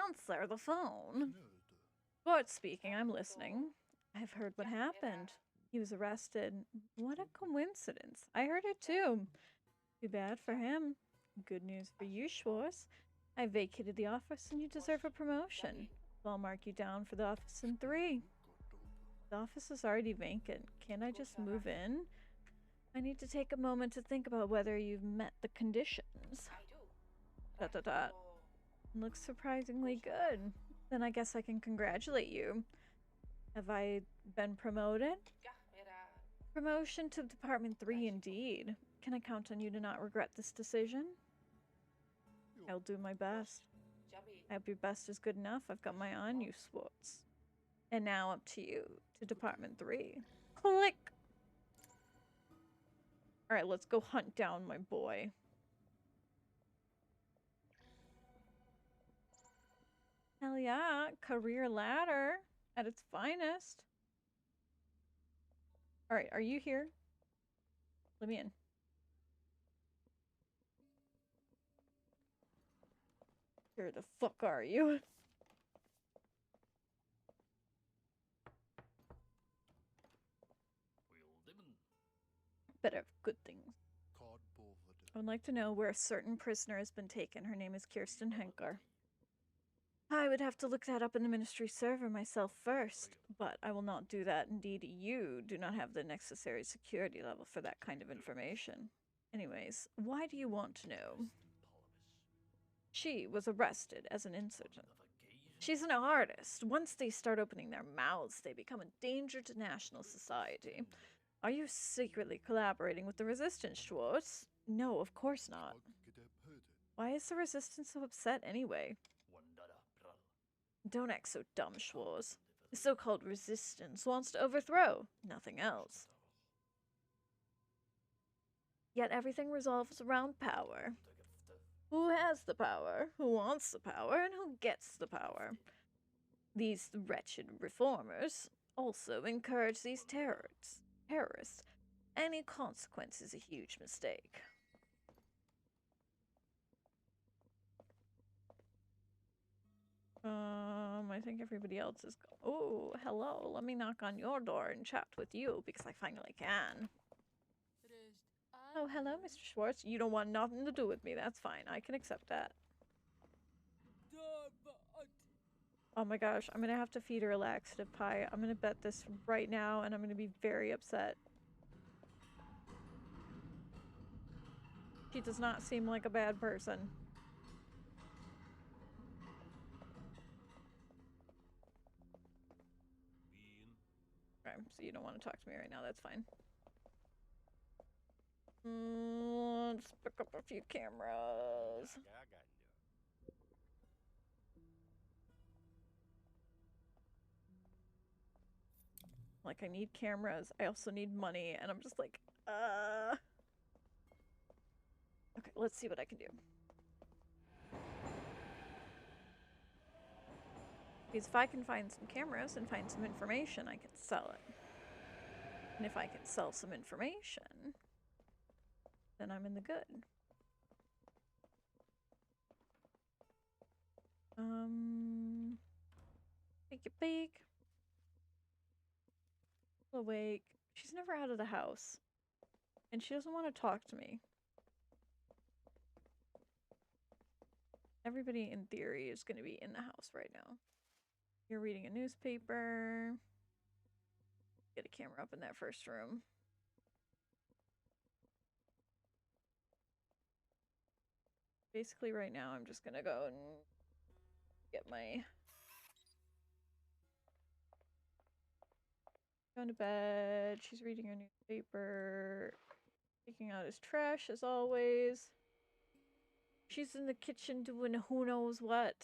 Speaker 1: Answer the phone. Bart speaking, I'm listening. I've heard what happened. He was arrested. What a coincidence. I heard it too. Too bad for him. Good news for you, Schwartz. I vacated the office and you deserve a promotion. I'll mark you down for the office in 3. The office is already vacant. Can't I just move in? I need to take a moment to think about whether you've met the conditions. ... Looks surprisingly good. Then I guess I can congratulate you. Have I been promoted? Promotion to Department 3 indeed. Can I count on you to not regret this decision? I'll do my best. I hope your best is good enough. I've got my eye on you, Schwartz. And now up to you, to Department 3. Click! Alright, let's go hunt down my boy. Hell yeah, career ladder at its finest. Alright, are you here? Let me in. Where the fuck are you? Better have good things. I would like to know where a certain prisoner has been taken. Her name is Kirsten Henker. I would have to look that up in the ministry server myself first, but I will not do that. Indeed, you do not have the necessary security level for that kind of information. Anyways, why do you want to know? She was arrested as an insurgent. She's an artist. Once they start opening their mouths, they become a danger to national society. Are you secretly collaborating with the resistance, Schwartz? No, of course not. Why is the resistance so upset anyway? Don't act so dumb, Schwartz. The so-called resistance wants to overthrow, nothing else. Yet everything revolves around power. Who has the power, who wants the power, and who gets the power? These wretched reformers also encourage these terrorists. Any consequence is a huge mistake. I think everybody else is oh, hello. Let me knock on your door and chat with you because I finally can. Oh, hello, Mr. Schwartz. You don't want nothing to do with me. That's fine. I can accept that. Oh my gosh, I'm gonna have to feed her a laxative pie. I'm gonna bet this right now and I'm gonna be very upset. She does not seem like a bad person. Okay, so you don't want to talk to me right now, that's fine. Let's pick up a few cameras. Like, I need cameras, I also need money, and I'm just like, Okay, let's see what I can do. Because if I can find some cameras and find some information, I can sell it. And if I can sell some information, then I'm in the good. Take a peek. Awake. She's never out of the house. And she doesn't want to talk to me. Everybody in theory is going to be in the house right now. You're reading a newspaper. Get a camera up in that first room. basically right now I'm just gonna go and get my... Going to bed. She's reading her newspaper. Taking out his trash as always. She's in the kitchen doing who knows what.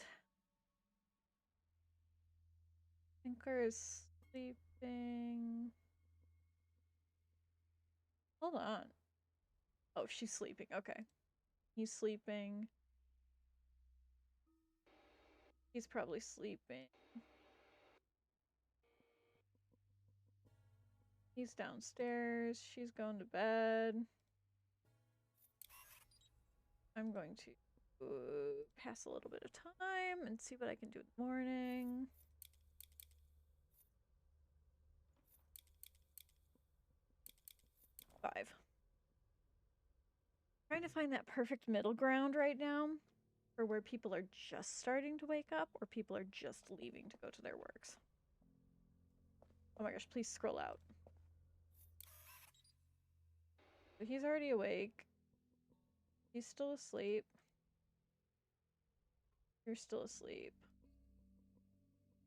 Speaker 1: Tinker is sleeping. Hold on. Oh, she's sleeping. Okay. He's sleeping. He's probably sleeping. He's downstairs. She's going to bed. I'm going to pass a little bit of time and see what I can do in the morning. Five. Trying to find that perfect middle ground right now for where people are just starting to wake up or people are just leaving to go to their works. Oh my gosh, please scroll out. So he's already awake. He's still asleep. You're still asleep.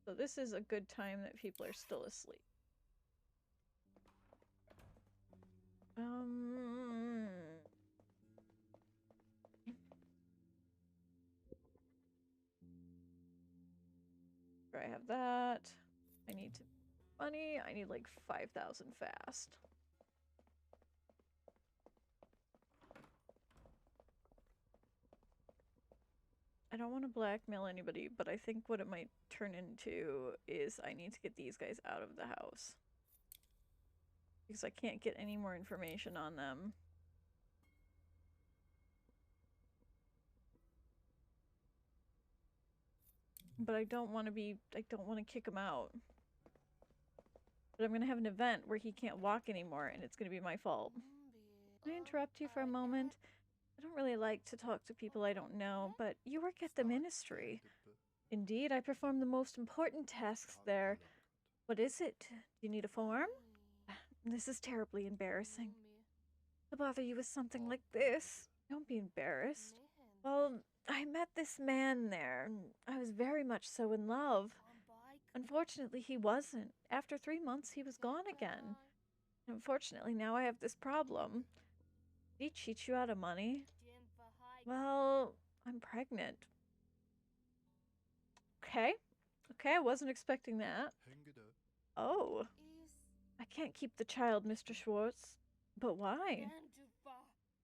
Speaker 1: So this is a good time that people are still asleep. I have that. I need to money. I need like 5,000 fast. I don't want to blackmail anybody, but I think what it might turn into is I need to get these guys out of the house. Because I can't get any more information on them. But I don't want to kick him out. But I'm going to have an event where he can't walk anymore, and it's going to be my fault. Can I interrupt you for a moment? I don't really like to talk to people I don't know, but you work at the ministry. Indeed, I perform the most important tasks there. What is it? Do you need a form? This is terribly embarrassing. To bother you with something like this. Don't be embarrassed. Well, I met this man there. I was very much so in love. Unfortunately, he wasn't. After 3 months, he was gone again. Unfortunately, now I have this problem. Did he cheat you out of money? Well, I'm pregnant. Okay. Okay, I wasn't expecting that. Oh. I can't keep the child, Mr. Schwartz. But why?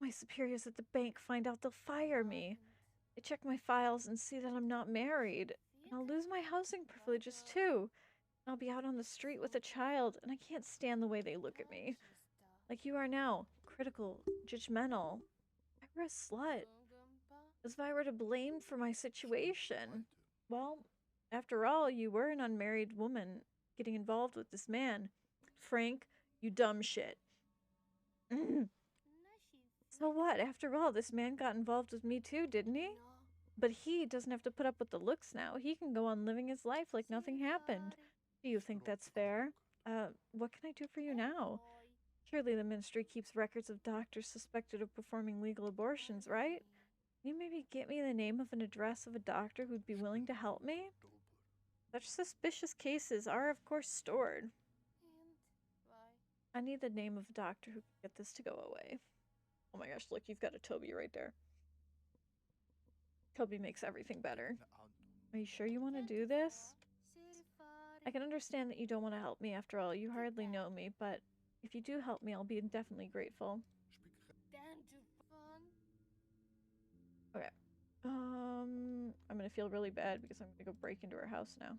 Speaker 1: My superiors at the bank find out they'll fire me. They check my files and see that I'm not married. And I'll lose my housing privileges too. I'll be out on the street with a child, and I can't stand the way they look at me. Like you are now. Critical. Judgmental. I were a slut. As if I were to blame for my situation. Well, after all, you were an unmarried woman getting involved with this man. Frank, you dumb shit. So what? After all, this man got involved with me too, didn't he? But he doesn't have to put up with the looks now. He can go on living his life like nothing happened. Do you think that's fair? What can I do for you now? Surely the ministry keeps records of doctors suspected of performing legal abortions, right? Can you maybe get me the name of an address of a doctor who'd be willing to help me? Such suspicious cases are, of course, stored. I need the name of a doctor who can get this to go away. Oh my gosh, look, you've got a Toby right there. Toby makes everything better. Are you sure you want to do this? I can understand that you don't want to help me after all. You hardly know me, but if you do help me, I'll be definitely grateful. Okay. I'm gonna feel really bad because I'm gonna go break into her house now.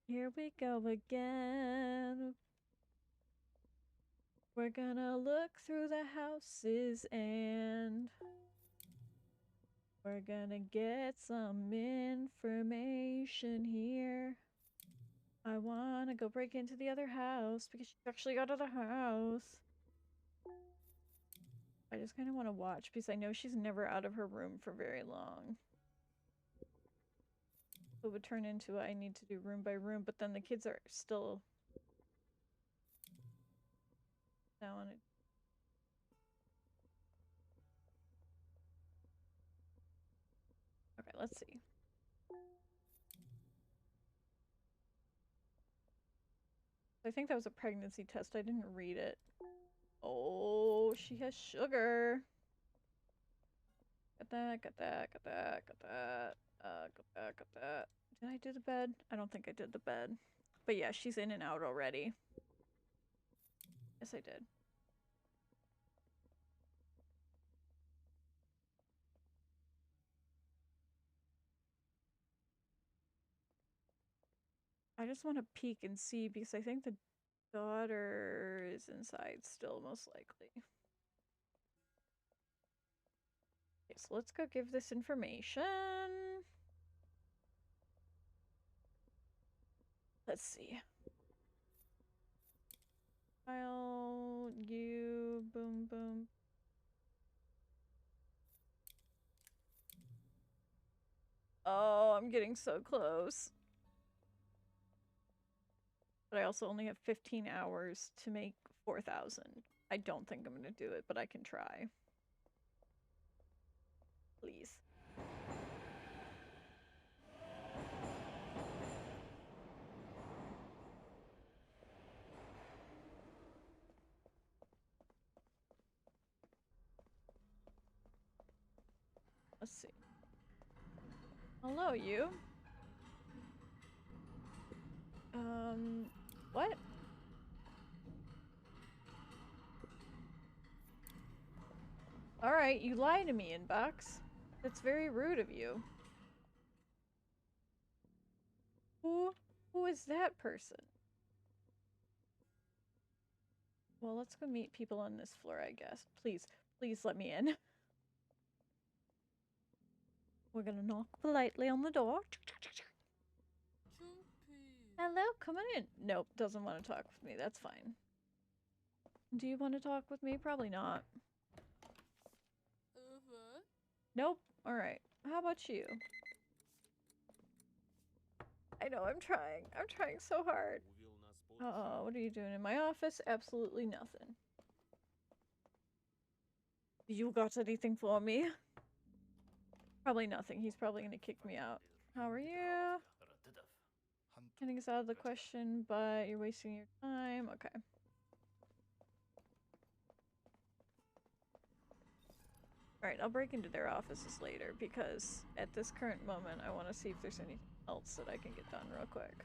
Speaker 1: Here we go again. We're gonna look through the houses and we're gonna get some information here. I wanna go break into the other house because she actually got out of the house. I just kind of want to watch because I know she's never out of her room for very long. It would turn into I need to do room by room, but then the kids are still down pregnancy. I think that was a pregnancy test. I didn't read it. Oh, she has sugar. Got that, got that, got that, got that. Got that, got that. Did I do the bed? I don't think I did the bed. But yeah, she's in and out already. Yes, I did. I just want to peek and see because I think the daughter is inside still, most likely. Okay, so let's go give this information. Let's see. File, you, boom, boom. Oh, I'm getting so close. But I also only have 15 hours to make 4,000. I don't think I'm gonna do it, but I can try. Please. Let's see. Hello, you. What? Alright, you lie to me, Inbox. That's very rude of you. Who is that person? Well, let's go meet people on this floor, I guess. Please, please let me in. We're gonna knock politely on the door. Hello, come on in. Nope, doesn't want to talk with me. That's fine. Do you want to talk with me? Probably not. Nope. Alright. How about you? I know, I'm trying. I'm trying so hard. What are you doing in my office? Absolutely nothing. You got anything for me? Probably nothing. He's probably gonna kick me out. How are you? Getting us out of the question, but you're wasting your time. Okay. Alright, I'll break into their offices later because at this current moment I want to see if there's anything else that I can get done real quick.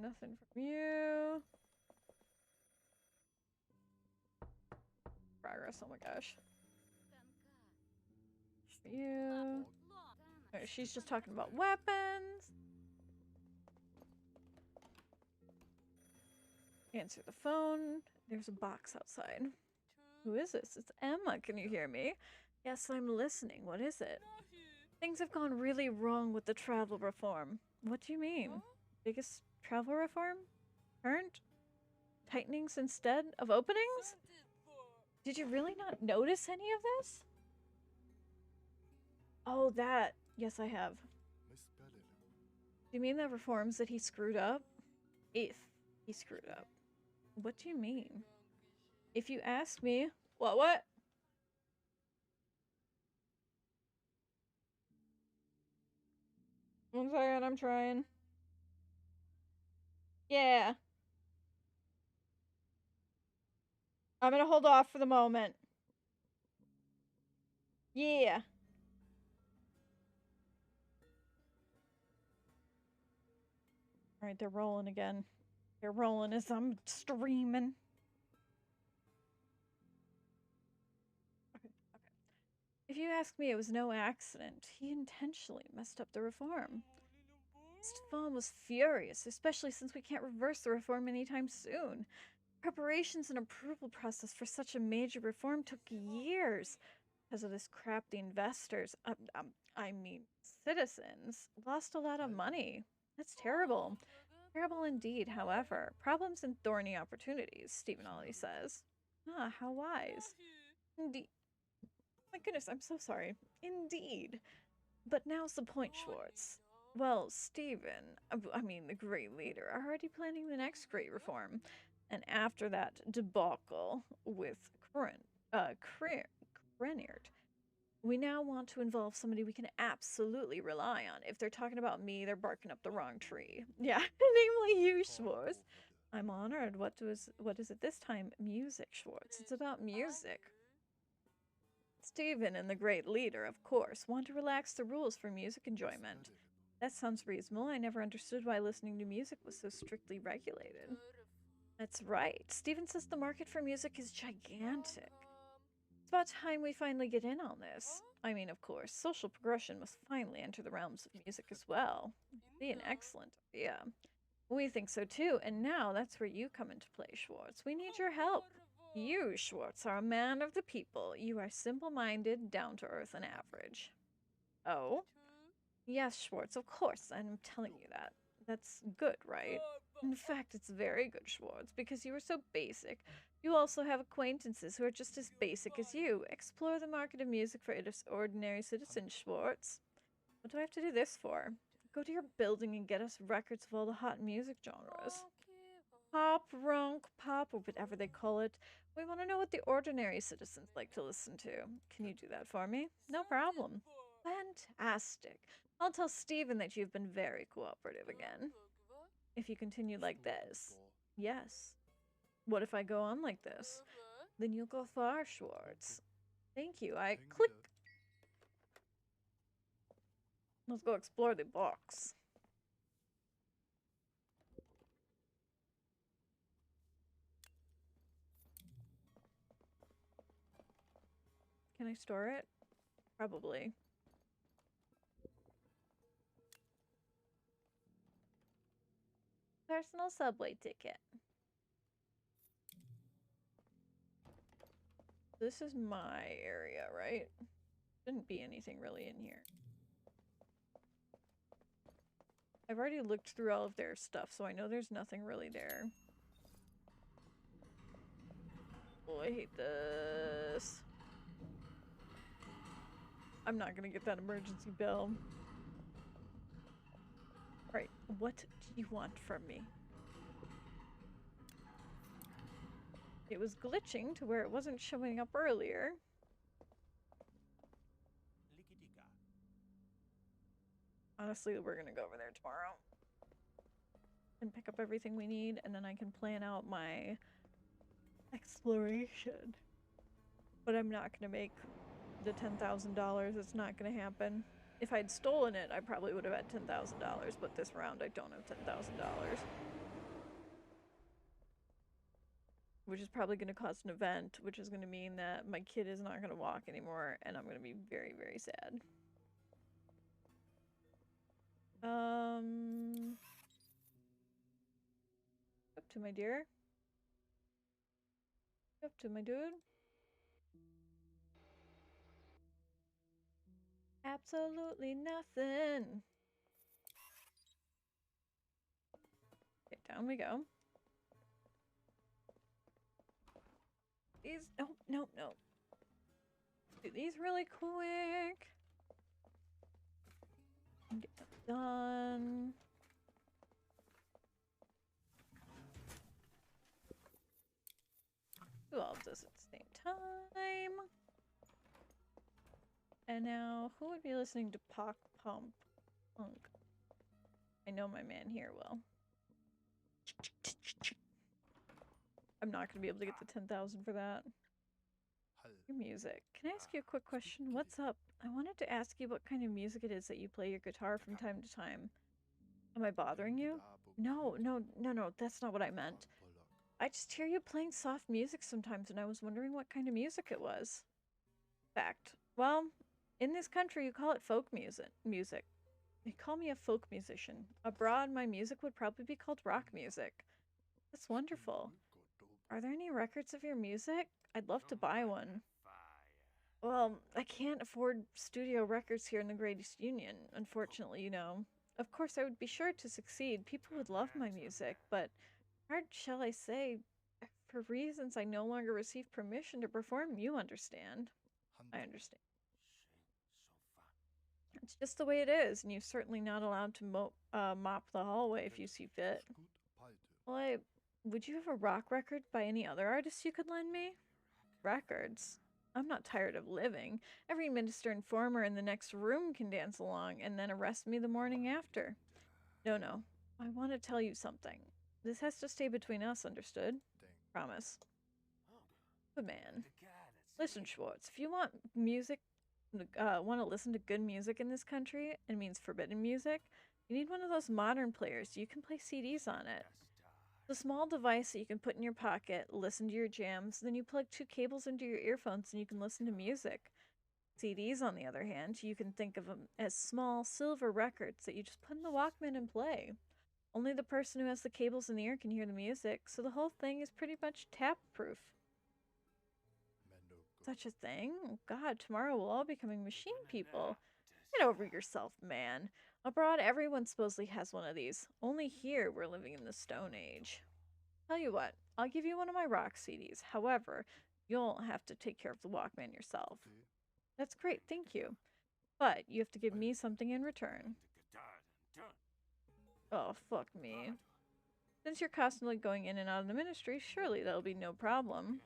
Speaker 1: Nothing from you. Progress, oh my gosh. For you. Alright, she's just talking about weapons. Answer the phone. There's a box outside. Who is this? It's Emma. Can you hear me? Yes, I'm listening. What is it? Things have gone really wrong with the travel reform. What do you mean? Biggest travel reform? Current? Tightenings instead of openings? Did you really not notice any of this? Oh, that. Yes, I have. Do you mean the reforms that he screwed up? If he screwed up. What do you mean? If you ask me... What? One second, I'm trying. Yeah. I'm gonna hold off for the moment. Yeah. Alright, they're rolling again. They're rolling as I'm streaming. Okay. If you ask me, it was no accident. He intentionally messed up the reform. Stefan was furious, especially since we can't reverse the reform anytime soon. Preparations and approval process for such a major reform took years. Because of this crap, the investors, I mean citizens, lost a lot of money. That's terrible. Terrible indeed, however. Problems and thorny opportunities, Stephen Ollie says. Ah, how wise. Indeed. My goodness, I'm so sorry. Indeed. But now's the point, Schwartz. Well, Stephen, I mean the great leader, are already planning the next great reform. And after that debacle with Crenard, we now want to involve somebody we can absolutely rely on. If they're talking about me, they're barking up the wrong tree. Yeah, namely you, Schwartz. I'm honored. What is it this time? Music, Schwartz. It's about music. Stephen and the great leader, of course, want to relax the rules for music enjoyment. That sounds reasonable. I never understood why listening to music was so strictly regulated. That's right. Stephen says the market for music is gigantic. It's about time we finally get in on this. I mean, of course, social progression must finally enter the realms of music as well. It'd be an excellent idea. We think so too, and now that's where you come into play, Schwartz. We need your help. You, Schwartz, are a man of the people. You are simple-minded, down-to-earth, and average. Oh? Yes, Schwartz, of course, I'm telling you that. That's good, right? In fact, it's very good, Schwartz, because you are so basic. You also have acquaintances who are just as basic as you. Explore the market of music for ordinary citizens, Schwartz. What do I have to do this for? Go to your building and get us records of all the hot music genres. Pop, rock, pop, or whatever they call it. We want to know what the ordinary citizens like to listen to. Can you do that for me? No problem. Fantastic. I'll tell Stephen that you've been very cooperative again. If you continue like this. Yes. What if I go on like this? Then you'll go far, Schwartz. Thank you. I click. Let's go explore the box. Can I store it? Probably. Personal subway ticket. This is my area, right? Shouldn't be anything really in here. I've already looked through all of their stuff, so I know there's nothing really there. Oh, I hate this. I'm not gonna get that emergency bill. Alright, what do you want from me? It was glitching to where it wasn't showing up earlier. Honestly, we're gonna go over there tomorrow and pick up everything we need, and then I can plan out my exploration. But I'm not gonna make the $10,000. It's not gonna happen. If I'd stolen it, I probably would have had $10,000, but this round I don't have $10,000. Which is probably going to cause an event, which is going to mean that my kid is not going to walk anymore, and I'm going to be very, very sad. Up to my dear. Up to my dude. Absolutely nothing. Okay, down we go. These, no, no, no. Do these really quick. Get them done. Do all of this at the same time. And now, who would be listening to Pop Pump Punk? I know my man here will. I'm not gonna be able to get the 10,000 for that. Your music. Can I ask you a quick question? What's up? I wanted to ask you what kind of music it is that you play your guitar from time to time. Am I bothering you? No, no, no, no, that's not what I meant. I just hear you playing soft music sometimes, and I was wondering what kind of music it was. Fact. Well, in this country, you call it folk music. They call me a folk musician. Abroad, my music would probably be called rock music. That's wonderful. Are there any records of your music? I'd love to buy one. Well, I can't afford studio records here in the Great East Union, unfortunately, you know. Of course, I would be sure to succeed. People would love my music, but hard shall I say, for reasons I no longer receive permission to perform, you understand. I understand. It's just the way it is, and you're certainly not allowed to mop the hallway if you see fit. Well, I would you have a rock record by any other artists you could lend me? Records? I'm not tired of living. Every minister and farmer in the next room can dance along and then arrest me the morning after. No, no. I want to tell you something. This has to stay between us, understood? Promise. Good man. Listen, Schwartz, if you want music, want to listen to good music in this country, it means forbidden music, you need one of those modern players. You can play CDs on it. It's a small device that you can put in your pocket, listen to your jams, then you plug 2 cables into your earphones and you can listen to music. CDs, on the other hand, you can think of them as small silver records that you just put in the Walkman and play. Only the person who has the cables in the ear can hear the music, so the whole thing is pretty much tap-proof. Such a thing? Oh God, tomorrow we'll all be becoming machine people. Get over yourself, man. Abroad, everyone supposedly has one of these. Only here, we're living in the Stone Age. Tell you what, I'll give you one of my rock CDs. However, you'll have to take care of the Walkman yourself. That's great, thank you. But you have to give me something in return. Oh, fuck me. Since you're constantly going in and out of the ministry, surely that'll be no problem.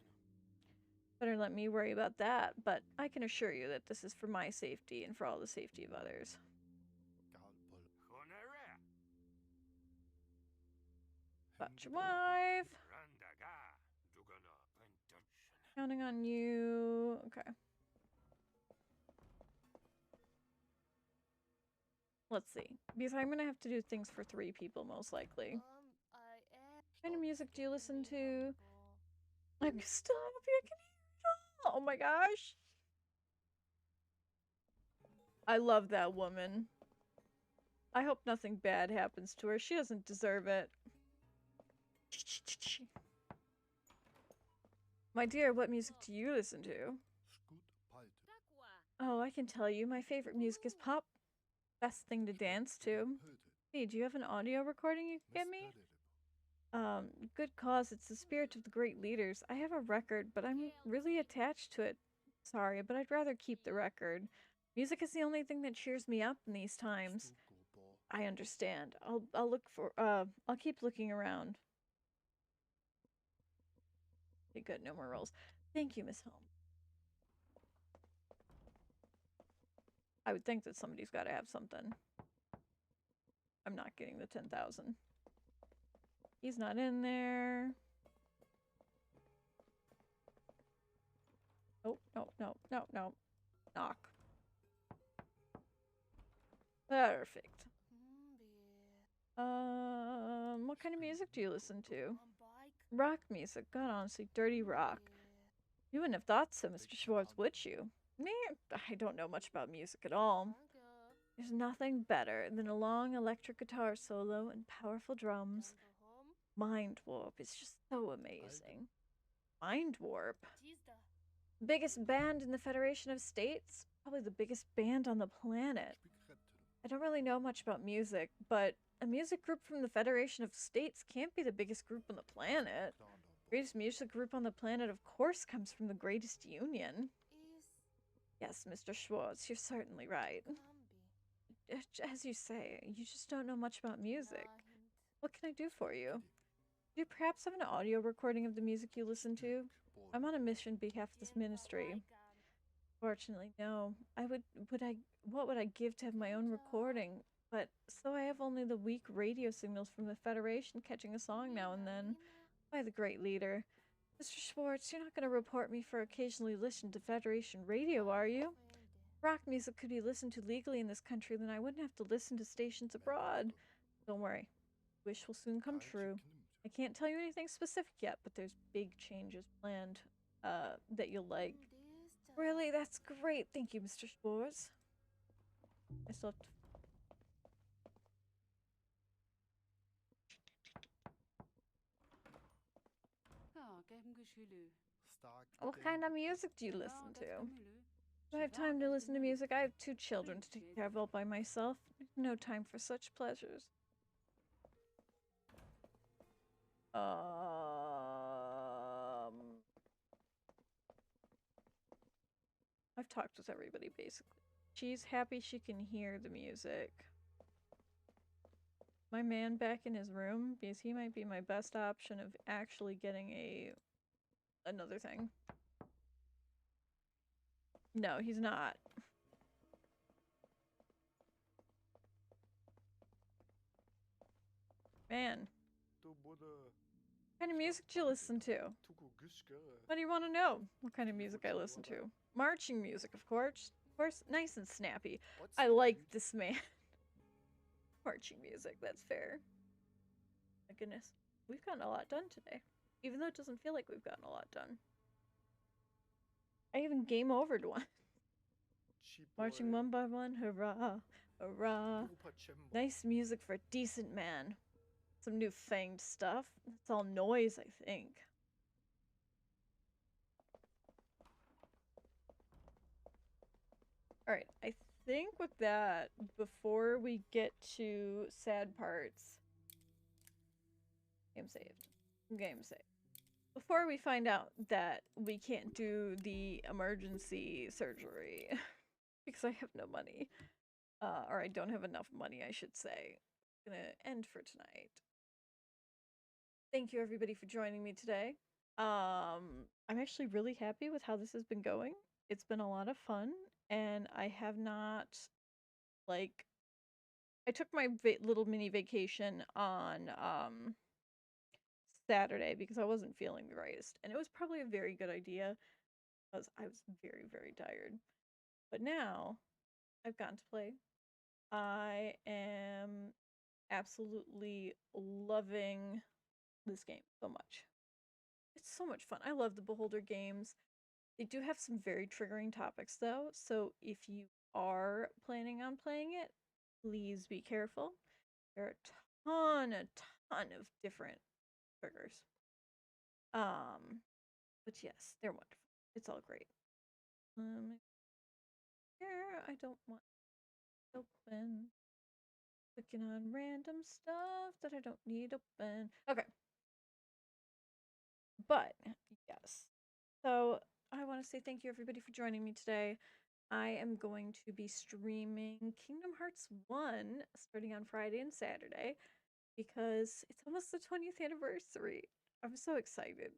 Speaker 1: Better let me worry about that, but I can assure you that this is for my safety and for all the safety of others. About your wife. Counting on you. Okay. Let's see. Because I'm gonna have to do things for 3 people, most likely. What kind of music do you listen to? I'm still happy I can hear it all. Oh my gosh. I love that woman. I hope nothing bad happens to her. She doesn't deserve it. My dear, what music do you listen to? Oh, I can tell you. My favorite music is pop. Best thing to dance to. Hey, do you have an audio recording you can get me? Good cause. It's the spirit of the great leaders. I have a record, but I'm really attached to it. Sorry, but I'd rather keep the record. Music is the only thing that cheers me up in these times. I understand. I'll look for I'll keep looking around. Okay, good, no more rolls. Thank you, Miss Holmes. I would think that somebody's gotta have something. I'm not getting the 10,000. He's not in there. Oh, no, no, no, no. Knock. Perfect. What kind of music do you listen to? Rock music. God, honestly, dirty rock. You wouldn't have thought so, Mr. Schwartz, would you? Me? I don't know much about music at all. There's nothing better than a long electric guitar solo and powerful drums. Mind Warp is just so amazing. Mind Warp? Biggest band in the Federation of States? Probably the biggest band on the planet. I don't really know much about music, but a music group from the Federation of States can't be the biggest group on the planet. Greatest music group on the planet, of course, comes from the Greatest Union. Yes, Mr. Schwartz, you're certainly right. As you say, you just don't know much about music. What can I do for you? Do you perhaps have an audio recording of the music you listen to? I'm on a mission on behalf of this ministry. Fortunately, no. What would I give to have my own recording? But so I have only the weak radio signals from the Federation catching a song now and then. By the great leader. Mr. Schwartz, you're not going to report me for occasionally listening to Federation radio, are you? If rock music could be listened to legally in this country, then I wouldn't have to listen to stations abroad. Don't worry. Wish will soon come true. I can't tell you anything specific yet, but there's big changes planned that you'll like. Really? That's great. Thank you, Mr. Schwartz. I still have to... What kind of music do you listen to? Do I have time to listen to music? I have 2 children to take care of all by myself. No time for such pleasures. I've talked with everybody, basically. She's happy she can hear the music. my man back in his room because he might be my best option of actually getting another thing. No, he's not. Man, what kind of music do you listen to? What do you want to know? What kind of music I listen to? Marching music, of course. Of course, nice and snappy. I like this man. Marching music, that's fair. My goodness. We've gotten a lot done today. Even though it doesn't feel like we've gotten a lot done. I even game overed one. Marching one by one, hurrah, hurrah. Nice music for a decent man. Some new fanged stuff. It's all noise, I think. Alright, I think with that, before we get to sad parts... Game saved. Game saved. Before we find out that we can't do the emergency surgery because I have no money, or I don't have enough money, I should say, I'm gonna end for tonight. Thank you everybody for joining me today. I'm actually really happy with how this has been going. It's been a lot of fun, and I have not, like, I took my little mini vacation on Saturday because I wasn't feeling the greatest, and it was probably a very good idea because I was very, very tired. But now I've gotten to play. I am absolutely loving this game so much. It's so much fun. I love the Beholder games. They do have some very triggering topics though, so if you are planning on playing it, please be careful. There are a ton of different triggers. But yes, they're wonderful. It's all great. Here, I don't want to open. Clicking on random stuff that I don't need open. Okay. But, yes. So, I want to say thank you everybody for joining me today. I am going to be streaming Kingdom Hearts 1 starting on Friday and Saturday because it's almost the 20th anniversary. I'm so excited.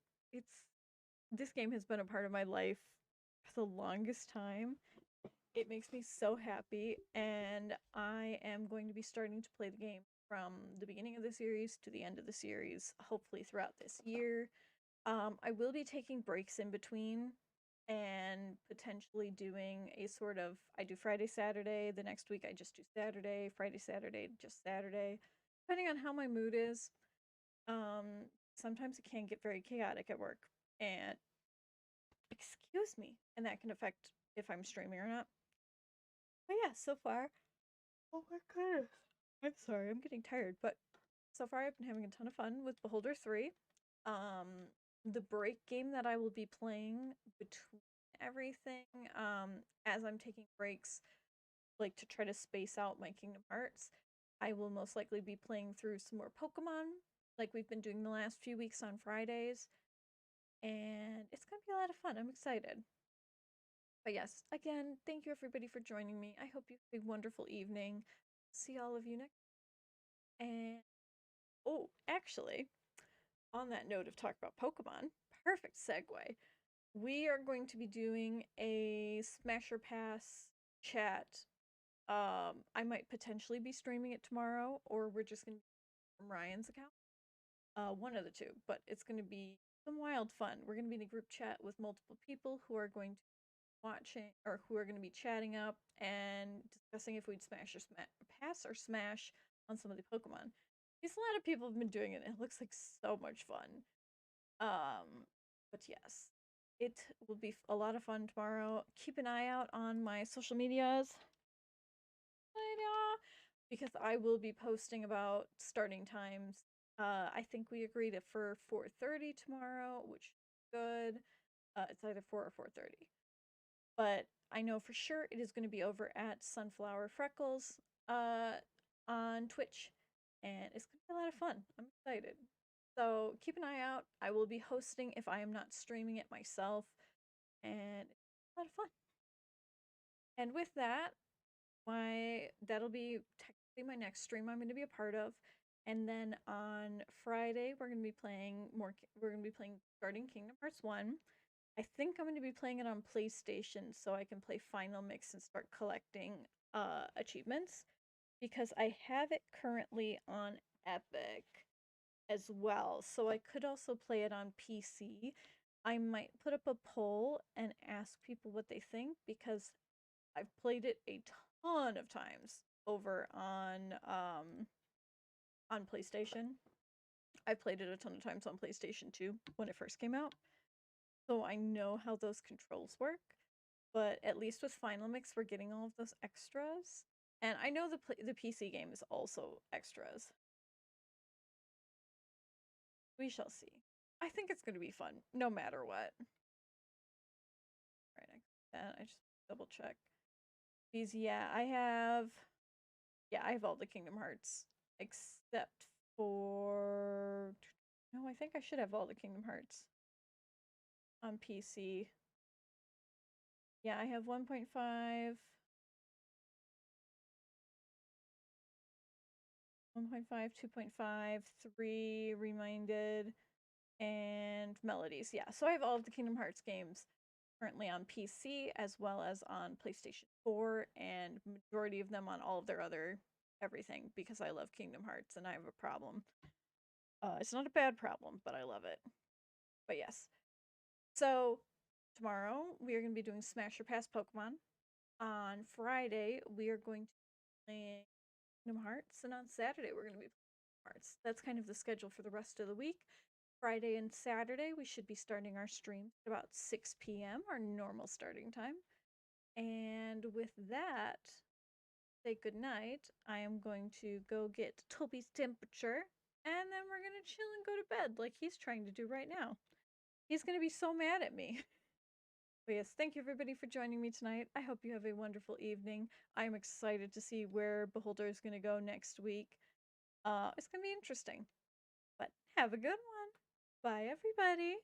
Speaker 1: This game has been a part of my life for the longest time. It makes me so happy, and I am going to be starting to play the game from the beginning of the series to the end of the series, hopefully throughout this year. I will be taking breaks in between and potentially doing a sort of, I do Friday, Saturday, the next week I just do Saturday, Friday, Saturday, just Saturday, depending on how my mood is. Sometimes it can get very chaotic at work, and excuse me, and that can affect if I'm streaming or not. But yeah, so far, oh my goodness, I'm sorry, I'm getting tired, but so far I've been having a ton of fun with Beholder 3. The break game that I will be playing between everything, as I'm taking breaks, like to try to space out my Kingdom Hearts, I will most likely be playing through some more Pokemon, like we've been doing the last few weeks on Fridays, and it's gonna be a lot of fun. I'm excited. But yes, again, thank you everybody for joining me. I hope you have a wonderful evening. See all of you next. And oh, actually, on that note of talk about Pokemon, perfect segue. We are going to be doing a Smasher Pass chat. I might potentially be streaming it tomorrow, or we're just gonna from Ryan's account. One of the two, but it's gonna be some wild fun. We're gonna be in a group chat with multiple people who are going to watching or who are going to be chatting up and discussing if we'd smash or pass or smash on some of the Pokemon. Because a lot of people have been doing it and it looks like so much fun. But yes, it will be a lot of fun tomorrow. Keep an eye out on my social medias because I will be posting about starting times. I think we agreed for 4:30 tomorrow, which is good. It's either 4 or 4:30. But I know for sure it is going to be over at Sunflower Freckles on Twitch, and it's going to be a lot of fun. I'm excited. So keep an eye out. I will be hosting if I am not streaming it myself, and it's a lot of fun. And with that, that'll be technically my next stream I'm going to be a part of. And then on Friday, we're gonna be playing more. We're gonna be playing starting Kingdom Hearts 1. I think I'm gonna be playing it on PlayStation so I can play Final Mix and start collecting achievements because I have it currently on Epic as well. So I could also play it on PC. I might put up a poll and ask people what they think because I've played it a ton of times over on PlayStation. I played it a ton of times on PlayStation 2 when it first came out. So I know how those controls work. But at least with Final Mix, we're getting all of those extras. And I know the PC game is also extras. We shall see. I think it's going to be fun, no matter what. Right, I just double check. These, yeah, I have all the Kingdom Hearts except for no, I think I should have all the Kingdom Hearts on PC. Yeah, I have 1.5, 1.5, 2.5, 3 Reminded, and Melodies. Yeah, so I have all of the Kingdom Hearts games currently on PC as well as on PlayStation 4, and majority of them on all of their other everything because I love Kingdom Hearts and I have a problem. It's not a bad problem, but I love it. But yes. So tomorrow we are going to be doing Smash or Pass Pokemon. On Friday we are going to be playing Kingdom Hearts, and on Saturday we're going to be playing Kingdom Hearts. That's kind of the schedule for the rest of the week. Friday and Saturday we should be starting our stream at about 6 p.m., our normal starting time. And with that, say goodnight. I am going to go get Toby's temperature, and then we're going to chill and go to bed like he's trying to do right now. He's going to be so mad at me. But yes, thank you everybody for joining me tonight. I hope you have a wonderful evening. I'm excited to see where Beholder is going to go next week. It's going to be interesting. But have a good one. Bye, everybody.